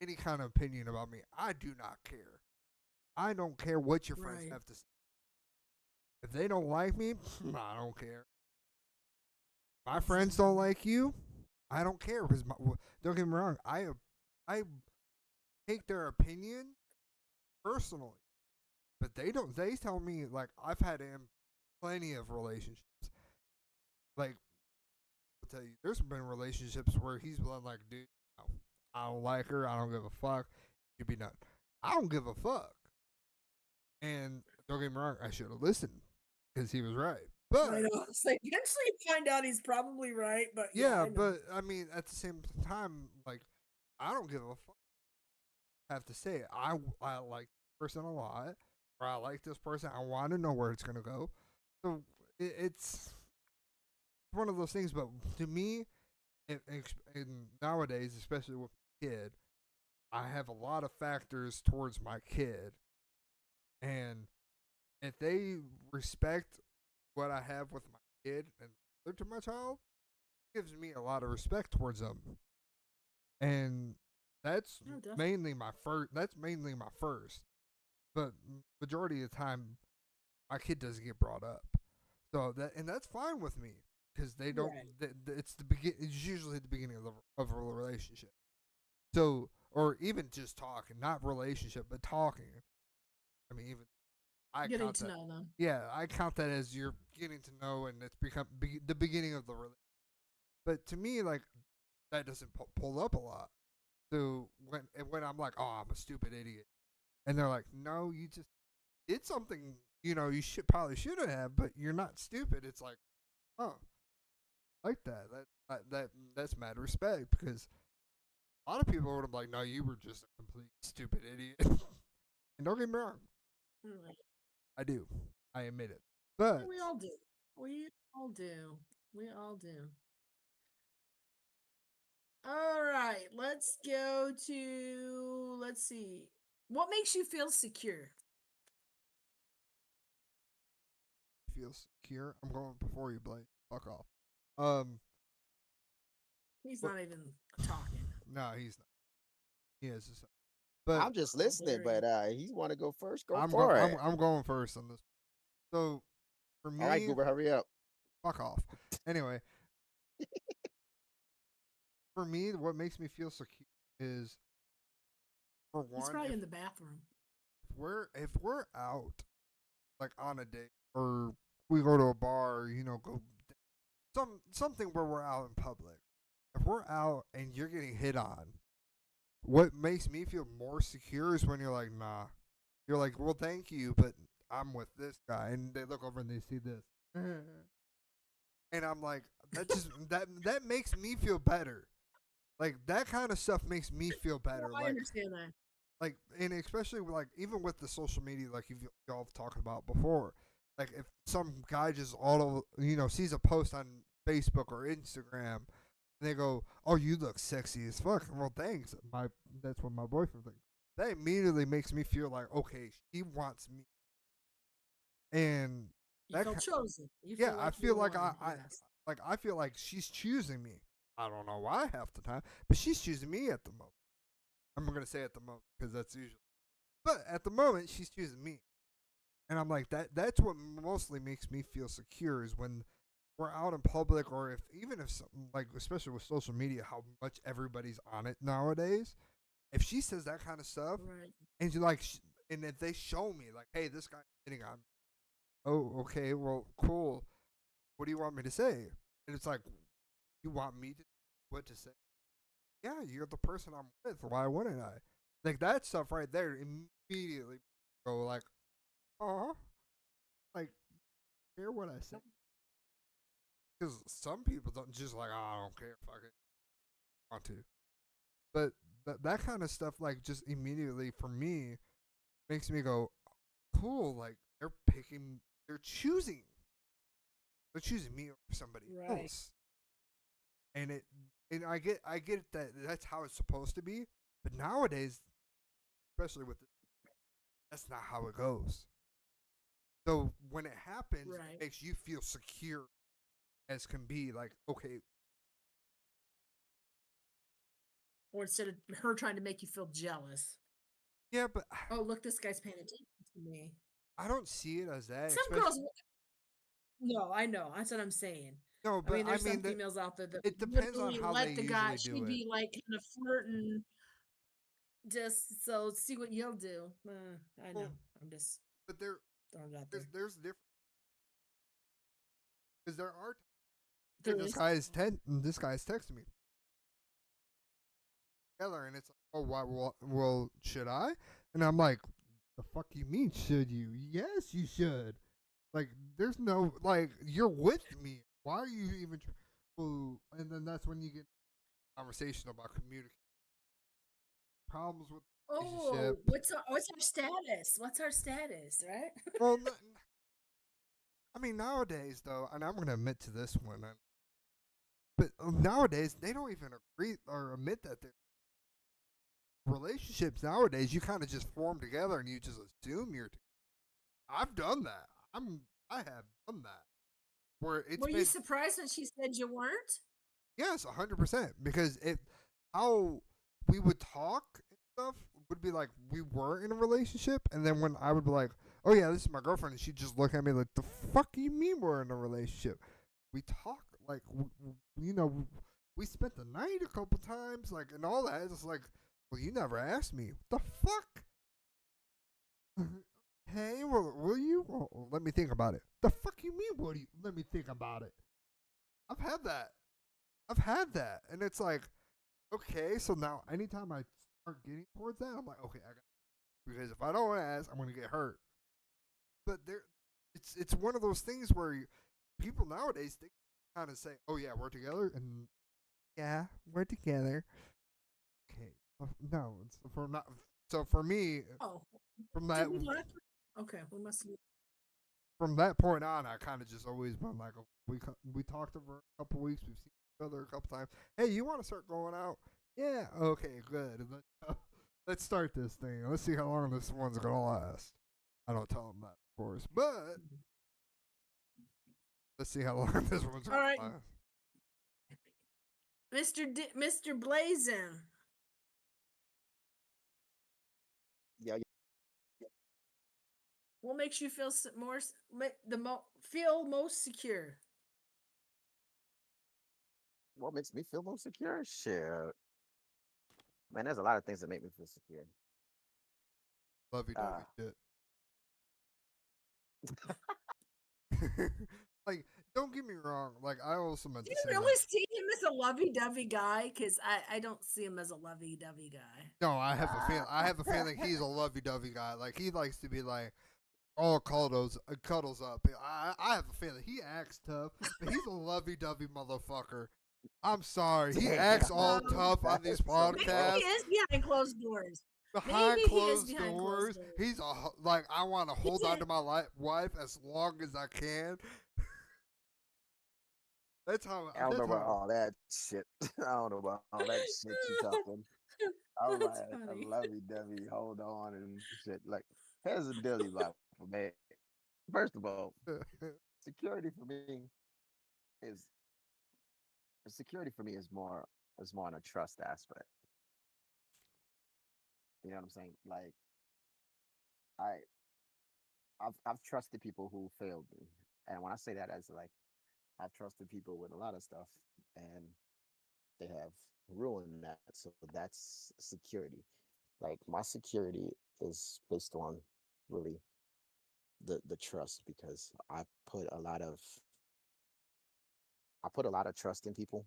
any kind of opinion about me. I do not care. I don't care what your friends Right. have to say. If they don't like me, I don't care. My friends don't Exactly. like you. I don't care because don't get me wrong. I take their opinion personally, but they don't. They tell me like I've had plenty of relationships. Like I'll tell you, there's been relationships where he's been like, dude, no, I don't like her. I don't give a fuck. She'd be done. I don't give a fuck. And don't get me wrong, I should have listened because he was right. I But know. It's like eventually you find out he's probably right, but yeah, yeah, I know. but I mean, at the same time, like, I don't give a fuck. I have to say it. I like this person a lot, or I like this person. I want to know where it's gonna go. So it's one of those things. But to me, and nowadays, especially with my kid, I have a lot of factors towards my kid, and if they respect what I have with my kid and look to my child, it gives me a lot of respect towards them. And that's No, definitely. mainly my first. That's mainly my first. But majority of the time, my kid doesn't get brought up. So that's fine with me because they don't. Right. It's the begin. It's usually the beginning of a relationship. So or even just talking, not relationship, but talking. I mean, even I Getting count to that. know them. Yeah, I count that as you're getting to know, and it's become the beginning of the relationship. But to me, like that doesn't pull up a lot. So when I'm like, oh, I'm a stupid idiot, and they're like, no, you just did something. You should probably shouldn't have, but you're not stupid. It's like, oh, like that. That's mad respect because a lot of people would have like, no, you were just a complete stupid idiot. And don't get me wrong, Right. I do. I admit it. But We all do. We all do. We all do. All right, let's go to, let's see. What makes you feel secure? feel secure. I'm going before you, Blake. Fuck off. Um, He's but not even talking. no, he's not. He is. But I'm just Oh, listening, there he but is. he want to go first. Go I'm for it. I'm going first on this. So for All right, me, Goober, hurry up. fuck off. Anyway, for me, what makes me feel secure is for He's one, probably in the bathroom. if we're out like on a date or we go to a bar, go something where we're out in public. If we're out and you're getting hit on, what makes me feel more secure is when you're like, nah. You're like, well, thank you, but I'm with this guy, and they look over and they see this, and I'm like, that makes me feel better. Like that kind of stuff makes me feel No, better. I understand that. And especially like even with the social media, like y'all have talked about before. Like if some guy just sees a post on Facebook or Instagram, and they go, "Oh, you look sexy as fuck." Well, thanks. That's what my boyfriend thinks. That immediately makes me feel like, okay, she wants me, and You that feel chosen. You yeah, feel I like you feel were like wanted. Yes. I feel like she's choosing me. I don't know why half the time, but she's choosing me at the moment. I'm gonna say at the moment because that's usually, but at the moment she's choosing me, and I'm like that. That's what mostly makes me feel secure is when we're out in public, or if even if something like especially with social media, how much everybody's on it nowadays. If she says that kind of stuff, Right. and you like, and if they show me like, hey, this guy's hitting on me. Oh, okay, well, cool. What do you want me to say? And it's like, you want me to what to say? Yeah, you're the person I'm with. Why wouldn't I? Like that stuff right there immediately go like, oh, like hear what I say? Because some people don't just like, oh, I don't care if I want to. But that kind of stuff, like just immediately for me, makes me go, cool. Like they're choosing, me over somebody Right. else, and I get that that's how it's supposed to be. But nowadays, especially with that's not how it goes. So when it happens, it Right. makes you feel secure as can be. Like, okay, Or instead of her trying to make you feel jealous. yeah, but Oh, look, this guy's paying attention to me. I don't see it as that. Some Especially girls, no, I know. That's what I'm saying. no, I but mean, I there's some mean that females out there that it depends on literally how they let the guy, usually do she'd it. be like kind of flirting just so see what you'll do. I know. Well, I'm just but there throwing it out there's there. there's different because there are hey, There is. this guy is texting me. together, and it's like, oh, why? Well, should I? And I'm like, the fuck you mean? Should you? Yes, you should. Like, there's no like, you're with me. Why are you even? Well, and then that's when you get conversation about communication problems with the Oh, relationship. what's our status? What's our status, right? Well, I mean, nowadays though, and I'm gonna admit to this one, but nowadays they don't even agree or admit that they're relationships. Nowadays, you kind of just form together and you just assume you're. I've done that. I have done that where it's Were you been surprised when she said you weren't? yes, 100% because it how we would talk and stuff would be like we were in a relationship, and then when I would be like, "Oh yeah, this is my girlfriend," and she'd just look at me like, "The fuck you mean we're in a relationship?" We talk like you know we spent the night a couple times, like and all that. It's like, well, you never asked me. What the fuck? Hey, well, will you? Well, let me think about it. The fuck you mean? What do you? Let me think about it. I've had that. I've had that, and it's like, okay, so now anytime I start getting towards that, I'm like, okay, I got because if I don't ask, I'm gonna get hurt. But it's one of those things where people nowadays they kind of say, oh yeah, we're together, and yeah, we're together. Okay, no, it's for not. So for me, Oh, from did that we not? Okay, we must. from that point on, I kind of just always been like, we talked over a couple weeks, we've seen each other a couple times. Hey, you want to start going out? Yeah, okay, good. Let's start this thing. Let's see how long this one's gonna last. I don't tell them that, of course, but let's see how long this one's All gonna right, last. Mr. Blazin. Yeah, What makes you feel feel most secure? what makes me feel most secure? Shit, man, there's a lot of things that make me feel secure. Lovey Uh, dovey shit. Like, don't get me wrong. Like, I also meant Do to you say really like, see him as a lovey-dovey guy? Because I don't see him as a lovey-dovey guy. no, I have a uh, feel. I have a feeling he's a lovey dovey guy. Like, he likes to be like, all cuddles up. I have a feeling he acts tough, but he's a lovey dovey motherfucker. I'm sorry, he acts damn, all Um, tough on these that's so maybe he gross. podcasts is behind closed doors. behind Maybe he is closed behind closed doors. doors. He's like I want to He hold on can't. to my wife as long as I can. That's how. I don't know That's about how. all that shit. I don't know about all that shit you talking. I'm That's like a funny. lovey-dovey, hold on and shit. Like, here's a dilly about man. First of all, security for me is security for me is more on a trust aspect. You know what I'm saying? Like, I I've trusted people who failed me, and when I say that, as like I've trusted people with a lot of stuff, and they have ruined that. So that's security. Like, my security is based on really the trust, because I put a lot of trust in people,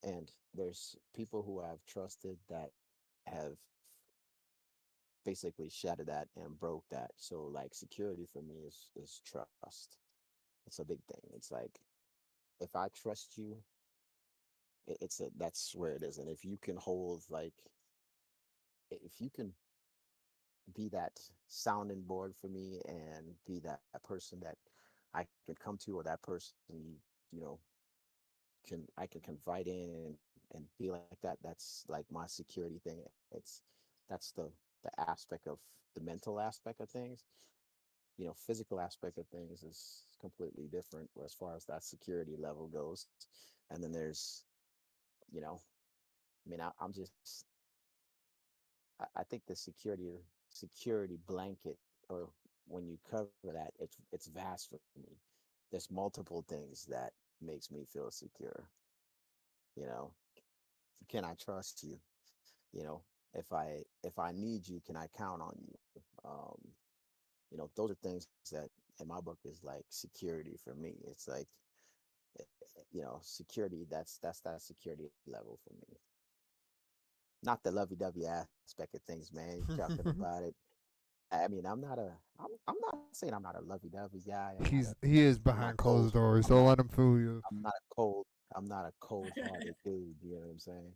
and there's people who I've trusted that have basically shattered that and broke that. So like, security for me is trust. It's a big thing. It's like, if I trust you, it's a that's where it is. And if you can hold, like, if you can be that sounding board for me and be that person that I can come to, or that person you know can I can confide in and be like that. That's like my security thing. It's that's the aspect of the mental aspect of things. Physical aspect of things is completely different as far as that security level goes. And then there's, you know, I mean, I'm just I think the security blanket, or when you cover that, it's vast for me. There's multiple things that makes me feel secure. You know, can I trust you? You know, if I need you, can I count on you? Those are things that in my book is like security for me. It's like, security. That's that security level for me. not the lovey-dovey aspect of things, man. You're talking about it. I mean, I'm not saying I'm not a lovey-dovey guy. He is I'm not behind cold. closed doors. I'm Don't not let him fool you. I'm not a cold. I'm not a cold-hearted dude. You know what I'm saying?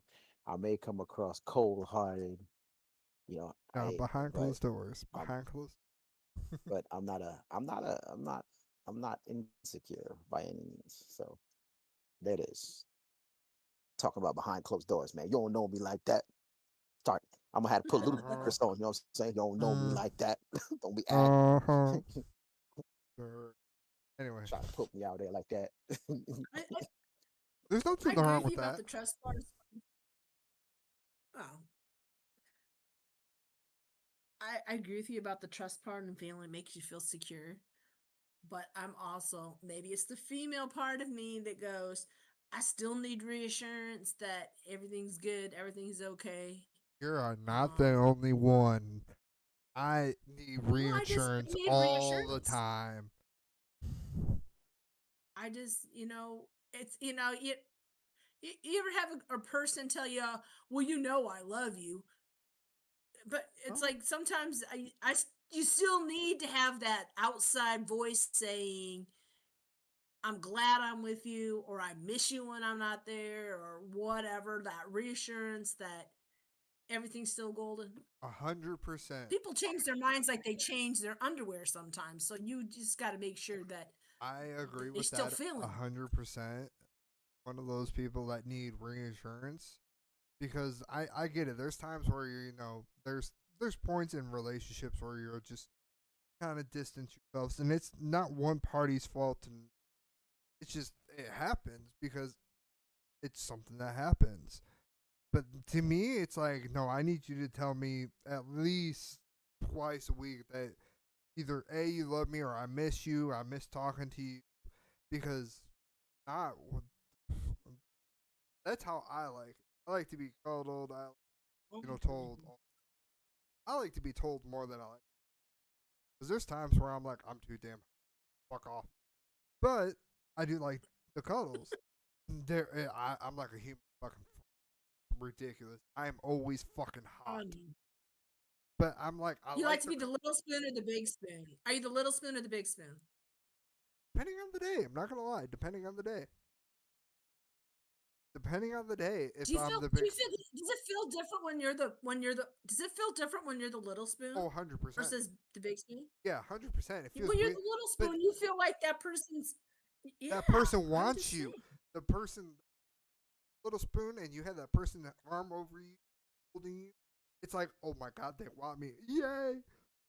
I may come across cold-hearted, you know. Nah, behind But closed doors. um, Behind closed. but I'm not insecure by any means. So that is talking about behind closed doors, man. You don't know me like that. Start. I'm gonna have to put Uh-huh. ludicrous on. You know what I'm saying? You don't know me Uh like that. Don't be acting. huh. Sure. Anyway, Trying to put me out there like that. I, I, there's I nothing agree wrong with with you about that. the trust part. Oh, I agree with you about the trust part and feeling makes you feel secure. But I'm also, maybe it's the female part of me that goes, I still need reassurance that everything's good, everything's okay. You are not the Um, only one. I need well, I reinsurance need all the reassurance. time. I just, it's, you ever have a person tell you, well, I love you, but it's Oh, like sometimes you still need to have that outside voice saying, I'm glad I'm with you, or I miss you when I'm not there, or whatever, that reassurance that everything's still golden. 100%. People change their minds like they change their underwear sometimes. So you just got to make sure that I agree they with still that feeling you. 100%. One of those people that need reinsurance because I get it. There's times where there's points in relationships where you're just kind of distance yourselves, and it's not one party's fault, and it's just it happens because it's something that happens. But to me, it's like, no, I need you to tell me at least twice a week that either A, you love me, or I miss you, I miss talking to you, because not that's how I like it. I like to be cuddled. Told. I like to be told more than I like. Because there's times where I'm like, I'm too damn fuck off. But I do like the cuddles. I'm like a human fucking ridiculous. I'm always fucking hot. But I'm like, I You like like to the be the little spoon or the big spoon? Are you the little spoon or the big spoon? depending on the day. I'm not gonna lie. Depending on the day. Depending on the day, if I'm the Do big you feel does it feel different when you're the does it feel different when you're the little spoon 100%. versus the big spoon? Yeah, 100%. It feels When you're weird, the little but spoon, you feel like that person's that yeah, person I'm wants just you. saying. The person, little spoon, and you have that person that arm over you, holding you. It's like, oh my god, they want me, yay!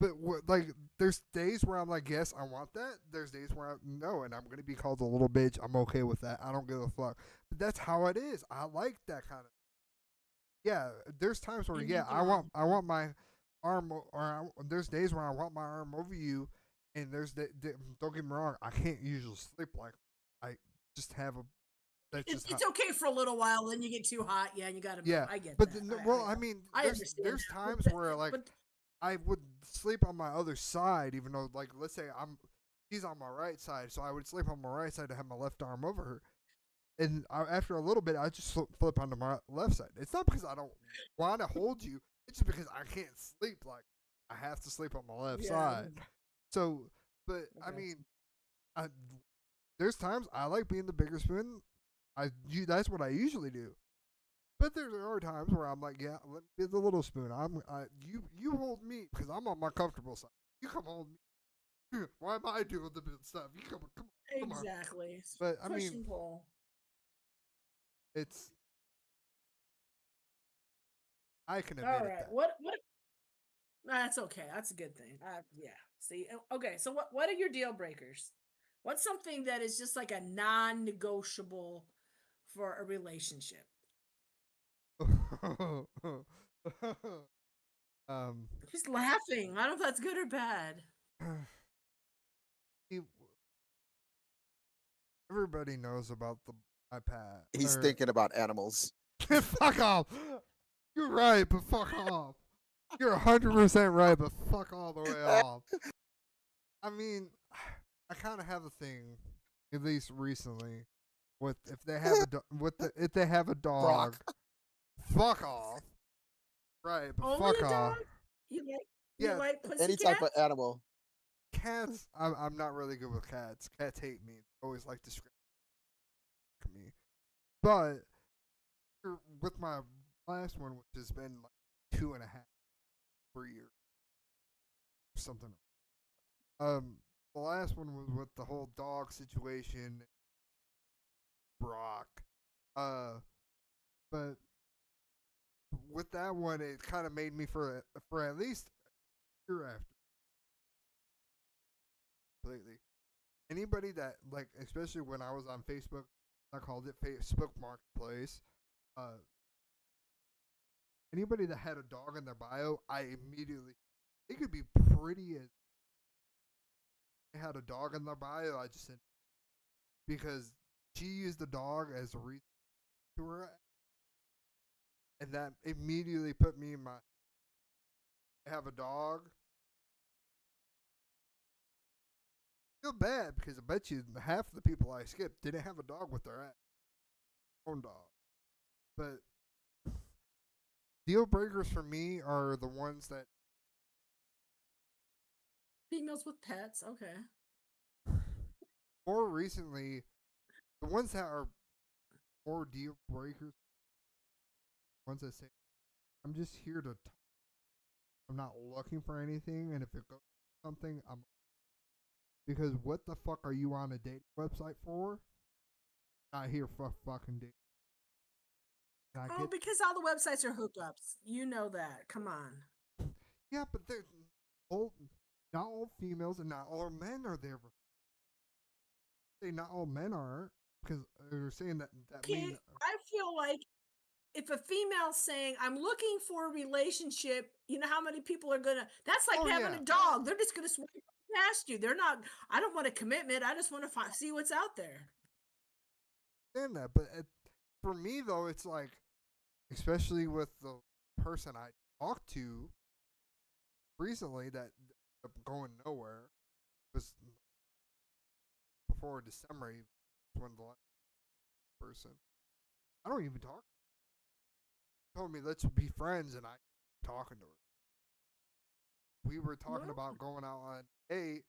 But like, there's days where I'm like, yes, I want that. There's days where no, and I'm gonna be called a little bitch. I'm okay with that. I don't give a fuck. But that's how it is. I like that kind of. Yeah, there's times where And you yeah, can I want my arm, there's days where I want my arm over you, and don't get me wrong, I can't usually sleep like I just have a that's just how it's okay for a little while, then you get too hot, yeah, and you gotta move. yeah. I get But that. well, I mean, I understand there's that. But times where like but I would sleep on my other side, even though like let's say she's on my right side, so I would sleep on my right side to have my left arm over her, and after a little bit, I just flip onto my left side. It's not because I don't want to hold you; it's just because I can't sleep. Like I have to sleep on my left yeah, side. So, but I okay. mean, I, there's times I like being the bigger spoon. That's what I usually do. But there are times where I'm like, yeah, let me be the little spoon. You hold me because I'm on my comfortable side. You come hold me. Why am I doing the big stuff? You come on. Exactly. But I Push mean, and pull. it's I can All admit it right. that. What that's okay. That's a good thing. Yeah. See, okay. So what are your deal breakers? What's something that is just like a non-negotiable for a relationship? um, Just laughing. I don't know if that's good or bad. everybody knows about the iPad. He's Or thinking about animals. fuck off. You're right, but fuck off. You're 100% right, but fuck all the way off. I mean, I kind of have a thing, at least recently, with if they have a if they have a dog, Brock. fuck off. Right, but Only fuck a dog? off. You Yeah, like Any type of pussycats? animal. cats. I'm not really good with cats. Cats hate me. They always like to scratch me. But with my last one, which has been like 2.5, 3 years, something. Um, the last one was with the whole dog situation, Brock. Uh, but with that one, it kind of made me for at least a year after completely. Anybody that like, especially when I was on Facebook, I called it Facebook Marketplace. Uh, anybody that had a dog in their bio, I immediately. It could be pretty as they had a dog in their bio. I just said because she used the dog as a reason to her, and that immediately put me in my. I have a dog. I feel bad because I bet you half of the people I skipped didn't have a dog with their own dog. But deal breakers for me are the ones that Females with pets, okay. more recently, the ones that are more deal breakers, ones that say, I'm just here to talk. I'm not looking for anything, and if it goes something, I'm because what the fuck are you on a dating website for? Not here for fucking dating. I Oh, get because all the websites are hookups. You know that. Come on. yeah, but they're all not all females and not all men are there. Say not all men are because they're saying that Okay, mean I feel like if a female's saying, I'm looking for a relationship, you know how many people are gonna, that's like oh having yeah, a dog. They're just gonna swipe past you. They're not, I don't want a commitment. I just want to see what's out there. understand that, but for me though, it's like especially with the person I talked to recently that ended up going nowhere was before December even when the last person I don't even talk told me let's be friends and I talking to her. We were talking Well, about going out on a date.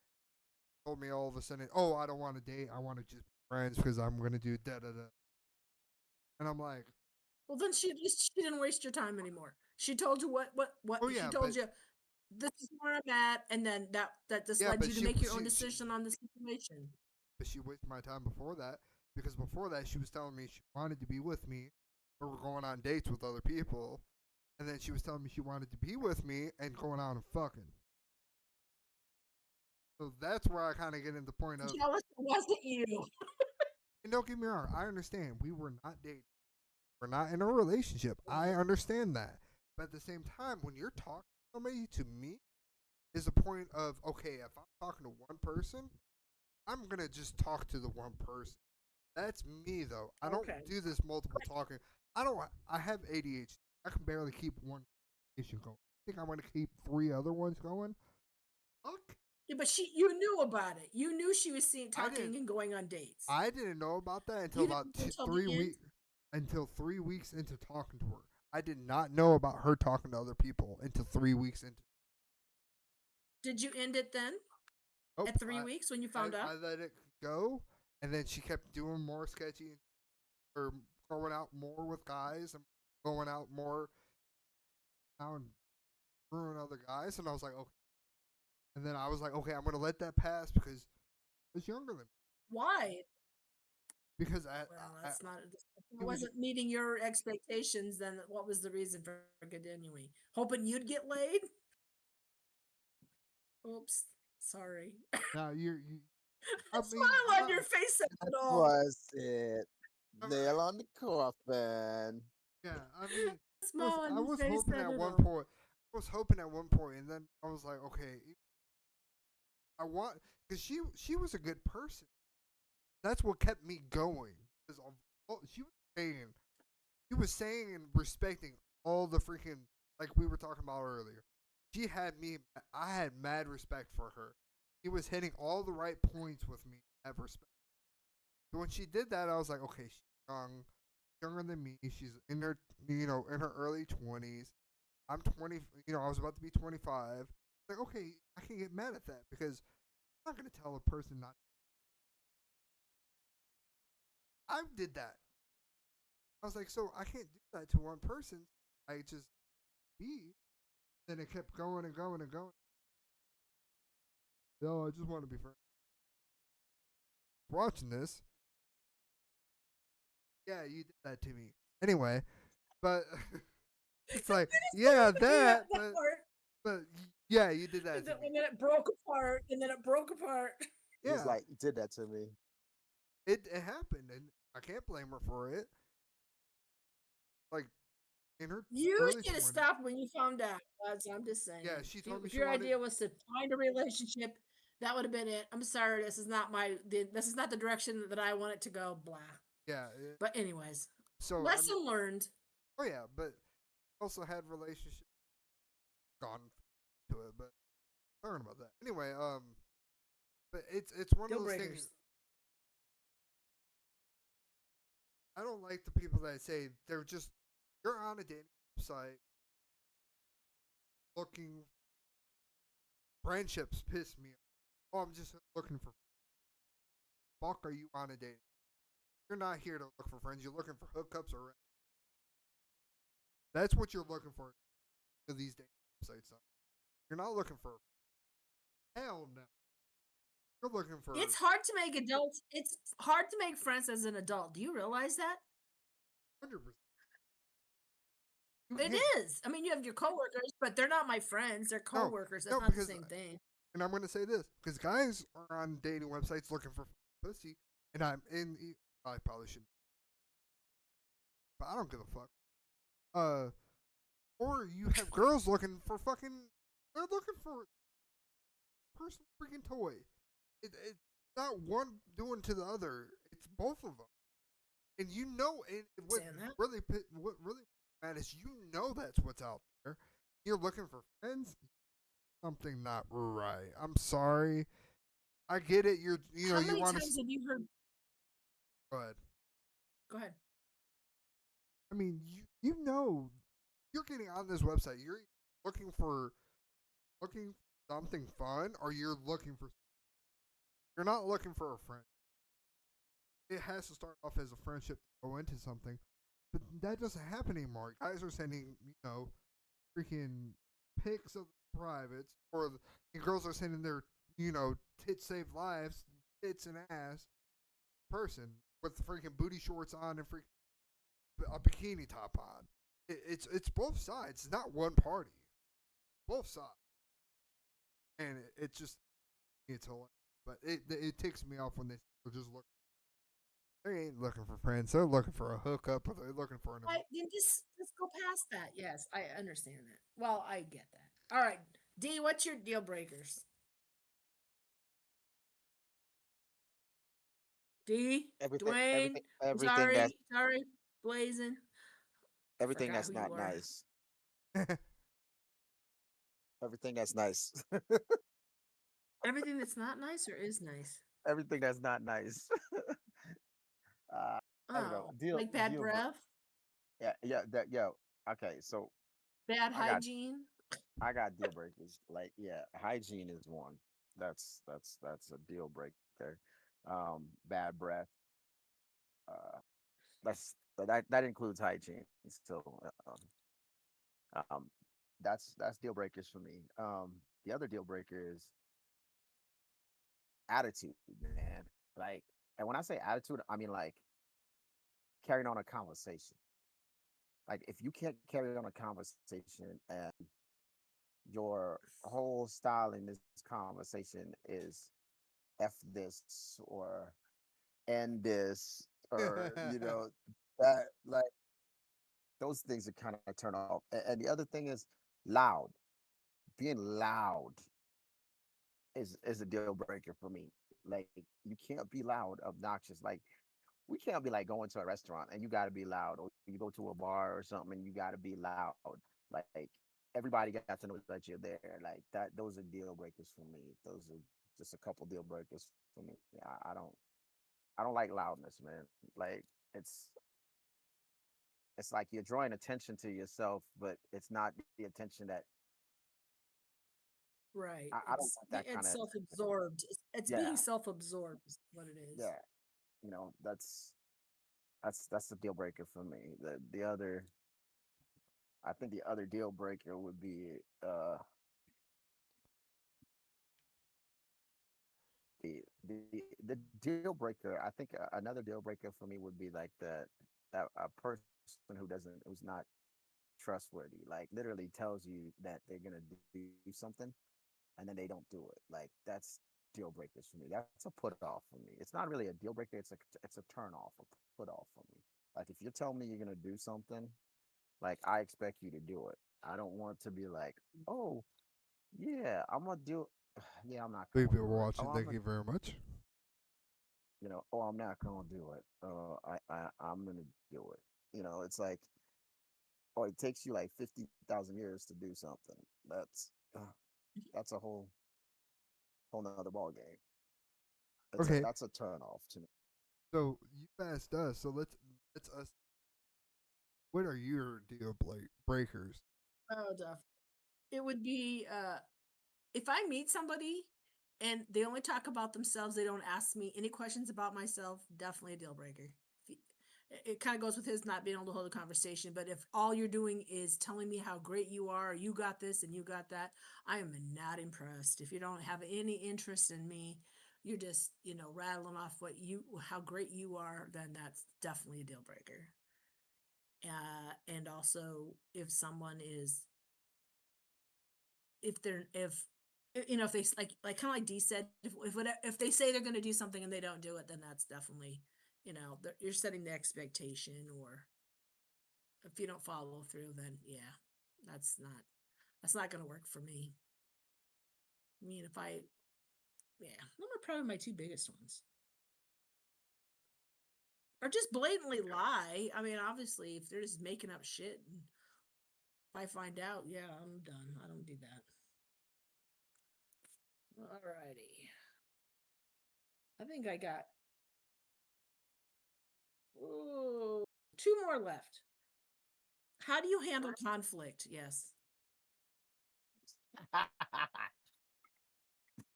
Told me all of a sudden, oh, I don't want to date. I want to just be friends because I'm gonna do da da da. And I'm like, well, then she at least she didn't waste your time anymore. She told you what oh she yeah, told you. This is where I'm at, and then that just yeah, led but you to make your own decision on the situation. but she wasted my time before that because before that she was telling me she wanted to be with me, or we're going on dates with other people, and then she was telling me she wanted to be with me and going out and fucking. So that's where I kind of get in the point of, Jealous it wasn't you. and don't get me wrong, I understand we were not dating, we're not in a relationship. I Right. understand that, but at the same time, when you're talking to somebody, to me, is a point of okay, if I'm talking to one person, I'm gonna just talk to the one person. That's me though. I don't Okay. do this multiple talking. I don't. I have ADHD. I can barely keep one issue going. I think I want to keep three other ones going. Fuck. Yeah, but you knew about it. You knew she was seeing, I didn't. talking, and going on dates. I didn't know about that until You didn't about know until the 3 weeks. end. Until 3 weeks into talking to her, I did not know about her talking to other people until 3 weeks into. Did you end it then? Nope. At 3 weeks when you found I out? let it go, and then she kept doing more sketchy or going out more with guys and going out more now and screwing other guys. And I was like, okay. And then I was like, okay, I'm gonna let that pass because it's younger than me. Why? Because Well, I that's not. he It was wasn't meeting your expectations. Then what was the reason for continuing? Hoping you'd get laid? Oops. Sorry. now you I mean Smile on your face said That it all. was it. Nail on the coffin. yeah I mean Smile on I your was face hoping said at it one all. point and then I was like, okay, I want because she was a good person. That's what kept me going. Because she was saying and respecting all the freaking like we were talking about earlier. She had me. I had mad respect for her. She was hitting all the right points with me. I have respect. So when she did that, I was like, okay, she's young, younger than me. She's in her, in her early 20s. I'm 20. I was about to be 25. Like, okay, I can get mad at that because I'm not gonna tell a person not. I did that. I was like, so I can't do that to one person. I just be. Then it kept going and going and going. No, I just want to be friends. Watching this, yeah, you did that to me. Anyway, but it's like, yeah, Yeah, that, that part. but yeah, you did that to me. And then it broke apart, and then it broke apart. He's Yeah, like, you did that to me. it happened, and I can't blame her for it. Like in her You early should have 20s. stopped when you found out. I'm just saying. Yeah, she told me If she your wanted. idea was to find a relationship, that would have been it. I'm sorry, this is not the direction that I want it to go. Blah. Yeah, But anyways, so I mean, lesson learned. oh yeah, but also had relationship gone to it, but learn about that anyway. But it's one of Deal those things. breakers. I don't like the people that say you're on a dating website looking friendships piss me off. Oh, I'm just looking for fuck. Are you on a date? You're not here to look for friends. You're looking for hookups or that's what you're looking for these dating websites. You're not looking for hell no. You're looking for It's hard to make adults. It's hard to make friends as an adult. Do you realize that? 100%. You It can't. is. I mean, you have your coworkers, but they're not my friends. They're No, coworkers. That's no, not the because same thing. and I'm going to say this because guys are on dating websites looking for pussy, and I'm in. I probably shouldn't, but I don't give a fuck. Uh, or you have girls looking for fucking. They're looking for personal freaking toy. It's not one doing to the other. It's both of them, and and Saying that. what really mad is that's what's out there. You're looking for friends. Something not right. I'm sorry. I get it. How You many want to. times have you heard? Go ahead. Go ahead. I mean, you're getting on this website. You're looking for looking for something fun, or you're looking for. You're not looking for a friend. It has to start off as a friendship to go into something, but that doesn't happen anymore. Guys are sending freaking pics of privates, and girls are sending their tits save lives, tits and ass person with the freaking booty shorts on and freaking a bikini top on. It's both sides. It's not one party. Both sides, and it just it's hilarious. But it takes me off when they just look. They ain't looking for friends. They're looking for a hookup, or they're looking for an. I then just go past that. Yes, I understand that. Well, I get that. All right, D, what's your deal breakers? D, Everything, Dwayne. everything, I'm everything that's sorry, Blazing. I everything forgot that's who you not were. nice. Everything that's nice. Everything that's not nice or is nice. Everything that's not nice. uh, I don't know. Oh, like bad breath, Yeah, yeah, yo. Okay, so bad I got hygiene. I got deal breakers. Like, yeah, hygiene is one. That's a deal breaker. Bad breath. Uh, that includes hygiene. So, um, that's deal breakers for me. The other deal breaker is attitude, man. Like, and when I say attitude, I mean like carrying on a conversation. Like, if you can't carry on a conversation and your whole style in this conversation is f this or end this or that, like, those things are kind of turn off. And the other thing is loud. Being loud is a deal breaker for me. Like, you can't be loud, obnoxious. Like, we can't be like going to a restaurant and you got to be loud, or you go to a bar or something and you got to be loud. Like, everybody got to know that you're there. Like that, those are deal breakers for me. Those are just a couple deal breakers for me. I don't like loudness, man. Like, it's it's like you're drawing attention to yourself, but it's not the attention that Right. I don't want that kind It's of attention. self-absorbed. It's being Yeah, self-absorbed is what it is. yeah. That's the deal breaker for me. The other, I think the other deal breaker would be the deal breaker. I think another deal breaker for me would be like that a person who's not trustworthy, like literally tells you that they're gonna do something and then they don't do it. Like that's deal breakers for me. That's a put off for me. It's not really a deal breaker. It's a turn off, a put off for me. Like if you're telling me you're gonna do something, like I expect you to do it. I don't want to be like, oh yeah, I'm gonna do. Yeah, I'm not We've gonna been do it. Oh, watching. Thank you very much. oh, I'm not gonna do it. I'm gonna do it. It's like, oh, it takes you like 50,000 years to do something. That's a whole nother ball game. Okay, That's a turn off to me. so you asked us, so let's us. What are your deal breakers? Oh, definitely. It would be if I meet somebody and they only talk about themselves, they don't ask me any questions about myself, definitely a deal breaker. It kind of goes with his not being able to hold a conversation, but if all you're doing is telling me how great you are, you got this and you got that, I am not impressed. If you don't have any interest in me, you're just, rattling off how great you are, then that's definitely a deal breaker. And also if someone is if they're if they like kind of like D said, if they say they're going to do something and they don't do it, then that's definitely you're setting the expectation. Or if you don't follow through, then yeah, that's not that's not going to work for me. I mean, if I yeah, those are probably my two biggest ones. Or just blatantly lie. I mean, obviously, if they're just making up shit, and if I find out, yeah, I'm done. I don't do that. Alrighty. I think I got ooh, two more left. How do you handle conflict? Yes.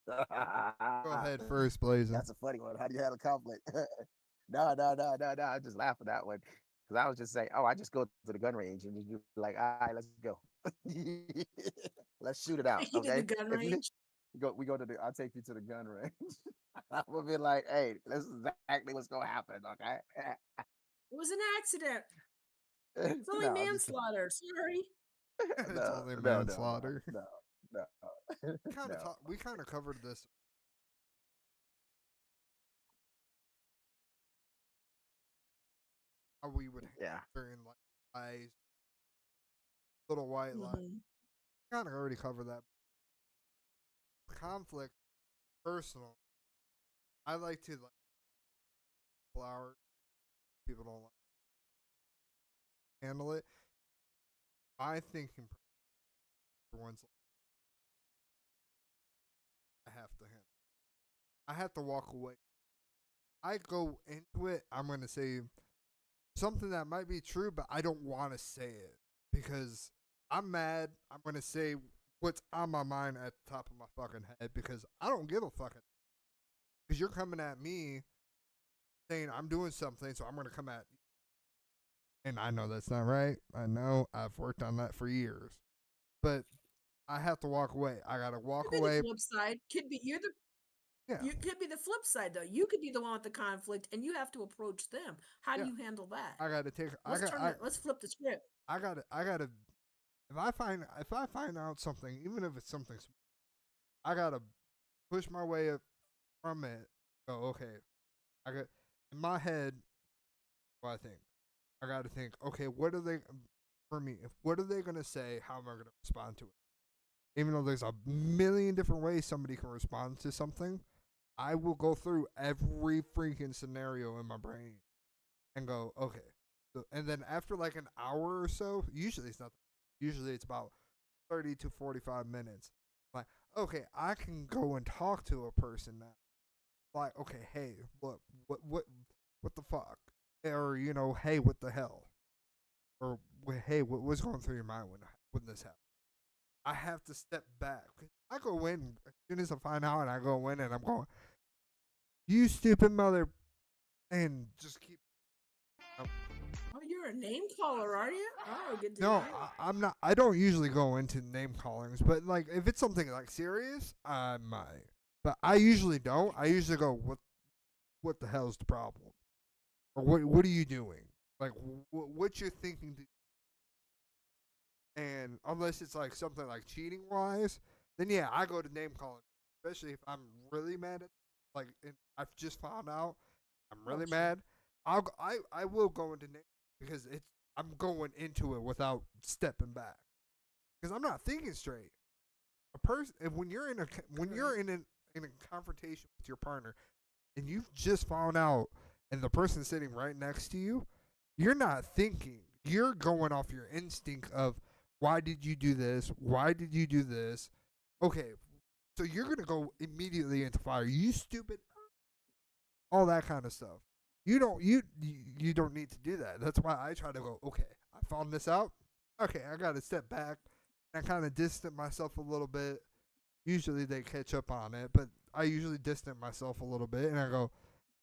Go ahead first, Blazing. That's a funny one. How do you handle conflict? No, no, no, no, no. I just laugh at that one because I was just saying, oh, I just go to the gun range and just be like, all right, let's go. Let's shoot it out, You did okay? the gun If you range. we go to I'll take you to the gun range. I will be like, hey, this is exactly what's gonna happen, okay? It was an accident. It's only No, I'm just manslaughter. Sorry. It's no, only no, no, no, manslaughter. no, no, Kind of no. talk. We kind of covered this. How we would Yeah. during like lies, little white lie. Hmm. Kind of already covered that. Conflict, personal. I like to like flower. People don't like handle it. I think for once I have to handle. I have to walk away. I go into it. I'm gonna say something that might be true, but I don't want to say it because I'm mad. I'm gonna say what's on my mind at the top of my fucking head because I don't give a fucking. Because you're coming at me saying I'm doing something, so I'm gonna come at you. And I know that's not right. I know I've worked on that for years, but I have to walk away. I gotta walk Could be the away. flip side. Could be Yeah, you could be the flip side though. You could be the one with the conflict, and you have to approach them. How do yeah. you handle that? I gotta take. Let's flip the script. I gotta. I gotta. If I find out something, even if it's something, I gotta push my way up from it. Go okay. I got in my head. What I think. I gotta think. Okay, what are they for me? What are they gonna say? How am I gonna respond to it? Even though there's a million different ways somebody can respond to something, I will go through every freaking scenario in my brain and go, okay. So, and then after like an hour or so, usually it's not. Usually it's about 30 to 45 minutes. Like, okay, I can go and talk to a person now. Like, okay, hey, look, what the fuck? Or, hey, what the hell? or hey, what was going through your mind when this happened? I have to step back. I go in as soon as I find out, and I go in and I'm going, you stupid mother, and just keep. Um, Oh, you're a name caller, are you? Oh, good to no, know. I'm not. I don't usually go into name callings, but like if it's something like serious, I might. But I usually don't. I usually go, what the hell's the problem, or what are you doing? Like what you're thinking, and unless it's like something like cheating wise, then yeah, I go to name calling, especially if I'm really mad at, like, and I've just found out I'm really Gotcha. mad. I will go into name because it's I'm going into it without stepping back because I'm not thinking straight. A person when you're in a when you're Right. in a confrontation with your partner and you've just found out and the person sitting right next to you, you're not thinking. You're going off your instinct of why did you do this? Why did you do this? Okay, so you're gonna go immediately into fire. You stupid, all that kind of stuff. You don't need to do that. That's why I try to go. Okay, I found this out. Okay, I got to step back and kind of distance myself a little bit. Usually they catch up on it, but I usually distance myself a little bit, and I go,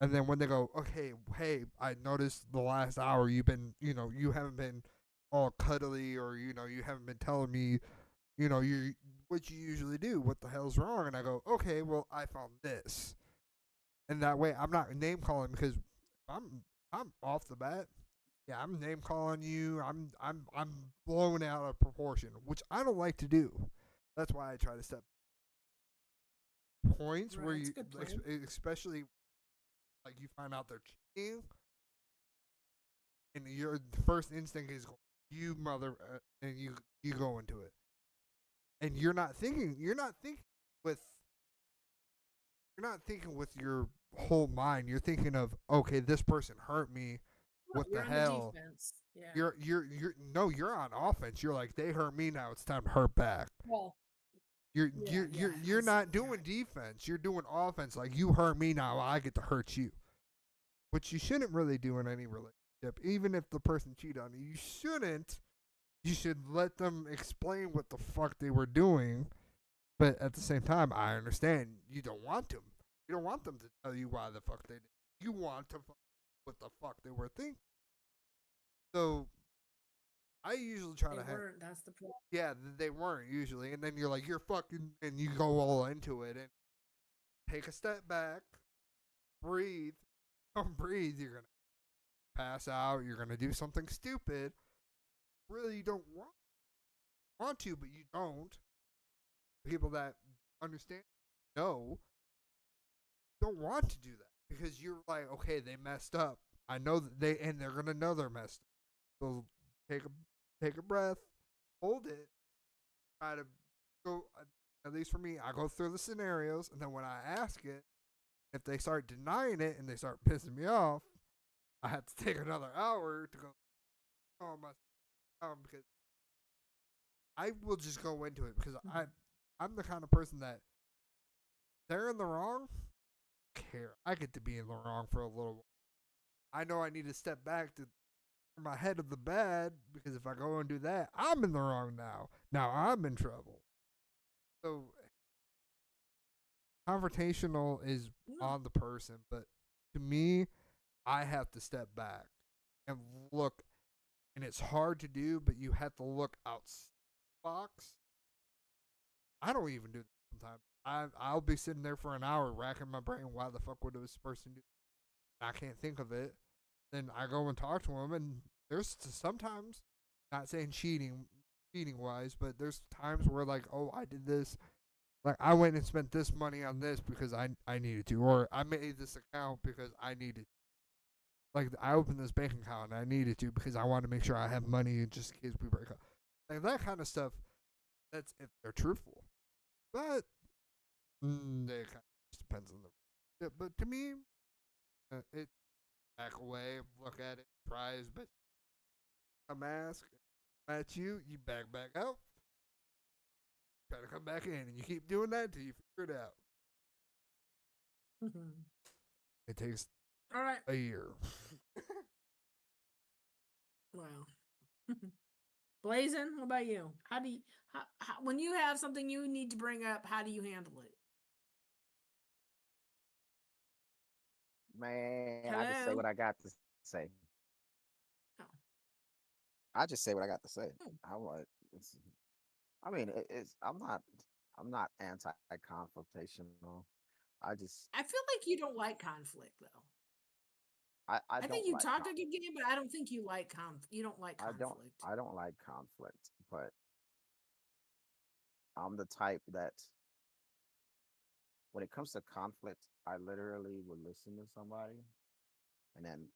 and then when they go, okay, hey, I noticed the last hour you've been, you haven't been all cuddly, or you haven't been telling me, you what you usually do. What the hell's wrong? And I go, okay, well, I found this, and that way I'm not name calling because I'm off the bat. Yeah, I'm name calling you. I'm blown out of proportion, which I don't like to do. That's why I try to step points Right. where That's a you, good plan. especially like you find out they're cheating, and your first instinct is you mother, and you go into it, and with you're not thinking with your whole mind. You're thinking of okay, this person hurt me. Right. What the You're on the hell? defense. Yeah. You're no, you're on offense. You're like they hurt me now. It's time to hurt back. Well, You're yeah, you're yeah. you're I you're see. not doing Right. defense. You're doing offense. Like you hurt me now, I get to hurt you. Which you shouldn't really do in any relationship. Even if the person cheated on you, you shouldn't. You should let them explain what the fuck they were doing. But at the same time, I understand you don't want them. You don't want them to tell you why the fuck they did. You want to what the fuck they were thinking. So I usually try They to have. weren't. That's the problem. Yeah, they weren't usually, and then you're like, you're fucking, and you go all into it, and take a step back, breathe, don't breathe. You're gonna pass out. You're gonna do something stupid. Really, you don't want to, but you don't. People that understand, no, don't want to do that because you're like, okay, they messed up. I know that they're gonna know they're messed up. So take take a breath, hold it, try to go. At least for me, I go through the scenarios, and then when I ask it, if they start denying it and they start pissing me off, I have to take another hour to go calm myself down because I will just go into it because Mhm. I'm the kind of person that they're in the wrong. Care, I get to be in the wrong for a little while. I know I need to step back to my head of the bed because if I go and do that, I'm in the wrong now. Now I'm in trouble. So confrontational is No. on the person, but to me, I have to step back and look, and it's hard to do, but you have to look outside the box. I don't even do that sometimes. I'll be sitting there for an hour racking my brain. Why the fuck would this person do? I can't think of it. Then I go and talk to him, and there's sometimes, not saying cheating wise, but there's times where like, oh, I did this. Like I went and spent this money on this because I needed to, or I made this account because I needed. Like I opened this bank account and I needed to because I want to make sure I have money just in case we break up. Like that kind of stuff. That's if they're truthful. But it kind of just depends on the. Yeah, but to me, it back away, look at it, try his best. A mask at you, you back out, try to come back in, and you keep doing that until you figure it out. Mhm. It takes All right. a year. Wow. Blazing, what about you? When you have something you need to bring up, how do you handle it? Man, I just say Hello? what I got to say. Oh. I just say what I got to say. Oh. I'm like, it's, I mean, it's. I'm not anti-confrontational. I just, I feel like you don't like conflict though. I I think don't you like talk a good game, but I don't think you don't like conflict. I don't like conflict, but I'm the type that when it comes to conflict, I literally would listen to somebody and then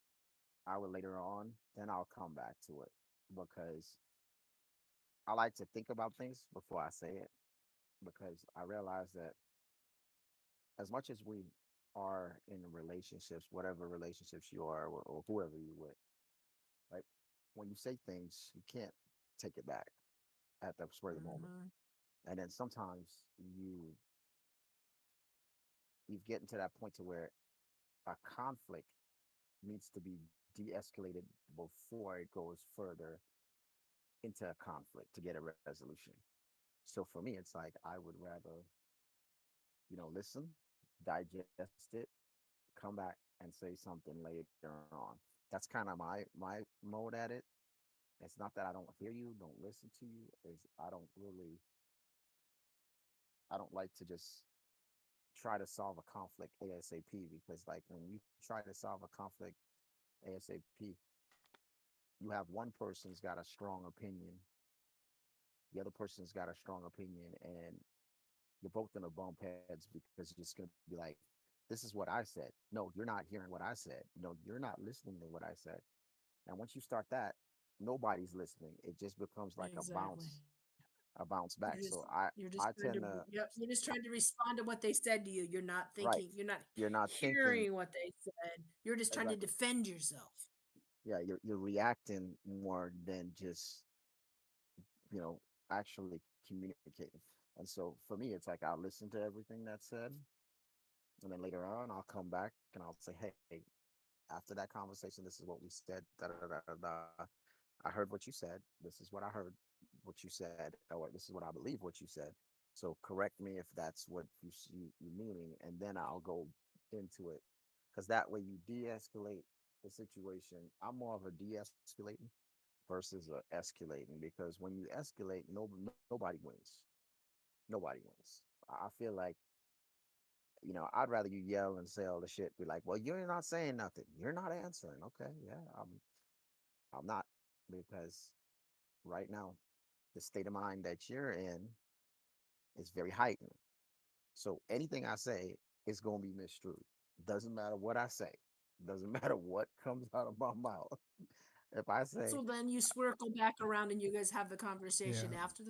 I would later on, then I'll come back to it because I like to think about things before I say it because I realize that as much as we are in relationships, whatever relationships you are or whoever you with, right? When you say things, you can't take it back at the spur of the moment. Hmm. And then sometimes you get into that point to where a conflict needs to be de-escalated before it goes further into a conflict to get a resolution. So for me, it's like I would rather, listen, digest it, come back and say something later on. That's kind of my mode at it. It's not that I don't hear you, don't listen to you. Is I don't like to just try to solve a conflict ASAP because like when you try to solve a conflict ASAP, you have one person's got a strong opinion, the other person's got a strong opinion, and you're both gonna bump heads because you're just gonna be like, this is what I said. No, you're not hearing what I said. No, you're not listening to what I said. And once you start that, nobody's listening. It just becomes like Exactly. a bounce back. So You're just I trying to tend to yep, you're just trying to respond to what they said to you. right. You're not You're not thinking hearing what they said. You're just trying to exactly. defend yourself. Yeah, you're reacting more than just you know actually communicating. And so for me, it's like I'll listen to everything that's said, and then later on I'll come back and I'll say, hey, after that conversation, this is what we said. Da, da, da, da, da. I heard what you said. This is what I heard what you said, or this is what I believe what you said. So correct me if that's what you meaning, and then I'll go into it. Because that way you de-escalate the situation. I'm more of a de-escalating versus a escalating because when you escalate, nobody wins. Nobody wins. I feel like I'd rather you yell and say all the shit. Be like, well, you're not saying nothing. You're not answering. Okay, yeah, I'm not because right now the state of mind that you're in is very heightened. So anything I say is gonna be misstrued. Doesn't matter what I say. Doesn't matter what comes out of my mouth. If I say So then you circle back around and you guys have the conversation Yeah. after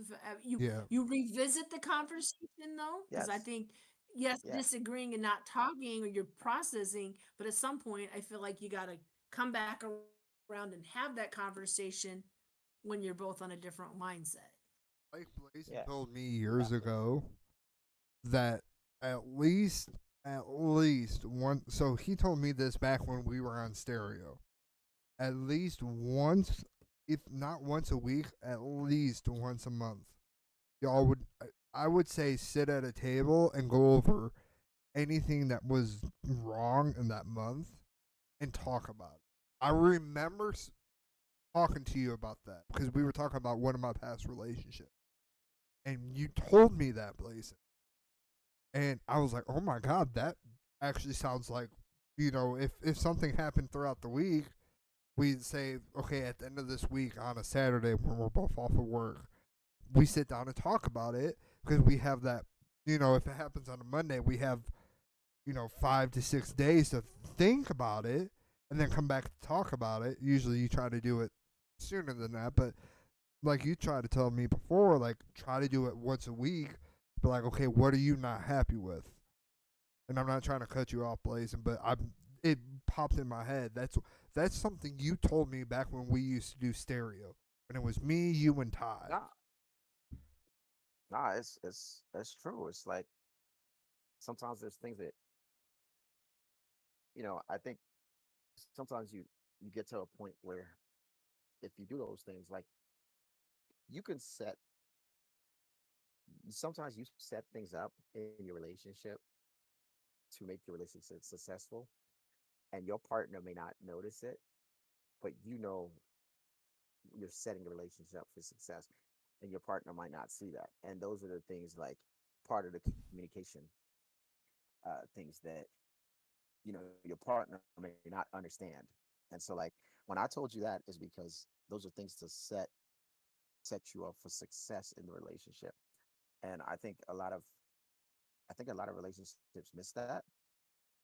you Yeah. you revisit the conversation though, because I yes, think yes, yeah, disagreeing and not talking or you're processing, but at some point I feel like you got to come back around and have that conversation when you're both on a different mindset. Like Blazing yeah, told me you years have to. ago that at least one. So he told me this back when we were on stereo. At least once, if not once a week, at least once a month, y'all would. I would say sit at a table and go over anything that was wrong in that month and talk about it. I remember talking to you about that because we were talking about one of my past relationships, and you told me that, Blaze. And I was like, oh my god, that actually sounds like, if something happened throughout the week, we'd say, okay, at the end of this week on a Saturday when we're both off of work, we sit down and talk about it because we have that. If it happens on a Monday, we have 5 to 6 days to think about it and then come back to talk about it. Usually, you try to do it sooner than that, but like you tried to tell me before, like try to do it once a week. But like, okay, what are you not happy with? And I'm not trying to cut you off, Blazing, but it popped in my head. That's something you told me back when we used to do stereo, when it was me, you, and Todd. Nah, nah, it's true. It's like sometimes there's things that I think sometimes you get to a point where if you do those things, like you can set, sometimes you set things up in your relationship to make your relationship successful, and your partner may not notice it, but you know you're setting the relationship up for success, and your partner might not see that. And those are the things like part of the communication things that your partner may not understand. And so like when I told you that is because those are things to set you up for success in the relationship. And I think a lot of relationships miss that,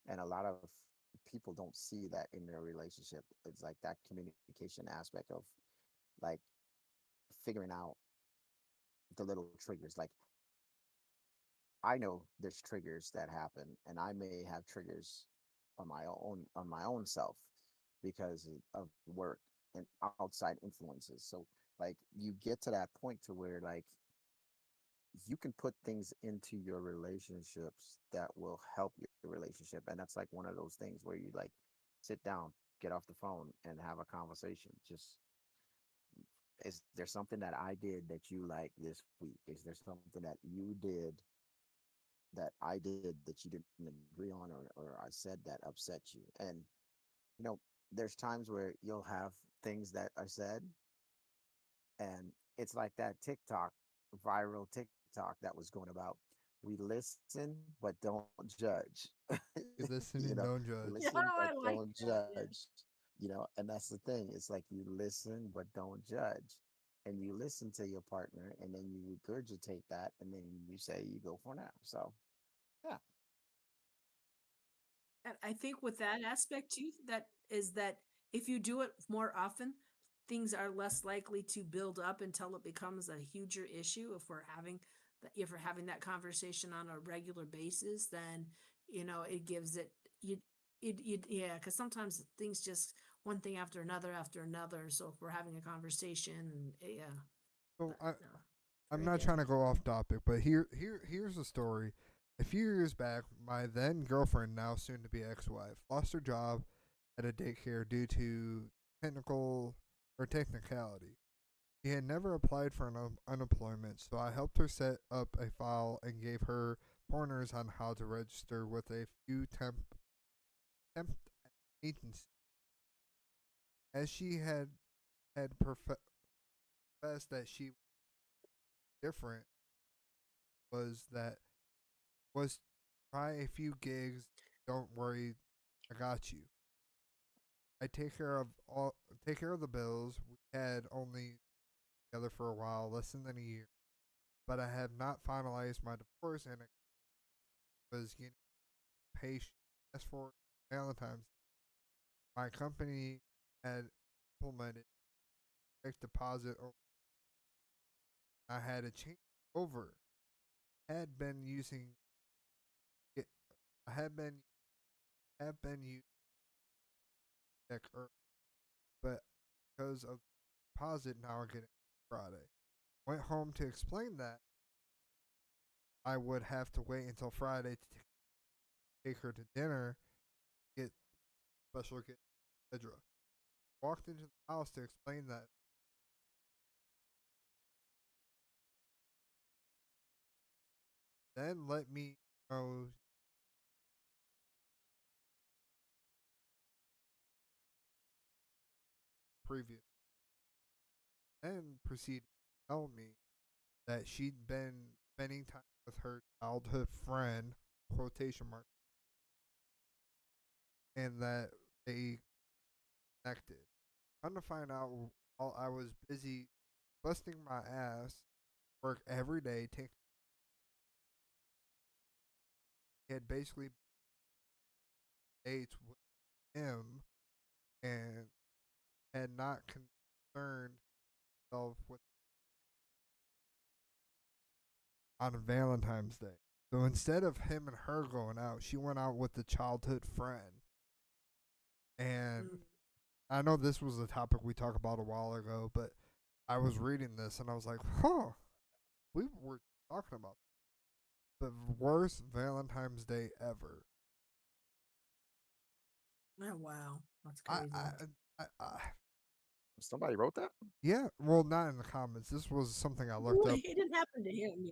and a lot of people don't see that in their relationship. It's like that communication aspect of like figuring out the little triggers. Like I know there's triggers that happen, and I may have triggers on my own self because of work and outside influences. So like you get to that point to where like you can put things into your relationships that will help your relationship, and that's like one of those things where you like sit down, get off the phone, and have a conversation. Just, is there something that I did that you like this week? Is there something that you did that I did that you didn't agree on, or I said that upset you? And you know, there's times where you'll have things that are said, and it's like that TikTok, viral TikTok that was going about. We listen but don't judge. You listen and We don't judge. listen Yeah, but I like don't that. Yeah. judge. And that's the thing. It's like you listen but don't judge. And you listen to your partner, and then you regurgitate that, and then you say you go for now. So yeah. And I think with that aspect too, that is that if you do it more often, things are less likely to build up until it becomes a huger issue. If we're having that conversation on a regular basis, then it gives it you yeah, because sometimes things just one thing after another. So if we're having a conversation, yeah, So but no, I'm very not good. trying to go off topic, but here's a story. A few years back, my then girlfriend, now soon to be ex-wife, lost her job at a daycare due to technical or technicality. She had never applied for unemployment, so I helped her set up a file and gave her pointers on how to register with a few temp agencies. As she had professed that she was different, was that was try a few gigs. Don't worry, I got you. I take care of the bills. We had only together for a while, less than a year, but I have not finalized my divorce, and it was getting patient. As for Valentine's, my company had implemented direct deposit. I had a change over. Had been using it. I had been have been using check early, but because of deposit now I get it Friday. Went home to explain that I would have to wait until Friday to take her to dinner, get special gift, etc. Walked into the house to explain that, then let me know previous, then proceeded to tell me that she'd been spending time with her childhood friend, quotation mark, and that they connected. Come to find out, while I was busy busting my ass, work every day, taking had basically dates with him and had not concerned herself with on Valentine's Day. So instead of him and her going out, she went out with the childhood friend. And Mm. I know this was a topic we talked about a while ago, but I was reading this and I was like, huh, we were talking about the worst Valentine's Day ever. Oh wow, that's I, crazy. I, I Somebody wrote that? Yeah, well, not in the comments. This was something I looked Ooh, up. it didn't happen to him.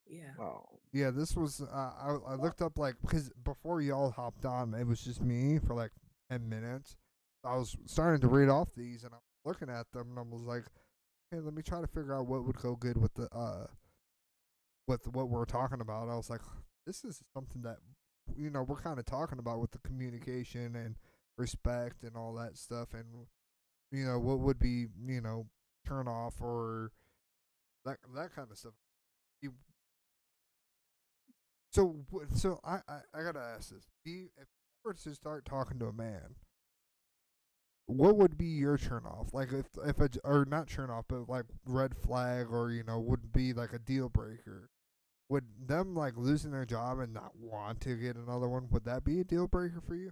Yeah. Oh, Yeah, this was I looked up like because before y'all hopped on, it was just me for like 10 minutes. I was starting to read off these and I was looking at them and I was like, hey, let me try to figure out what would go good with what we're talking about. I was like, this is something that we're kind of talking about with the communication and respect and all that stuff, and what would be turn off or that kind of stuff. You, so I gotta ask this: if you were to start talking to a man, what would be your turn off? Like if a, or not turn off, but like red flag or would be like a deal breaker. Would them like losing their job and not want to get another one? Would that be a deal breaker for you?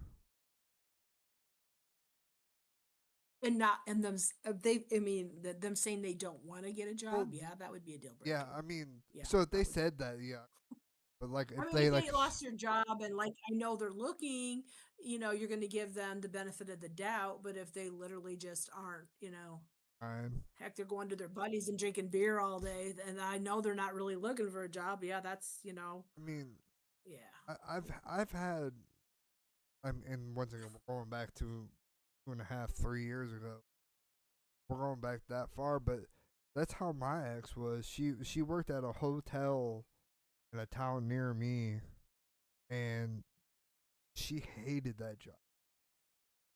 And not and them they I mean them saying they don't want to get a Well, job, yeah, that would be a deal yeah. breaker. I mean, Yeah, so if they that would. said that, yeah. But like I if mean, they if like, they lost your job and like I know they're looking, you're going to give them the benefit of the doubt. But if they literally just aren't, fine. heck, they're going to their buddies and drinking beer all day, and I know they're not really looking for a job. Yeah, that's I mean, yeah. I've had. And once again, we're going back to 2.5, 3 years ago. We're going back that far, but that's how my ex was. She worked at a hotel in a town near me, and she hated that job.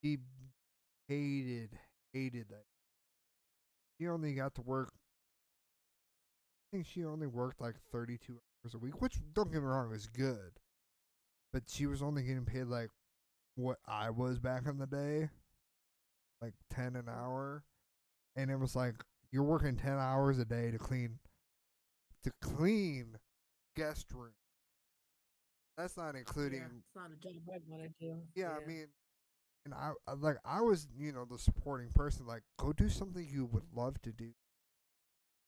She hated hated that. She only got to work. I think she only worked like 32 hours a week, which don't get me wrong is good, but she was only getting paid like what I was back in the day, like 10 an hour, and it was like you're working 10 hours a day to clean guest room. That's not Yeah, including. it's not a job I'd want to do. Yeah, I Yeah. mean, and I was the supporting person. Like, go do something you would love to do.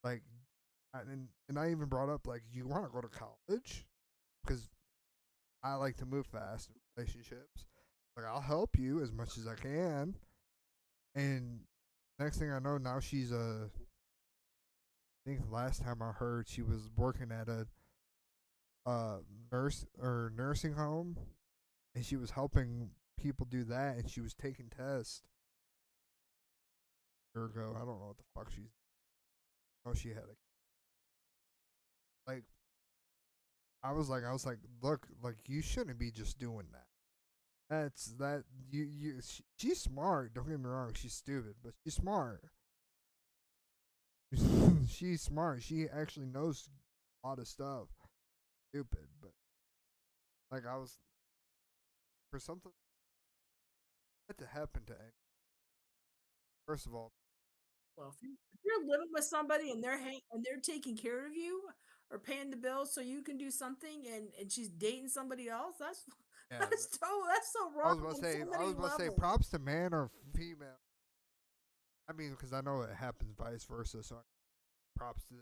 Like, and I even brought up like, you want to go to college because I like to move fast in relationships. Like, I'll help you as much as I can. And next thing I know, now she's a. I think last time I heard she was working at a nurse or nursing home, and she was helping people do that, and she was taking tests a year ago. I don't know what the fuck she's. Oh, she had like. I was like, look, like you shouldn't be just doing that. That's that she's smart. Don't get me wrong, she's stupid, but she's smart. She's smart. She actually knows a lot of stuff. Stupid, but like I was for something that to happen to any. First of all, Well, if you're living with somebody and they're taking care of you or paying the bills so you can do something, and she's dating somebody else, that's yeah, that's so I wrong was about to on say so I many was about to say levels. props to man or female. I mean, because I know it happens vice versa. So props to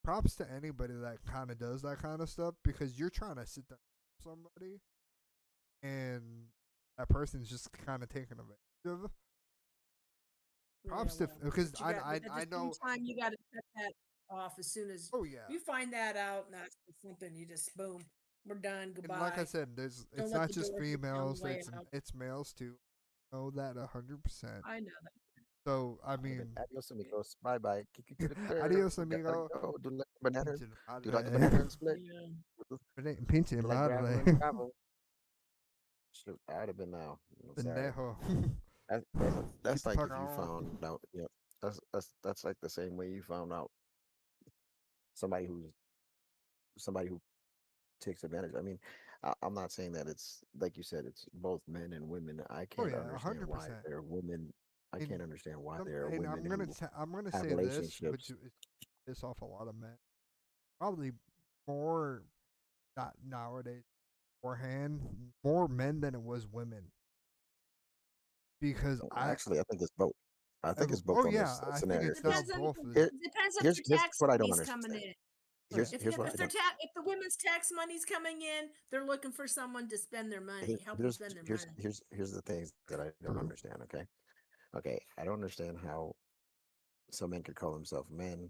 props to anybody that kind of does that kind of stuff because you're trying to sit there with somebody and that person's just kind of taking advantage of. Yeah, Props to well, because but you got, but at the I same know. time, you got to cut that off as soon as Oh yeah, you find that out, and that's something you just boom, we're done, and like I goodbye. said, there's Don't it's let not the just door kick you on the females. way out. It's males too. Know that 100%. I know that. So I I'd have been mean, adios amigos. Bye bye. Kick you to the curb. adios We gotta amigo. go. Banana. Pinche Do you like a madre. banana and split? Yeah. Do Pinche you like gravel madre. and travel? Shoot, I'd have been now. I'm sorry. Pendejo. Get That's the like fuck if you on. found out. Yeah, that's like the same way you found out somebody who takes advantage. I mean, I'm not saying that it's like you said. It's both men and women. I Oh can't yeah, a understand hundred why percent. there are women. I And can't understand why some, there are and women who I'm gonna have say this, which relationships. is piss off a lot of men. Probably more not nowadays beforehand, more men than it was women. Because Actually, I think it's both. I think it's oh both on yeah, this I think scenario. it's now Because Depends on both of the here, depends if here's their here's tax what I don't money's coming understand. in. yeah. Here's what I If don't. the women's tax money's coming in, they're looking for someone to spend their money, help them Here's spend their here's money. here's here's the things that I don't understand. Okay, Okay, I don't understand how some men could call themselves men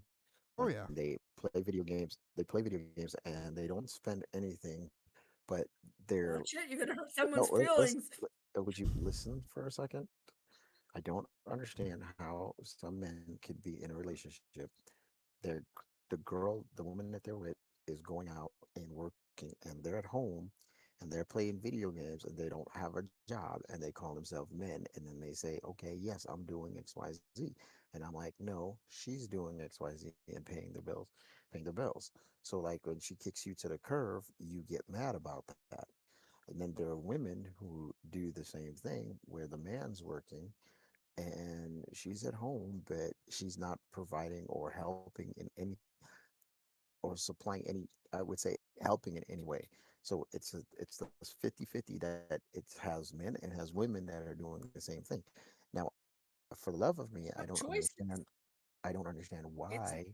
Oh when yeah, they play video games. They play video games and they don't spend anything, but they're Watch it, you're gonna hurt no. someone's Let's. feelings. Would you listen for a second? I don't understand how some men could be in a relationship. They're the girl, the woman that they're with, is going out and working, and they're at home, and they're playing video games, and they don't have a job, and they call themselves men, and then they say, "Okay, yes, I'm doing X, Y, Z," and I'm like, "No, she's doing X, Y, Z, and paying the bills." So like when she kicks you to the curve, you get mad about that. And then there are women who do the same thing where the man's working and she's at home, but she's not providing or helping in any or supplying any, I would say helping in any way. So it's the 50-50 that it has men and has women that are doing the same thing. Now, for the love of me, Tough choices. I don't understand It's why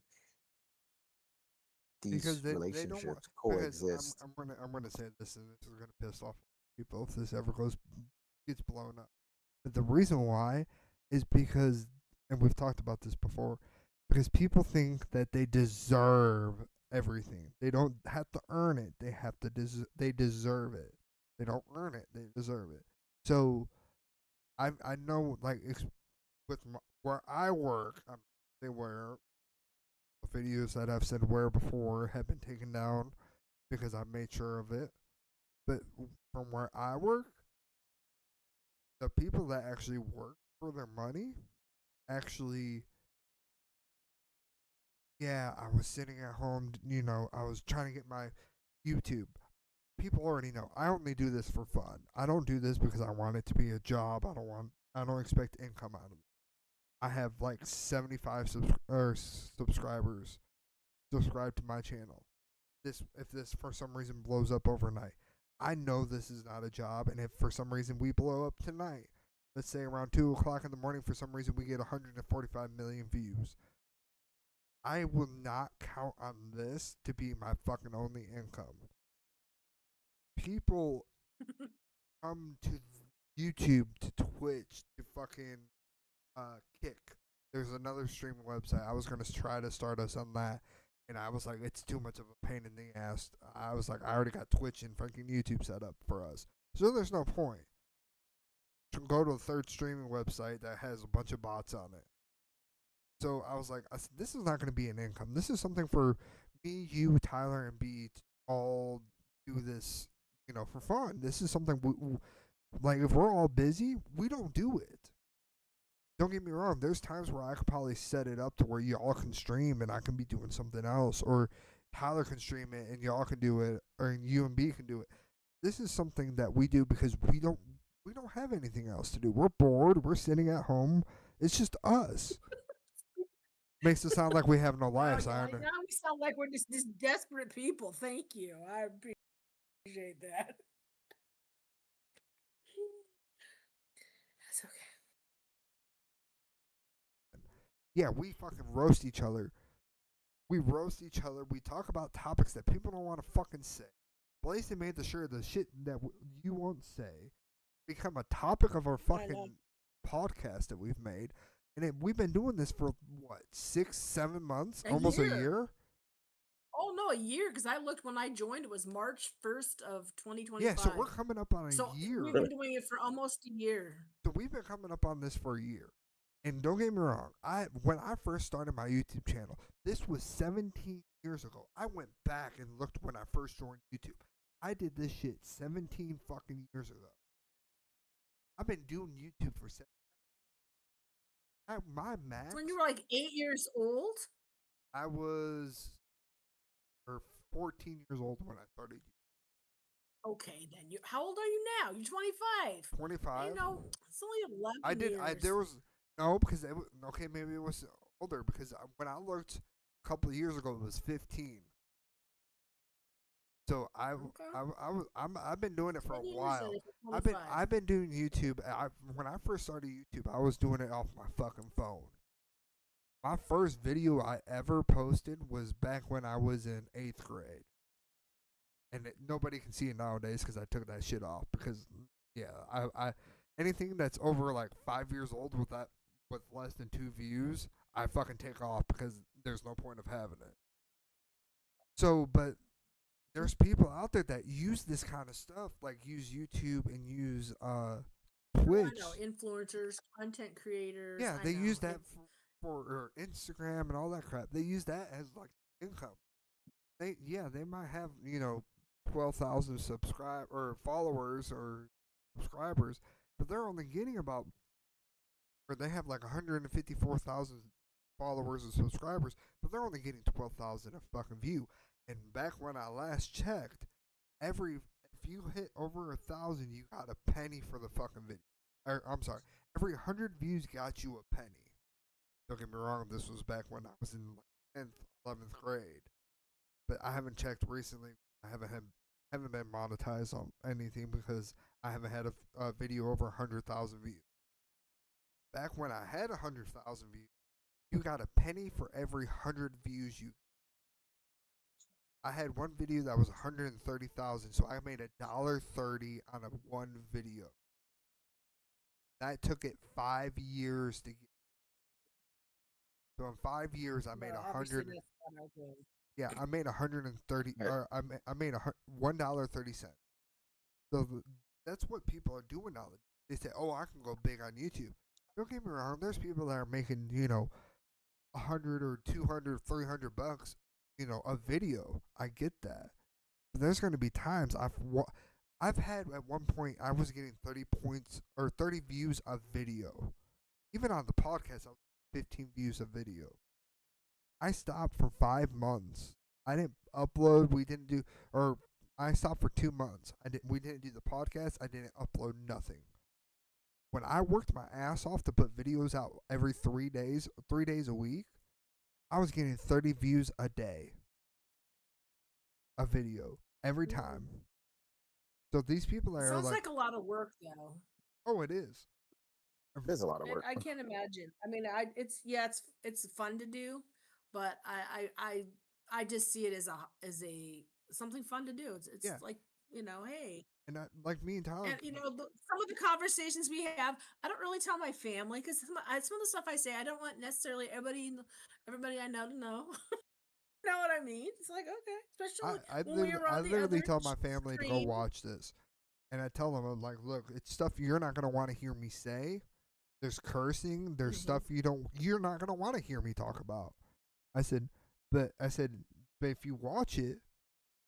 these because they don't want. relationships Because coexist. I'm gonna say this, and this is gonna piss off people if this ever gets blown up. But the reason why is because, and we've talked about this before, because people think that they deserve everything. They don't have to earn it. They have to they deserve it. They don't earn it. They deserve it. So I know like with where I work, they where the videos that I've said where before have been taken down because I made sure of it. But from where I work, the people that actually work for their money actually, yeah, I was sitting at home, I was trying to get my YouTube. People already know I only do this for fun. I don't do this because I want it to be a job. I don't expect income out of it. I have like 75 subscribers subscribe to my channel. This If this for some reason blows up overnight, I know this is not a job, and if for some reason we blow up tonight, let's say around 2 o'clock in the morning, for some reason we get 145 million views, I will not count on this to be my fucking only income. People come to YouTube, to Twitch, to fucking Kick. There's another streaming website. I was gonna try to start us on that, and I was like, it's too much of a pain in the ass. I was like, I already got Twitch and fucking YouTube set up for us, so there's no point. Go to a third streaming website that has a bunch of bots on it. So I was like, this is not going to be an income. This is something for me, you, Tyler, and B to all do this, for fun. This is something like if we're all busy, we don't do it. Don't get me wrong. There's times where I could probably set it up to where y'all can stream and I can be doing something else, or Tyler can stream it and y'all can do it, or you and B can do it. This is something that we do because we don't have anything else to do. We're bored. We're sitting at home. It's just us. Makes it sound like we have no Wow, lives. yeah, I now we sound like we're just desperate people. Thank you. I appreciate that. That's okay. Yeah, we fucking roast each other. We roast each other. We talk about topics that people don't want to fucking say. Blaze made sure the shit that you won't say become a topic of our I know. fucking podcast that we've made. And we've been doing this for what, 6, 7 months, A almost a year. year. Oh no, a year because I looked when I joined. It was March 1st of Yeah, so 2025. we're coming up on So a year. we've been doing it for almost a year. So we've been coming up on this for a year. And don't get me wrong, when I first started my YouTube channel, this was 17 years ago. I went back and looked when I first joined YouTube. I did this shit 17 fucking years ago. I've been doing YouTube for my max. When you were like 8 years old. I was 14 years old when I started. Okay, then how old are you now? You're 25. 25. You know, it's only 11 I did. years. There was no because okay, maybe it was older because when I looked a couple of years ago, it was 15. So I've been doing it for a 10 years while. and it's 25. I've been doing YouTube. When I first started YouTube, I was doing it off my fucking phone. My first video I ever posted was back when I was in 8th grade, and nobody can see it nowadays because I took that shit off. Because yeah, I anything that's over like 5 years old with that with less than 2 views, I fucking take off because there's no point of having it. So, but there's people out there that use this kind of stuff, like use YouTube and use Oh, I Twitch. know influencers, content creators. Yeah, I they use know that it's for Instagram and all that crap. They use that as like income. They might have 12,000 subscribe or followers or subscribers, but they're only getting about, or they have like 154,000 followers and subscribers, but they're only getting 12,000 a fucking view. And back when I last checked, if you hit over 1,000, you got a penny for the fucking video. I'm sorry, every 100 views got you a penny. Don't get me wrong, this was back when I was in like 10th, 11th grade, but I haven't checked recently. I haven't been monetized on anything because I haven't had a video over 100,000 views. Back when I had 100,000 views, you got a penny for every 100 views you. I had one video that was 130,000, so I made $1.30 on a one video. That took it 5 years to get. So in 5 years, I made well, a obviously hundred. that's not our goal. Yeah, I made 130, Right. or I made $1.30. So that's what people are doing now. They say, "Oh, I can go big on YouTube." Don't get me wrong. There's people that are making 100 or 200, $300, a video. I get that. But there's going to be times I've had at one point I was getting 30 points or 30 views of video. Even on the podcast, I was 15 views of video. I stopped for 5 months. I didn't upload. We didn't do, or I stopped for 2 months. We didn't do the podcast. I didn't upload nothing. When I worked my ass off to put videos out every 3 days, 3 days a week, I was getting 30 views a day. A video every Mm. time. So these people It are sounds like, like a lot of work, though. oh, it is. There's a lot of work. I can't imagine. I mean, it's fun to do, but I just see it as a something fun to do. It's Yeah, like hey, and like me and Tyler. and some of the conversations we have, I don't really tell my family because some of the stuff I say, I don't want necessarily everybody I know to know. You know what I mean? It's like okay, especially when we're I around the literally other tell my family to go extreme. watch this, and I tell them, I'm like, look, it's stuff you're not gonna want to hear me say. There's cursing. There's Hmm. stuff you're not gonna want to hear me talk about. I said, but if you watch it,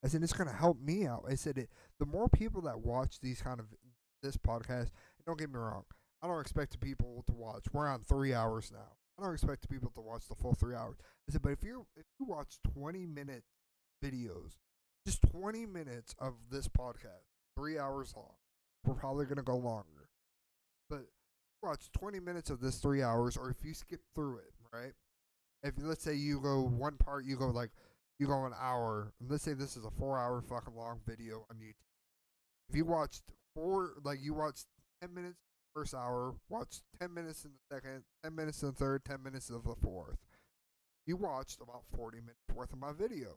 I said it's gonna help me out. I said the more people that watch these kind of this podcast, and don't get me wrong, I don't expect the people to watch. We're on 3 hours now. I don't expect the people to watch the full 3 hours. I said, but if you watch 20-minute videos, just 20 minutes of this podcast, 3 hours long, we're probably gonna go longer. But watch 20 minutes of this 3 hours, or if you skip through it, right? If let's say you go one part, you go an hour. And let's say this is a 4 hour fucking long video on YouTube. If you watched you watched 10 minutes first hour, watch 10 minutes in the second, 10 minutes in the third, 10 minutes of the fourth. You watched about 40 minutes worth of my video.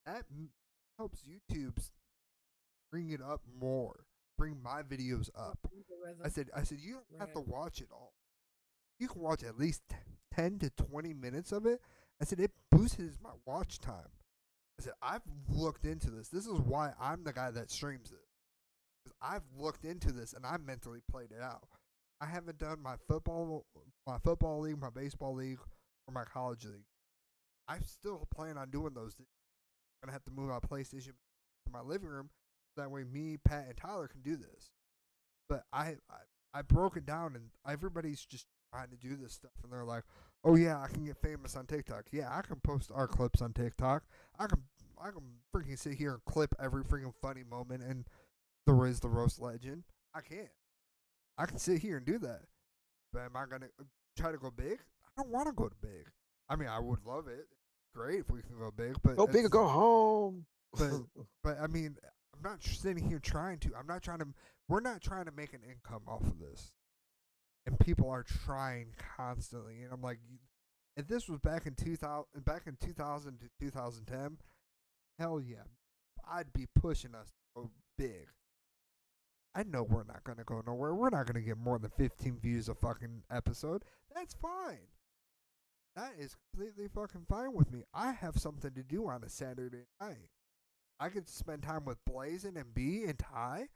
That helps YouTube bring it up more, bring my videos up. I said you don't have Right. to watch it all. You can watch at least 10 to 20 minutes of it. I said it boosts my watch time. I said I've looked into this. This is why I'm the guy that streams it. Because I've looked into this and I mentally played it out. I haven't done my football league, my baseball league, or my college league. I still plan on doing those. I'm gonna have to move my PlayStation to my living room. That way, me, Pat, and Tyler can do this. But I broke it down, and everybody's just trying to do this stuff, and they're like, "Oh yeah, I can get famous on TikTok. Yeah, I can post our clips on TikTok. I can freaking sit here and clip every freaking funny moment and the Riz the Roast Legend. I can. I can sit here and do that. But am I gonna try to go big? I don't want to go to big. I mean, I would love it. Great if we can go big, but Go big or go home. but I mean, I'm not sitting here trying to. I'm not trying to. We're not trying to make an income off of this, and people are trying constantly. And I'm like, if this was back in 2000 to 2010, hell yeah, I'd be pushing us to go big. I know we're not gonna go nowhere. We're not gonna get more than 15 views a fucking episode. That's fine. That is completely fucking fine with me. I have something to do on a Saturday night. I could spend time with Blazin and B and Ty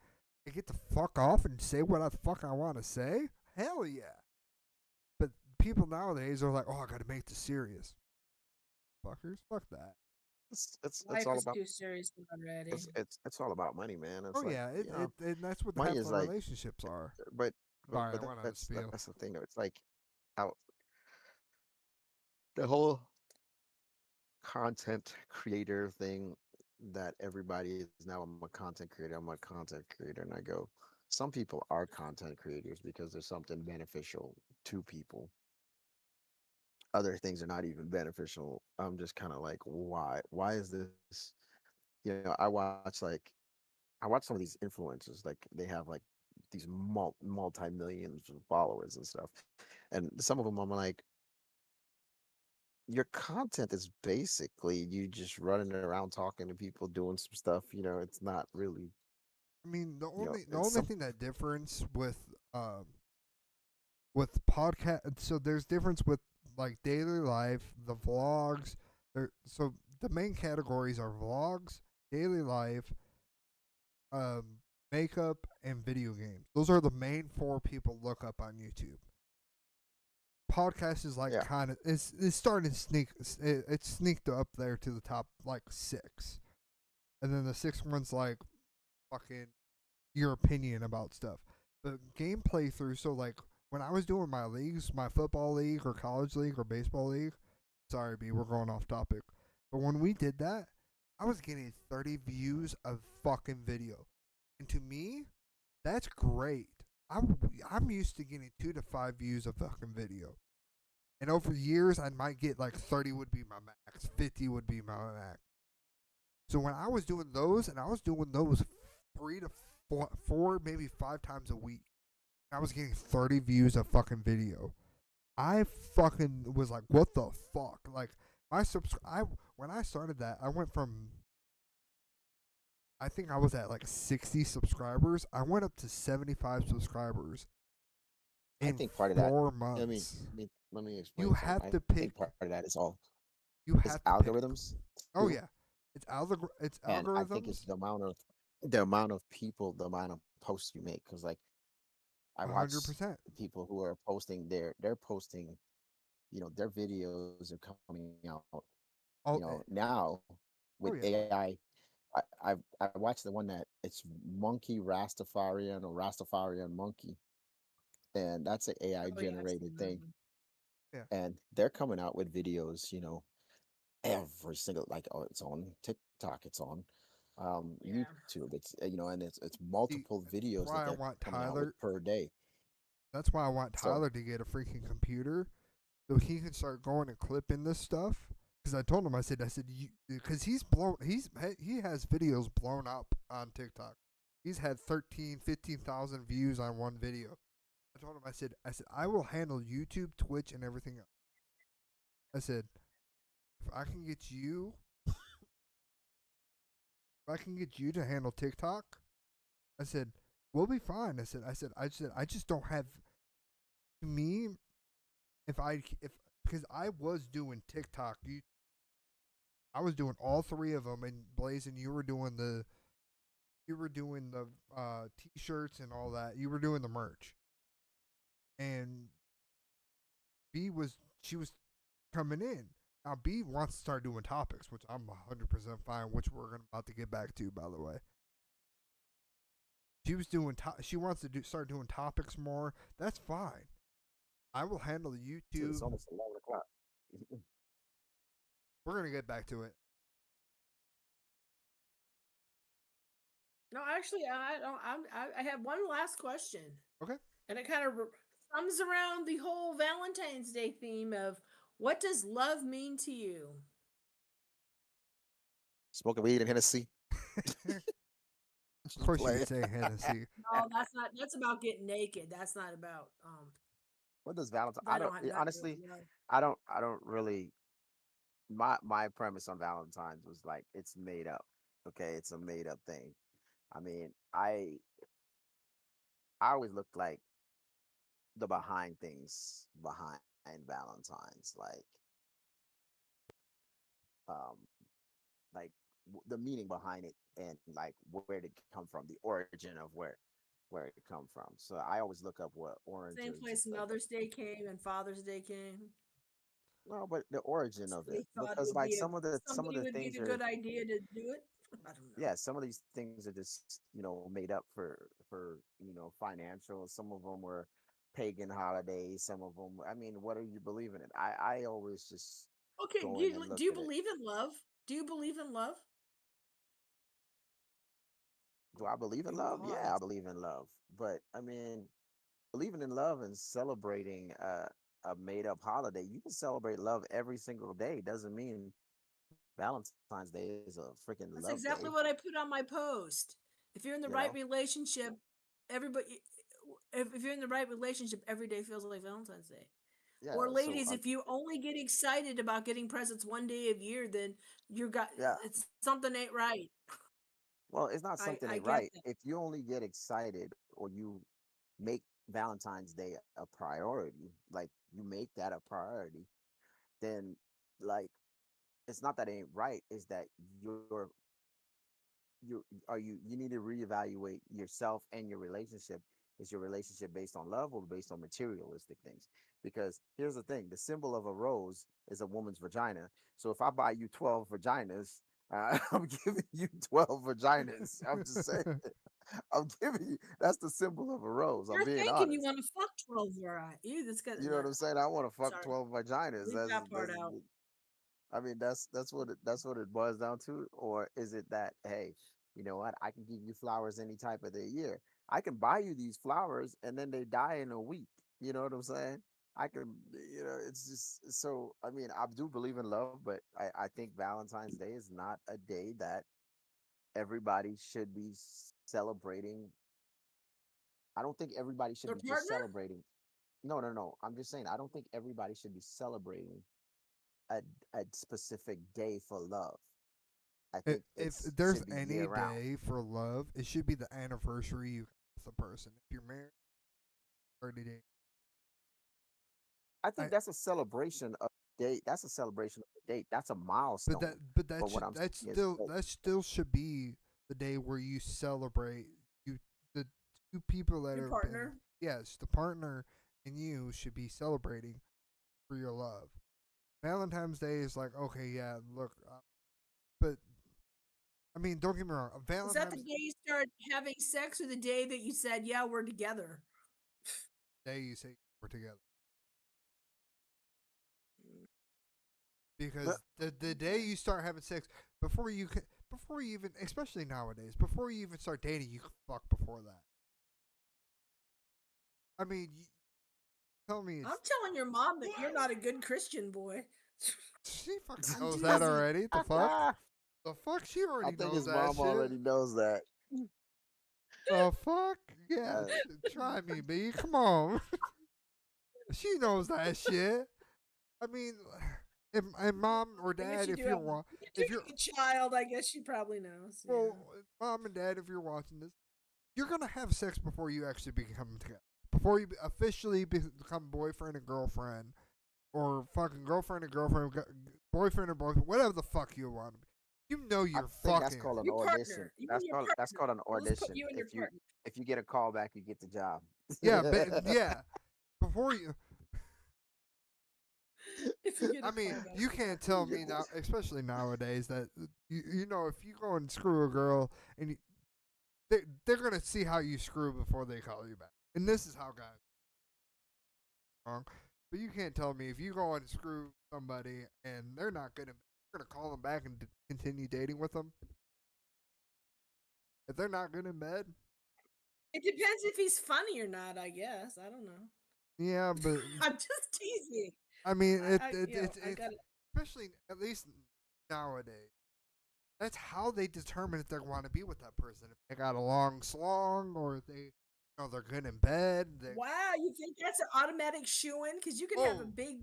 and get the fuck off and say what the fuck I want to say. Hell yeah. But people nowadays are like, oh, I gotta make this serious. Fuckers, fuck that. It's Life all is about too serious already. it's all about money, man. Oh It's like, yeah, and that's what the money half is the like, relationships are. but Sorry, I but went on a spiel. that's the thing though. It's like how the whole content creator thing that everybody is now. I'm a content creator. I'm a content creator, and I go. Some people are content creators because there's something beneficial to people. Other things are not even beneficial. I'm just kind of like, why? Why is this? I watch some of these influencers, like they have like these multi millions of followers and stuff, and some of them I'm like, your content is basically you just running around talking to people, doing some stuff. It's not really, I mean, the it's only some. thing that difference with podcast. So there's difference with like daily life, the vlogs. So the main categories are vlogs, daily life, um, makeup, and video games. Those are the main four people look up on YouTube. Podcast is like Yeah, kind of it's starting to sneak. It's sneaked up there to the top like six, and then the sixth one's like fucking your opinion about stuff. But game playthrough, so like when I was doing my leagues, my football league or college league or baseball league, sorry B, we're going off topic. But when we did that, I was getting 30 views of fucking video. And to me, that's great. I'm used to getting 2 to 5 views of fucking video. And over years, I might get like 30 would be my max, 50 would be my max. So when I was doing those, and I was doing those 3 to 4, maybe 5 times a week, I was getting 30 views of fucking video. I fucking was like, what the fuck? Like I when I started that, I went from I think I was at like 60 subscribers. I went up to 75 subscribers I in think part of that. 4 I mean, months. let me You explain something. have I to think pick part of that is all you is have to pick. algorithms Oh too, yeah. It's and I think it's algorithms the amount of people, the amount of posts you make. Because like I watch 100%. people who are posting, they're posting, their videos are coming out, Oh, now with oh yeah. AI. I watched the one that it's monkey Rastafarian or Rastafarian monkey, and that's an AI Oh yeah, I've generated seen that thing, one. Yeah. and they're coming out with videos, every single, like, oh, it's on TikTok, it's on Yeah. YouTube, and it's See, multiple that's videos that why I they're want coming out with Tyler. per day. That's why I want So Tyler to get a freaking computer so he can start going and clipping this stuff. Because I told him, I said, because he has videos blown up on TikTok. He's had 13, 15,000 views on one video. I told him, I will handle YouTube, Twitch, and everything else. I said, if I can get you, if I can get you to handle TikTok, I said, we'll be fine. I just don't have, to me, if, because I was doing TikTok, I was doing all three of them, and Blazing, you were doing the t-shirts and all that. You were doing the merch, and B was she was coming in. Now B wants to start doing topics, which I'm 100% fine. Which we're about to get back to, by the way. She was doing. She wants to start doing topics more. That's fine. I will handle it's YouTube. almost 11 o'clock. We're gonna get back to it. No, actually, I don't. I have one last question, Okay. and it kind of comes around the whole Valentine's Day theme of what does love mean to you? Smoking weed and Hennessy. Of Just course, you playing. would say Hennessy. No, that's not. That's about getting naked. That's not about. What does Valentine? I That don't don't have nothing to do honestly. with love. I don't really. My premise on Valentine's was like it's made up. Okay, it's a made up thing. I mean, I always looked like the behind things behind Valentine's, um, like the meaning behind it, and like where did it come from, the origin of where it come from. So I always look up what orange Same is. place Mother's Day came and Father's Day came. No, but the origin of it, Somebody thought it because would like be a some of the somebody would be things the are, good idea to do it. I don't know. yeah, some of these things are just, made up for financial. Some of them were pagan holidays. Some of them, I mean, what are you believing in? I always just Okay, go in and do look you at it. believe in love? Do you believe in love? Do I believe in You love? Yeah, I pause. believe in love. But I mean, believing in love and celebrating a made up holiday, you can celebrate love every single day. Doesn't mean Valentine's Day is a freaking love That's day. exactly what I put on my post. If you're in the You know? right relationship, everybody if you're in the right relationship, every day feels like Valentine's Day. Or Yeah. So ladies, if you only get excited about getting presents one day a year, then you got yeah. it's something ain't right. Well, it's not something I ain't get right. that. If you only get excited or you make Valentine's Day a priority, like you make that a priority, then like it's not that it ain't right. Is that you need to reevaluate yourself and your relationship. Is your relationship based on love or based on materialistic things? Because here's the thing: the symbol of a rose is a woman's vagina. So if I buy you 12 vaginas, I'm giving you 12 vaginas. I'm just saying. I'm giving you, that's the symbol of a rose. I'm You're being thinking you honest. want to fuck 12 right. You that's got You know no, what I'm saying? I want to fuck sorry. 12 vaginas. Leave that part That's out. I mean, that's what it boils down to. Or is it that, hey, you know what? I can give you flowers any type of the year. I can buy you these flowers and then they die in a week. You know what I'm saying? I can, it's just so. I mean, I do believe in love, but I think Valentine's Day is not a day that everybody should be celebrating. I don't think everybody should Their be just partner? celebrating. No, no, no. I'm just saying, I don't think everybody should be celebrating a, a specific day for love. I think If it's there's should be year any round. day for love, it should be the anniversary you with the person. If you're married, 30 days. I I think that's a celebration of date. That's a celebration of the date. That's a milestone. but that But what should I'm saying is, that still should be the day where you celebrate you the two people that Your have been, partner? yes, the partner and you should be celebrating for your love. Valentine's Day is like, okay, yeah, look, but I mean, don't get me wrong. Was that the Valentine's day you started having sex or the day that you said, yeah, we're together? Day you say we're together, because the day Okay. you start having sex, before you can, before you even, especially nowadays, before you even start dating, you can fuck before that. I mean, tell me I'm it's, telling your mom that you're not a good Christian boy. she fucking I'm knows that teasing. already. The fuck? The fuck? She I already think knows his that mom shit. already knows that. The fuck? Yeah, Uh, try me, B. Come on. She knows that shit. I mean, if mom or I guess dad, you do have you do if you're, have a child. I guess she probably knows. well, Yeah. mom and dad, if you're watching this, you're gonna have sex before you actually become together. Before you officially become boyfriend and girlfriend, or fucking girlfriend and girlfriend, boyfriend or boyfriend, whatever the fuck you want to be. You know I you're think that's fucking. called an Your audition. partner. You and your That's partner. called an Well, let's put audition. you and your partner. If you get a call back, you get the job. Yeah, but yeah, before you. If you get I a mean, call back, you you can't get the tell me job. now, especially nowadays, that you know if you go and screw a girl and they're gonna see how you screw before they call you back, and this is how guys are wrong. But you can't tell me if you go and screw somebody and they're not gonna you're gonna call them back and continue dating with them if they're not good in bed. It depends if he's funny or not. I guess. I don't know. Yeah, but I'm just teasing. I mean I it's got. especially at least nowadays. That's how they determine if they want to be with that person. If they got a long slong, or if they, they're good in bed. They, Wow, you think that's an automatic shoe in? Because you could have a oh, big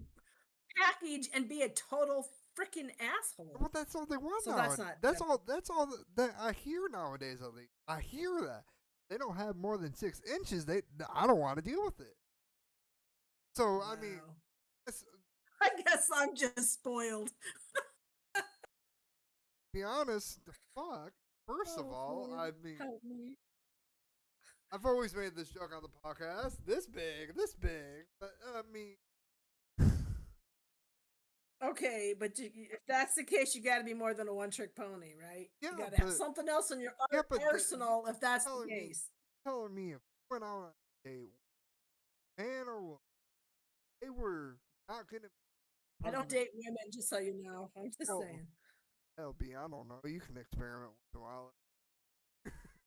package and be a total freaking asshole. well, that's all they want So that's nowadays. not. That's all. That's all that I hear nowadays. At least I hear that. they don't have more than 6 inches, I don't want to deal with it. So I mean, Wow. let's I guess I'm just spoiled. be honest. The fuck. First of Oh, all, Lord, I mean, help me. I've always made this joke on the podcast. This big. But I mean, Okay, but if that's the case, you got to be more than a one-trick pony, right? You yeah, got to have but something else in your yeah, but you arsenal if that's the telling me, case. telling me if we went on a date, man or woman, they were not gonna be I more don't than a date women, just so you know. I'm just well. saying. LB, I don't know. You can experiment once in a while.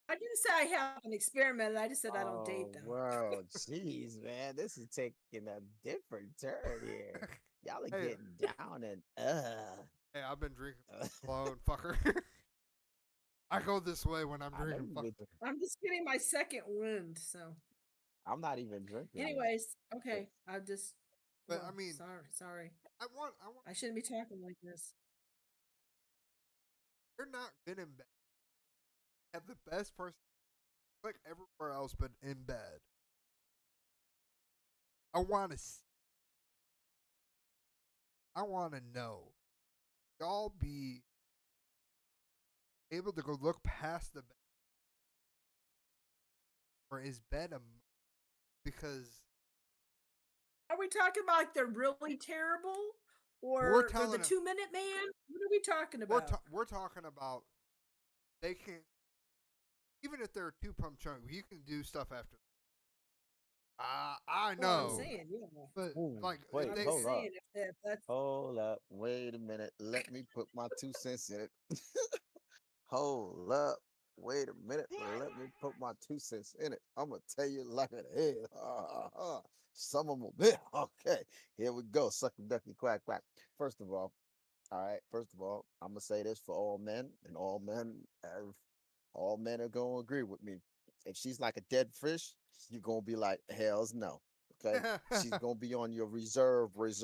I didn't say I haven't experimented. I just said I don't Oh, date them. well, jeez, man, this is taking a different turn here. Y'all are Hey, getting down and hey, I've been drinking alone, fucker. I go this way when I'm I know drinking, you've fuck. been. I'm just getting my second wind. So, I'm not even drinking yet. anyways, But okay. I just, But I oh, mean, sorry. I want. I shouldn't be talking like this. You're not good in bed. Have the best person like everywhere else, but in bed. I want to. I want to know. Y'all be able to go look past the bed, or is bed a? Because Are we talking about like they're really terrible, we're or they're the telling them 2 minute man? What are we talking about? we're talking about they can't even if they're 2 pump chunk. You can do stuff after. I Well, I'm know, saying, yeah. but ooh, like wait, I'm they just hold up. saying if that's Hold up. Wait a minute. Let me put my 2 cents in it. Hold up. Wait a minute. Let me put my 2 cents in it. I'm gonna tell you like it is. Some of them will be okay. Here we go. Suck a ducky quack quack. First of all right. First of all, I'm gonna say this for all men, and all men are gonna agree with me. If she's like a dead fish, you're gonna be like, hell's no. Okay. She's gonna be on your reserve list.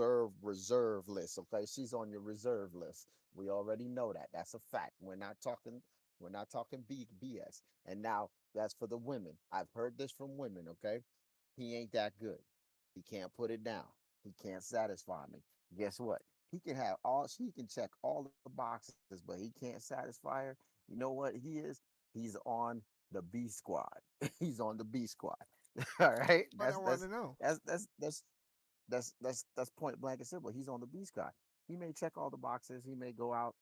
Okay. She's on your reserve list. We already know that. That's a fact. We're not talking BS. And now that's for the women. I've heard this from women. Okay. He ain't that good. He can't put it down. He can't satisfy me. Guess what? He can check all the boxes, but he can't satisfy her. You know what he is? He's on the B squad. He's on the B squad. All right. But I want to know. That's point blank and simple. He's on the B squad. He may check all the boxes. He may go out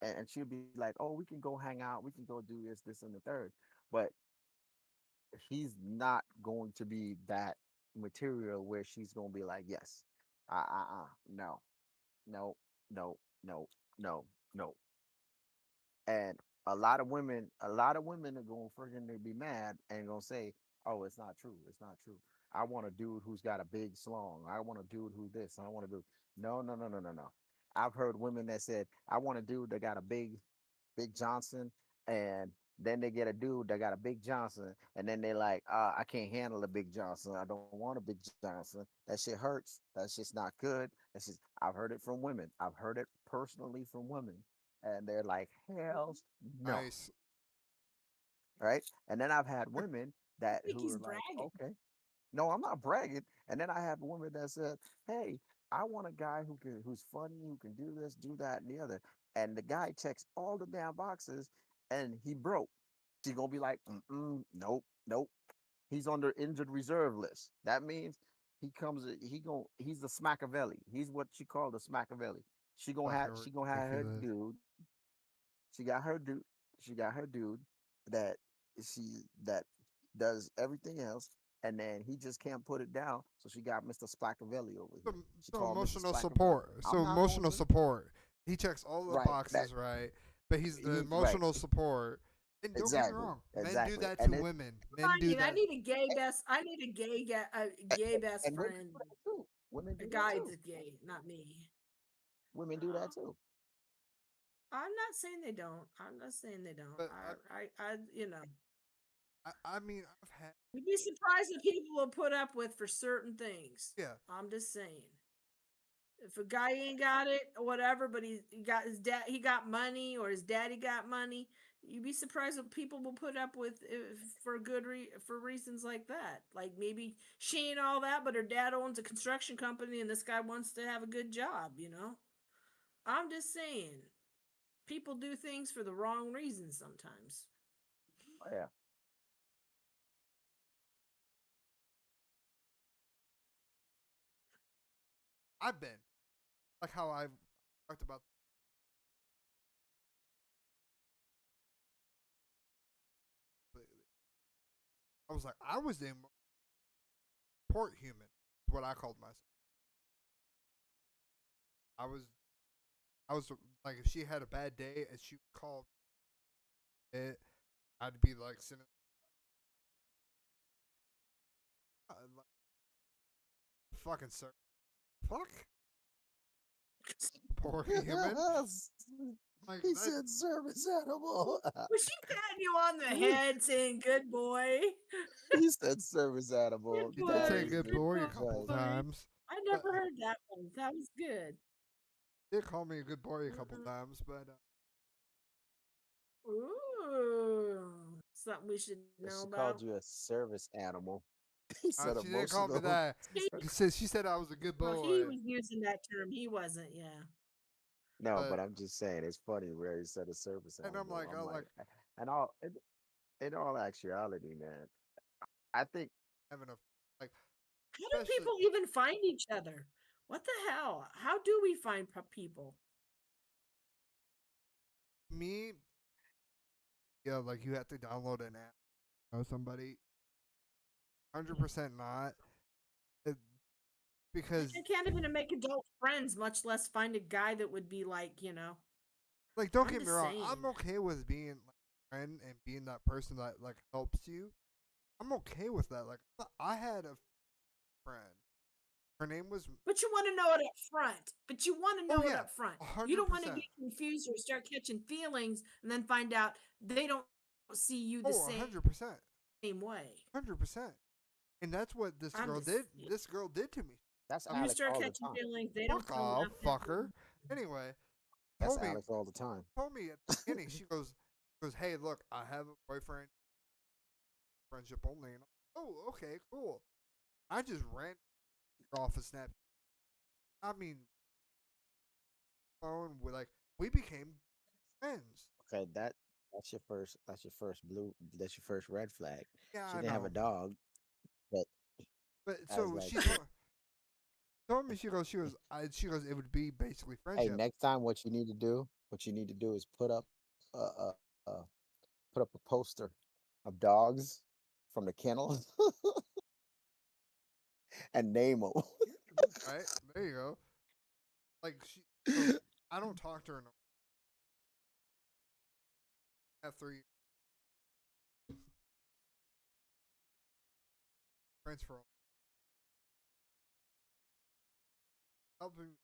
and she'll be like, "Oh, we can go hang out. We can go do this, and the third." But he's not going to be that material where she's going to be like, "Yes, no, no, no, no, no, no." And a lot of women are going to freaking be mad and gonna say, "Oh, it's not true. It's not true. I want a dude who's got a big slong. I want a dude who this. I want to do." No, no, no, no, no, no. I've heard women that said, "I want a dude that got a big Johnson," and then they get a dude that got a big Johnson, and then they like, I can't handle a big Johnson. I don't want a big Johnson. That shit hurts. That's just not good. I've heard it from women. I've heard it personally from women, and they're like, hell's no, Nice. right? And then I've had women I that think who he's are like, bragging. okay, no, I'm not bragging. And then I have a woman that said, "Hey, I want a guy who's funny, who can do this, do that, and the other." And the guy checks all the damn boxes, and he broke. She's gonna be like, "Nope, nope." He's on the injured reserve list. That means he's the Smackavelli. He's what she called the Smackavelli. Fucking She gonna have her ridiculous. dude. She got her dude. She got her dude that that does everything else, and then he just can't put it down. So she got Mr. Splacavelli over here. She So called Mr. emotional Splacavelli. support. I'm So not going emotional to support. He checks all the right that boxes, right? But he's the he right emotional support. And don't get me exactly wrong, men do exactly, that and to it women. Men I do need. I that. need a gay best. I need a gay best and women friend. do that too. Women A do that guy too. that's gay, not me. Women do that too. I'm not saying they don't. I'm not saying they don't. But You know, I mean, I've had you'd be surprised what people will put up with for certain things. yeah. I'm just saying. If a guy ain't got it or whatever, but he got his dad, he got money, or his daddy got money, You'd be surprised what people will put up with for for reasons like that. Like maybe she ain't all that, but her dad owns a construction company, and this guy wants to have a good job. I'm just saying, people do things for the wrong reasons sometimes. Oh, yeah. I've been like how I've talked about lately. I was like, I was the import human. Is what I called myself. I was, I was like, if she had a bad day and she called it, I'd be like sitting, like, fucking sir, fuck, poor human. Like He that. said service animal. Was she patting you on the head saying "good boy"? He said service animal. Good She did That say boy, is good the good boy a couple funny. boy. times, I but never heard that one. That was good. she did call me a good boy a couple Mm-mm. times. But Ooh, something we should But know she called about. you a service animal. He said she didn't call me emotional. that. He, She said I was a good well, he boy, was using that term. He wasn't. Yeah. No, but but I'm just saying it's funny where he said a service and I'm animal. like, I'm like, like and in all actuality, man, I think having a like, How do especially people even find each other? What the hell? How do we find people? me, yeah, like you have to download an app. Know somebody, 100% not. It, because I can't even make adult friends, much less find a guy that would be like. like, don't I'm get me just wrong, saying. I'm okay with being like a friend and being that person that like helps you. I'm okay with that. Like I had a friend. Her name was, But you want to know it up front. But you want to oh know it yeah, up front. You hundred don't want to percent. get confused or start catching feelings and then find out they don't see you the Oh, same 100%, way. 100%. And that's what this I'm girl just did. This girl did to me. that's I was you Alex start all the catching time. feelings, they don't fuck tell off, nothing. fucker. Anyway, That's told me Alex all the time. told me at the beginning. She goes, hey, look, I have a boyfriend, friendship only. And I'm, oh, okay, cool. I just ran off a snap. I mean, phone. We became friends. Okay, that's your first red flag. Yeah, She I didn't have a know. dog, but But I was so like, she told me she goes it would be basically hey, friendship. next time what you need to do is uh, uh put up a poster of dogs from the kennel and name them. Right there you go. Like she goes, I don't talk to her no. Have 3 friends for helping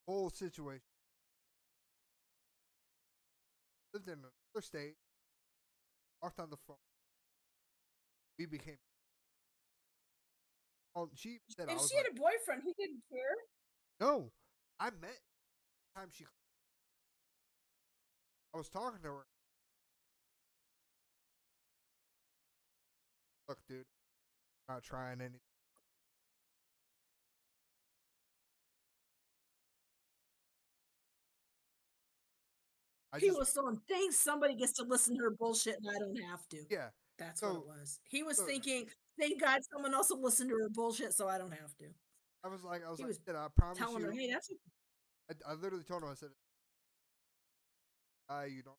whole situation. Lived in another state. Talked on the phone. We became. Oh, she said I If was she like, had a boyfriend, he didn't care. no. I met time she. I was talking to her. Look, dude, I'm not trying anything. I He just was saying, thanks, somebody gets to listen to her bullshit and I don't have to. yeah. That's what it So was. He was so thinking, thank God someone else will listen to her bullshit so I don't have to. I was He like, was I promise telling her, you. hey, that's what I literally told him. I said, you don't.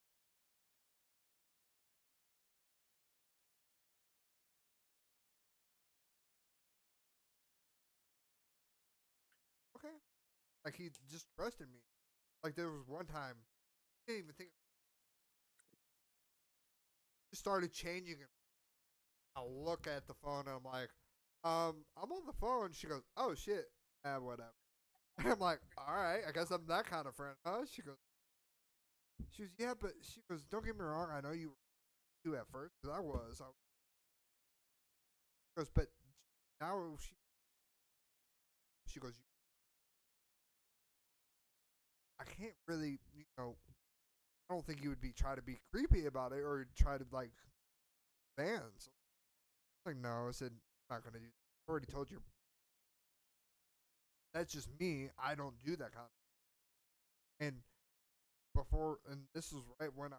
Okay. Like he just trusted me. Like there was one time, I didn't even think. Just started changing it. I look at the phone and I'm like, I'm on the phone. She goes, oh shit, whatever. And I'm like, all right, I guess I'm that kind of friend, huh? She goes, yeah, but she goes, don't get me wrong, I know you were too at first, because I was. She goes, but now she goes, I can't really, I don't think you would be try to be creepy about it or try to like fans. Like, no, I said, I'm not gonna do. I already told you. That's just me. I don't do that kind. And before, and this is right when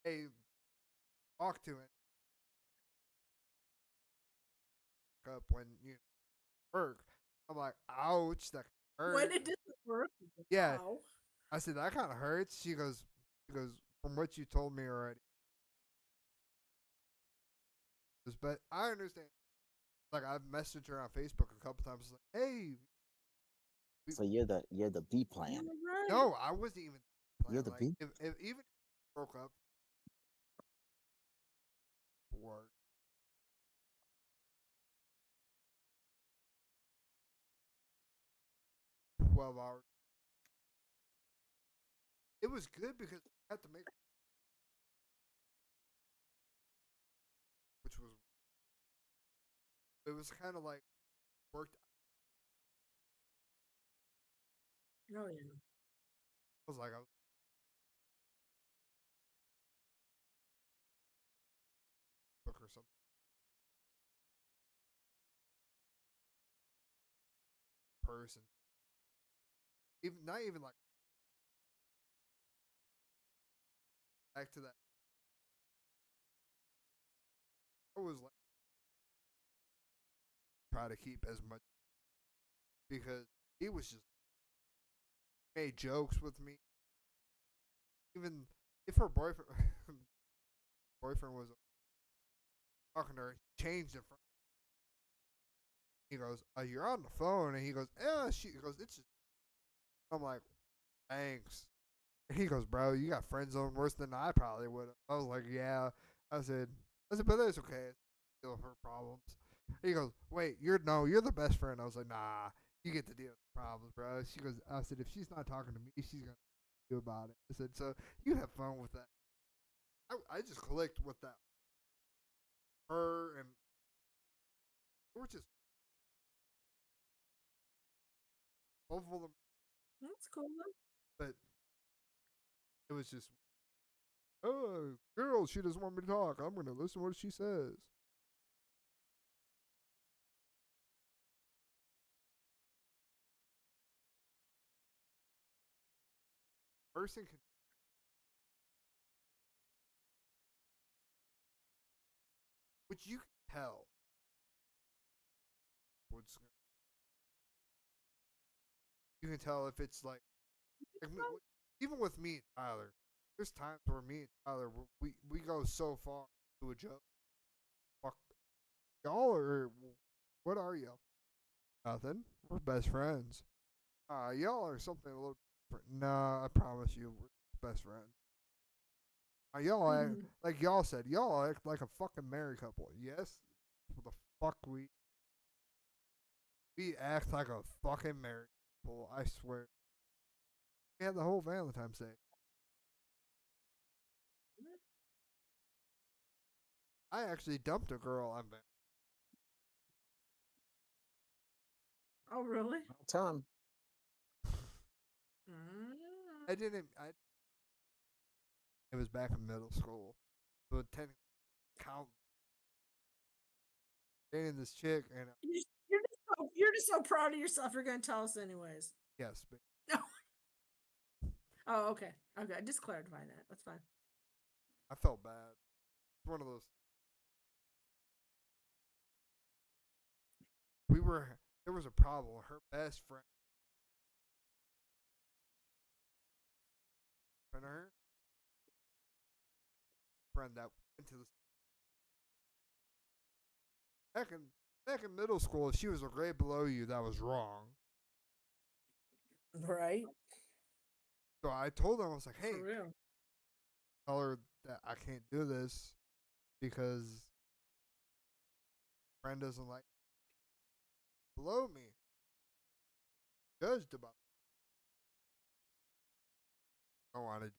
I talked to it up when you work. I'm like, ouch, that When hurt. it doesn't work, Yeah, wow. I said that kind of hurts. She goes, from what you told me already. But I understand. Like I've messaged her on Facebook a couple times. Like, hey, we, So you're the B You plan. were right. no, I wasn't even You're playing. the Like B. if even broke up for 12 hours, it was good because I had to make, which was it was kind of like worked. Oh yeah. I was like I was book or something person. Even not even like back to that. I was like try to keep as much because he was just made jokes with me. Even if her boyfriend boyfriend was talking to her, he changed it. He goes, "You're on the phone," and he goes, "Yeah." She goes, "It's just." I'm like, "Thanks." And he goes, "Bro, you got friend zone worse than I probably would." I was like, "Yeah." I said, "But that's okay. It's still her problems." He goes, "Wait, you're the best friend." I was like, "Nah, you get to deal with the problems, bro." She goes, "I said, if she's not talking to me, she's gonna do about it." I said, "So you have fun with that." I just clicked with that. Her and we're just both of them, That's cool. but it was just, oh, girl, she doesn't want me to talk. I'm gonna listen to what she says. Person can, which you can tell what's, you can tell if it's like even with me and Tyler, there's times where me and Tyler we go so far to a joke. Fuck y'all or what are y'all? Nothing. We're best friends. Y'all are something a little different. Nah, I promise you, we're best friends. Y'all act, like y'all said, y'all act like a fucking married couple. Yes, what the fuck we act like a fucking married couple. I swear. We had the whole Valentine's Day. I actually dumped a girl on Valentine's. Oh really? Tell him. Mm. I didn't. I It was back in middle school, so it technically count dating this chick and You're just so proud of yourself. You're gonna tell us anyways. yes, but Oh, okay. Okay, just clarify that. That's fine. I felt bad. It's one of those. We were There was a problem. Her best her friend that went to the back in back in middle school. If she was a grade below you, that was wrong. Right? So I told her I was like, For "Hey, real. tell her that I can't do this because friend doesn't like below me. Judged about. I don't want to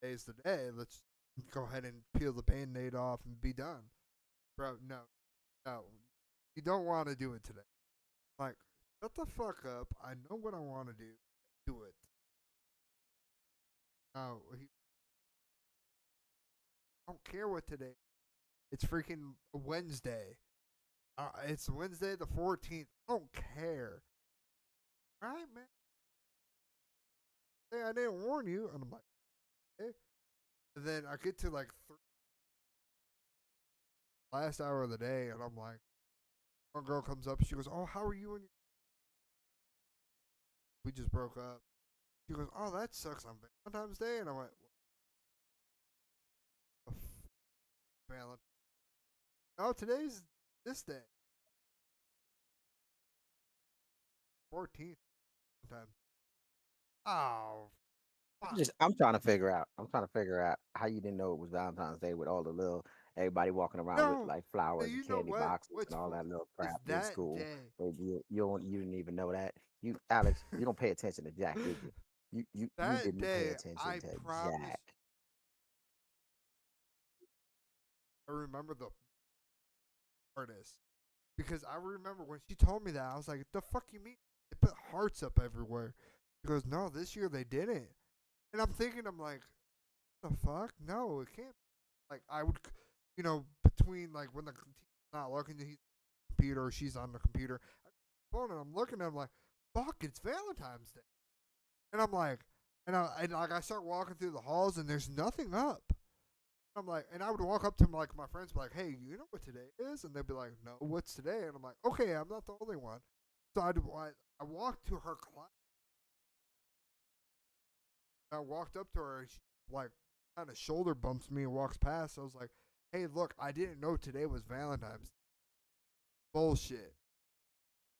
today's the day. Let's go ahead and peel the band-aid off and be done." Bro, no. No. You don't want to do it today. Like, shut the fuck up. I know what I want to do. Do it. No, I don't care what today. It's freaking Wednesday. It's Wednesday the 14th. I don't care. All right, man. Hey, I didn't warn you. And I'm like, eh. And then I get to like last hour of the day, and I'm like, one girl comes up. She goes, "Oh, how are you?" And we just broke up. She goes, "Oh, that sucks on Valentine's Day." And I went, "What the Valentine? Oh, today's this day, 14th. Valentine's. Oh, fuck. I'm trying to figure out. I'm trying to figure out how you didn't know it was Valentine's Day with all the little everybody walking around with No, like no, flowers and you know candy what? boxes What's and all funny that little is crap in that school. day. But you didn't even know that. You Alex, you don't pay attention to Jack, did you? You That didn't pay day, attention I to promise. Jack. I remember the artist because I remember when she told me that I was like, "The fuck you mean? They put hearts up everywhere." She goes, "No, this year they didn't." And I'm thinking, I'm like, "The fuck? No, it can't." Like I would, between like when the teacher's not looking, he's on the computer or she's on the computer. Phone and I'm looking at him like, "Fuck, it's Valentine's Day," and I'm like, and I start walking through the halls and there's nothing up. I'm like, and I would walk up to him like my friends, be like, "Hey, you know what today is?" And they'd be like, "No, what's today?" And I'm like, "Okay, I'm not the only one." So I walked to her class. I walked up to her and she like kind of shoulder bumps me and walks past. I was like, "Hey, look, I didn't know today was Valentine's." Bullshit.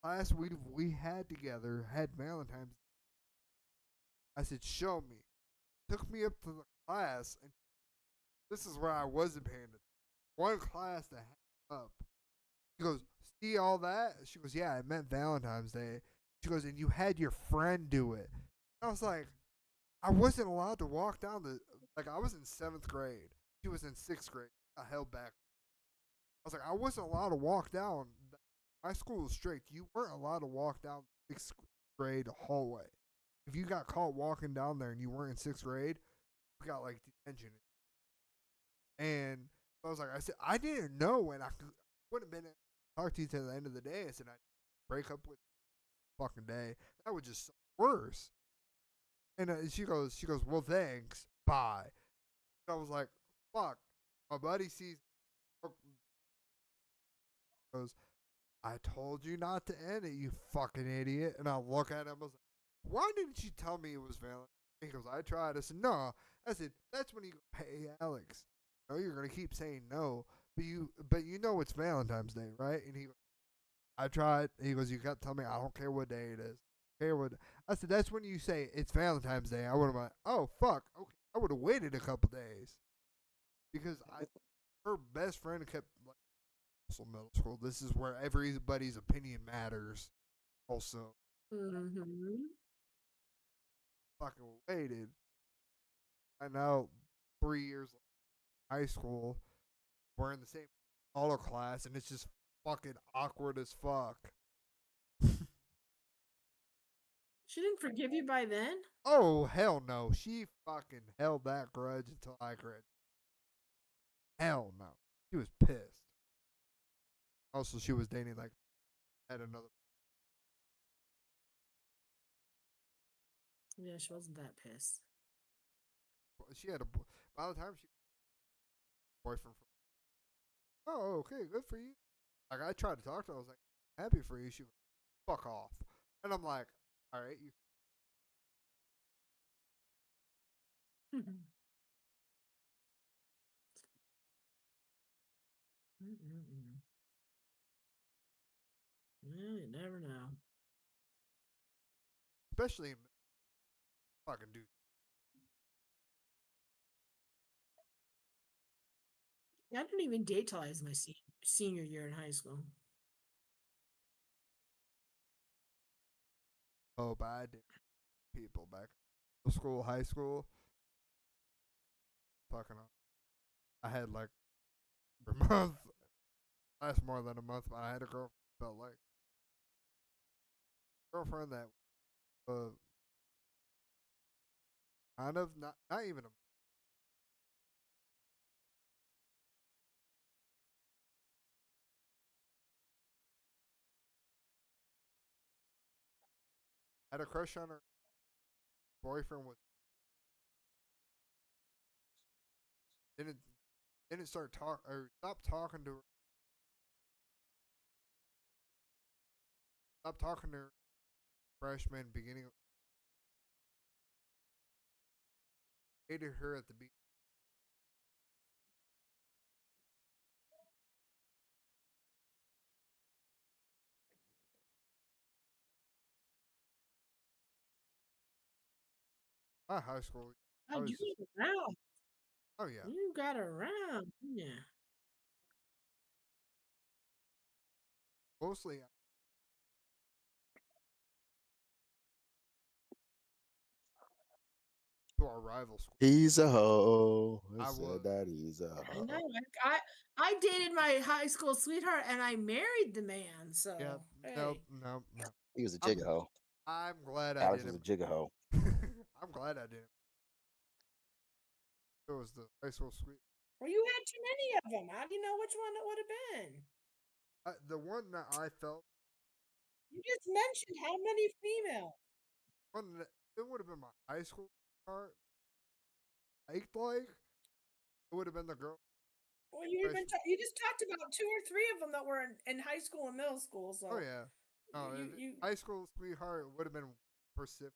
Last we had together had Valentine's. I said, "Show me." Took me up to the class, and this is where I wasn't paying attention. One class that had up. She goes, "See all that?" She goes, "Yeah, it meant Valentine's Day." She goes, "And you had your friend do it." I was like, I wasn't allowed to walk down the like I was in 7th grade. She was in 6th grade. I held back. I was like, I wasn't allowed to walk down. My school was strict. You weren't allowed to walk down 6th grade hallway. If you got caught walking down there and you weren't in 6th grade, you got like detention. And I was like, I said, I didn't know, and I would have been talk to you to the end of the day. I said, I break up with you fucking day. That was just worse. And she goes, well, thanks, bye. And I was like, fuck. My buddy sees, goes, I told you not to end it, you fucking idiot. And I look at him, I was like, why didn't you tell me it was Valentine? He goes, I tried. I said, no. I said, that's when you go, hey, Alex, no, you're gonna keep saying no, but you know it's Valentine's Day, right? And he goes, I tried. He goes, you got to tell me I don't care what day it is. I care what I said, that's when you say it's Valentine's Day. I would have went, oh fuck, okay. I would have waited a couple days because her best friend kept like also middle school. This is where everybody's opinion matters. Also, Mm-hmm. fucking waited. I know 3 years high school, we're in the same auto class, and it's just fucking awkward as fuck. She didn't forgive you by then? Oh hell no, she fucking held that grudge until I graduated. Hell no, she was pissed. Also, she was dating like had another. Yeah, she wasn't that pissed. She had a by the time she boyfriend. Oh, okay, good for you. Like I tried to talk to her, I was like, happy for you. She was fuck off, and I'm like, all right, you. Mm-mm-mm. Well, you never know. Especially in fucking dude. I didn't even date till I was my senior year in high school. Oh, but I did people back in school, high school, fucking. I had like a month, last more than a month, but I had a girl felt like girlfriend that uh kind of not even a had a crush on her boyfriend was didn't didn't start talk or stop talking to her stop talking to her freshman beginning hated her at the beginning of my high school. I God, was you just got around. oh yeah. You got around. Yeah. Mostly to our rival school. He's a hoe. I I said was that he's a I know. hoe. I dated my high school sweetheart and I married the man. yeah, So nope, hey, nope, no. He was a I'm jigga hoe. I'm glad I Alex was a didn't. jigga hoe. I'm glad I didn't. It was the high school sweet. well, you had too many of them. How do you know which one it would have been? The one that I felt You just mentioned how many female. one that it would have been my high school part. Like it would have been the girl. Well, you just talked about two or three of them that were in high school and middle school. Oh So yeah. No, you high school sweetheart would have been Pacific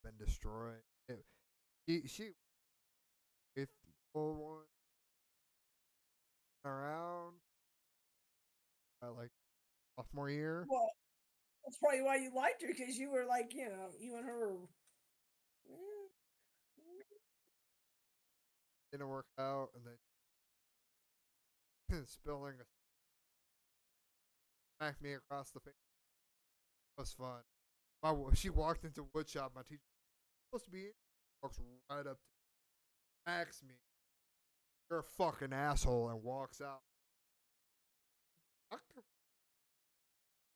been destroyed. She faithful one around like sophomore year. well, that's probably why you liked her because you were like you and her. Were, mm, Didn't work out, and then spilling smacked me across the face. It was fun. She walked into woodshop. My teacher supposed to be in. Walks right up to smacks me. You're a fucking asshole, and walks out.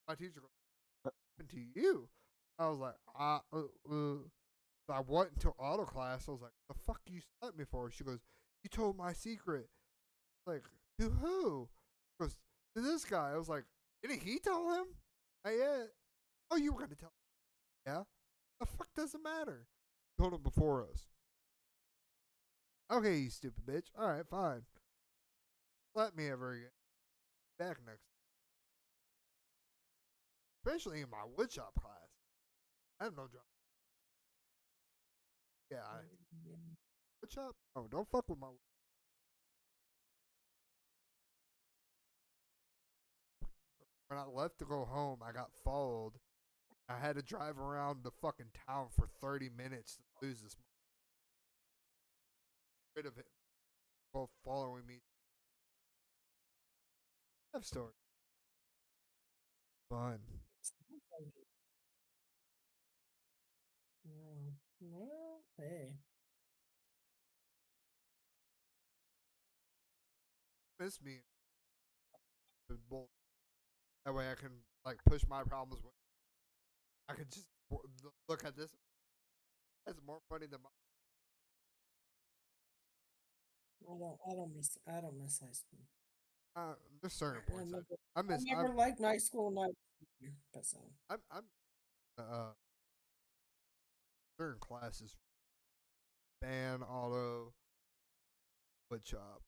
My teacher goes, "What happened to you?" I was like, So I went into auto class. I was like, "The fuck you slapped me for?" She goes, "You told my secret." Like, to who? She goes, to this guy. I was like, didn't he tell him? I oh, you were gonna tell him. Yeah? The fuck doesn't matter. Told him before us. Okay, you stupid bitch. Alright, fine. Let me ever again. Back next. Especially in my woodshop class. I have no job. Yeah, woodshop? Oh, don't fuck with my. When I left to go home, I got followed. I had to drive around the fucking town for 30 minutes to lose this. Rid of it. Both following me. I have stories. Fun. no, well, hey, Miss me. That way I can like push my problems. I can just look at this. That's more funny than my. I don't miss high school. There's certain I points never, I I miss. never liked my school night. But so I'm certain classes. Band, auto, wood shop,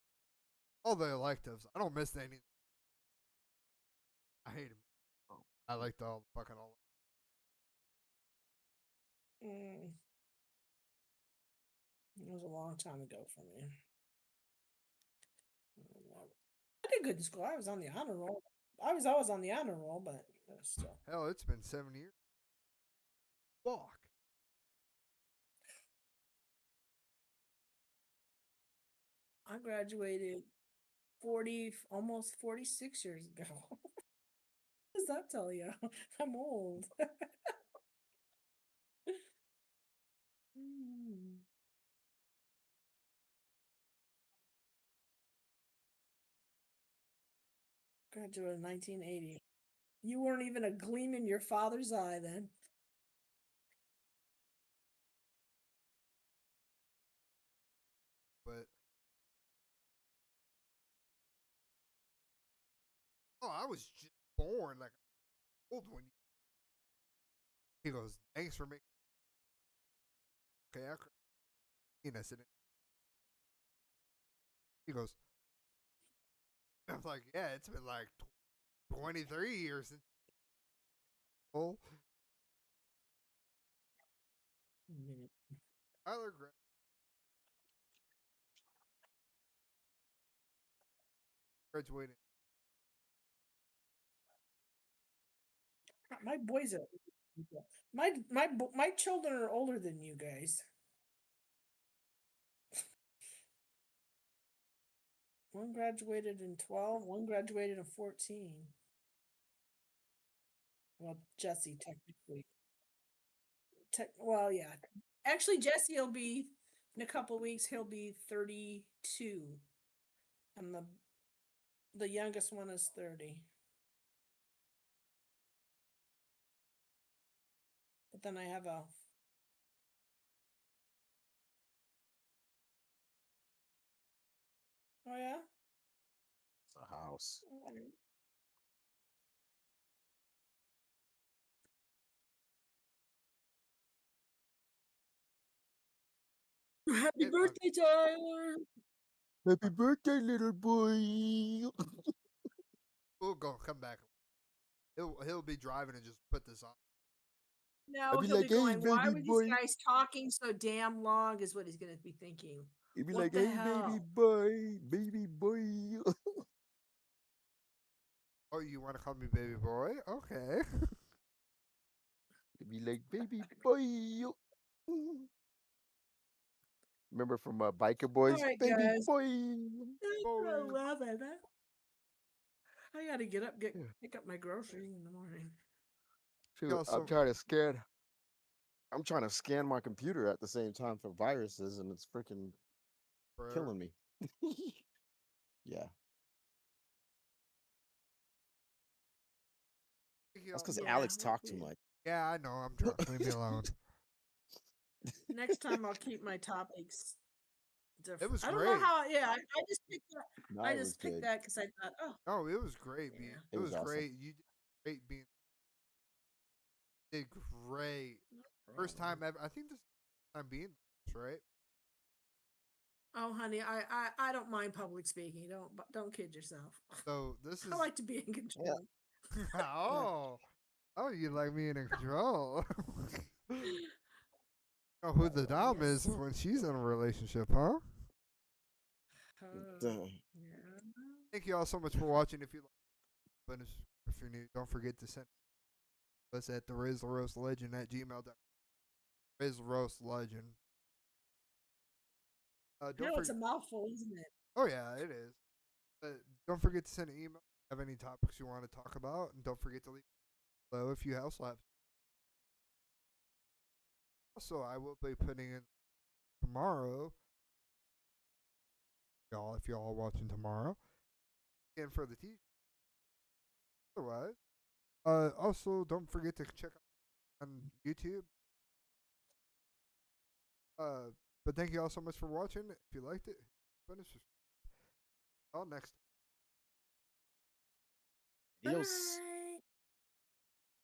all the electives. I don't miss any. I hate them. I liked all the fucking all. mm, it was a long time ago for me. I did good in school. I was on the honor roll. I was always on the honor roll, but still. Hell, it's been 7 years. Fuck. I graduated 40, almost 46 years ago. What does that tell you? I'm old. Mm. Graduated in 1980. You weren't even a gleam in your father's eye then. But oh, I was just born like old when he goes, thanks for making. Okay, I penis in it. He goes, I'm like, yeah, it's been like 23 years since. Oh, Mhm. Tyler graduated. My boys are my children are older than you guys. One graduated in 12, one graduated in 14. Well, Jesse technically. Well, yeah. Actually, Jesse will be in a couple weeks. He'll be 32, and the youngest one is 30. But then I have a oh yeah. It's a house. Happy It, birthday, Tyler! Happy birthday, little boy. we'll go come back. He'll be driving and just put this on. I'd No, be he'll be like, hey, going, "Why baby were these boy. guys talking so damn long?" Is what he's gonna be thinking. He'd be What like, the hey, baby hell? boy, baby boy. Oh, you want to call me baby boy? Okay. He'd be like, baby boy. Remember from Biker All Boys, right, baby guys. boy. I Boy. love it. I gotta get up, Yeah. pick up my groceries in the morning. Shoot, Yeah, so I'm trying to scan my computer at the same time for viruses, and it's freaking for killing me. Yeah, that's because Yeah, Alex talked too much. yeah, I know. I'm drunk. Leave me alone. next time I'll keep my topics It different. was I don't know great. how. Yeah, I just picked that. No, I it was just picked good. that because I thought, oh, No, it was great. yeah, It It was was awesome. great. You did great. Did great. no First time problem. ever. I think this is the first time being this, right? Oh, honey, I don't mind public speaking. Don't kid yourself. So this I is. like to be in Yeah, control. But Oh, oh, you like me in control. Know who the dom is yes. when she's in a relationship, huh? duh. Yeah. Thank you all so much for watching. If you like, if you're new, don't forget to send us at the Rizz Roast Legend at gmail.com. Rizz Roast Legend. I Don't know it's forget. a mouthful, isn't it? Oh yeah, it is. Don't forget to send an email. Have any topics you want to talk about, and don't forget to leave below if you have slaps. Also, I will be putting in tomorrow, y'all. If y'all are watching tomorrow, and for the t. Otherwise, also don't forget to check out on YouTube. Uh, but thank you all so much for watching. If you liked it, finish. All next. Adios. Bye.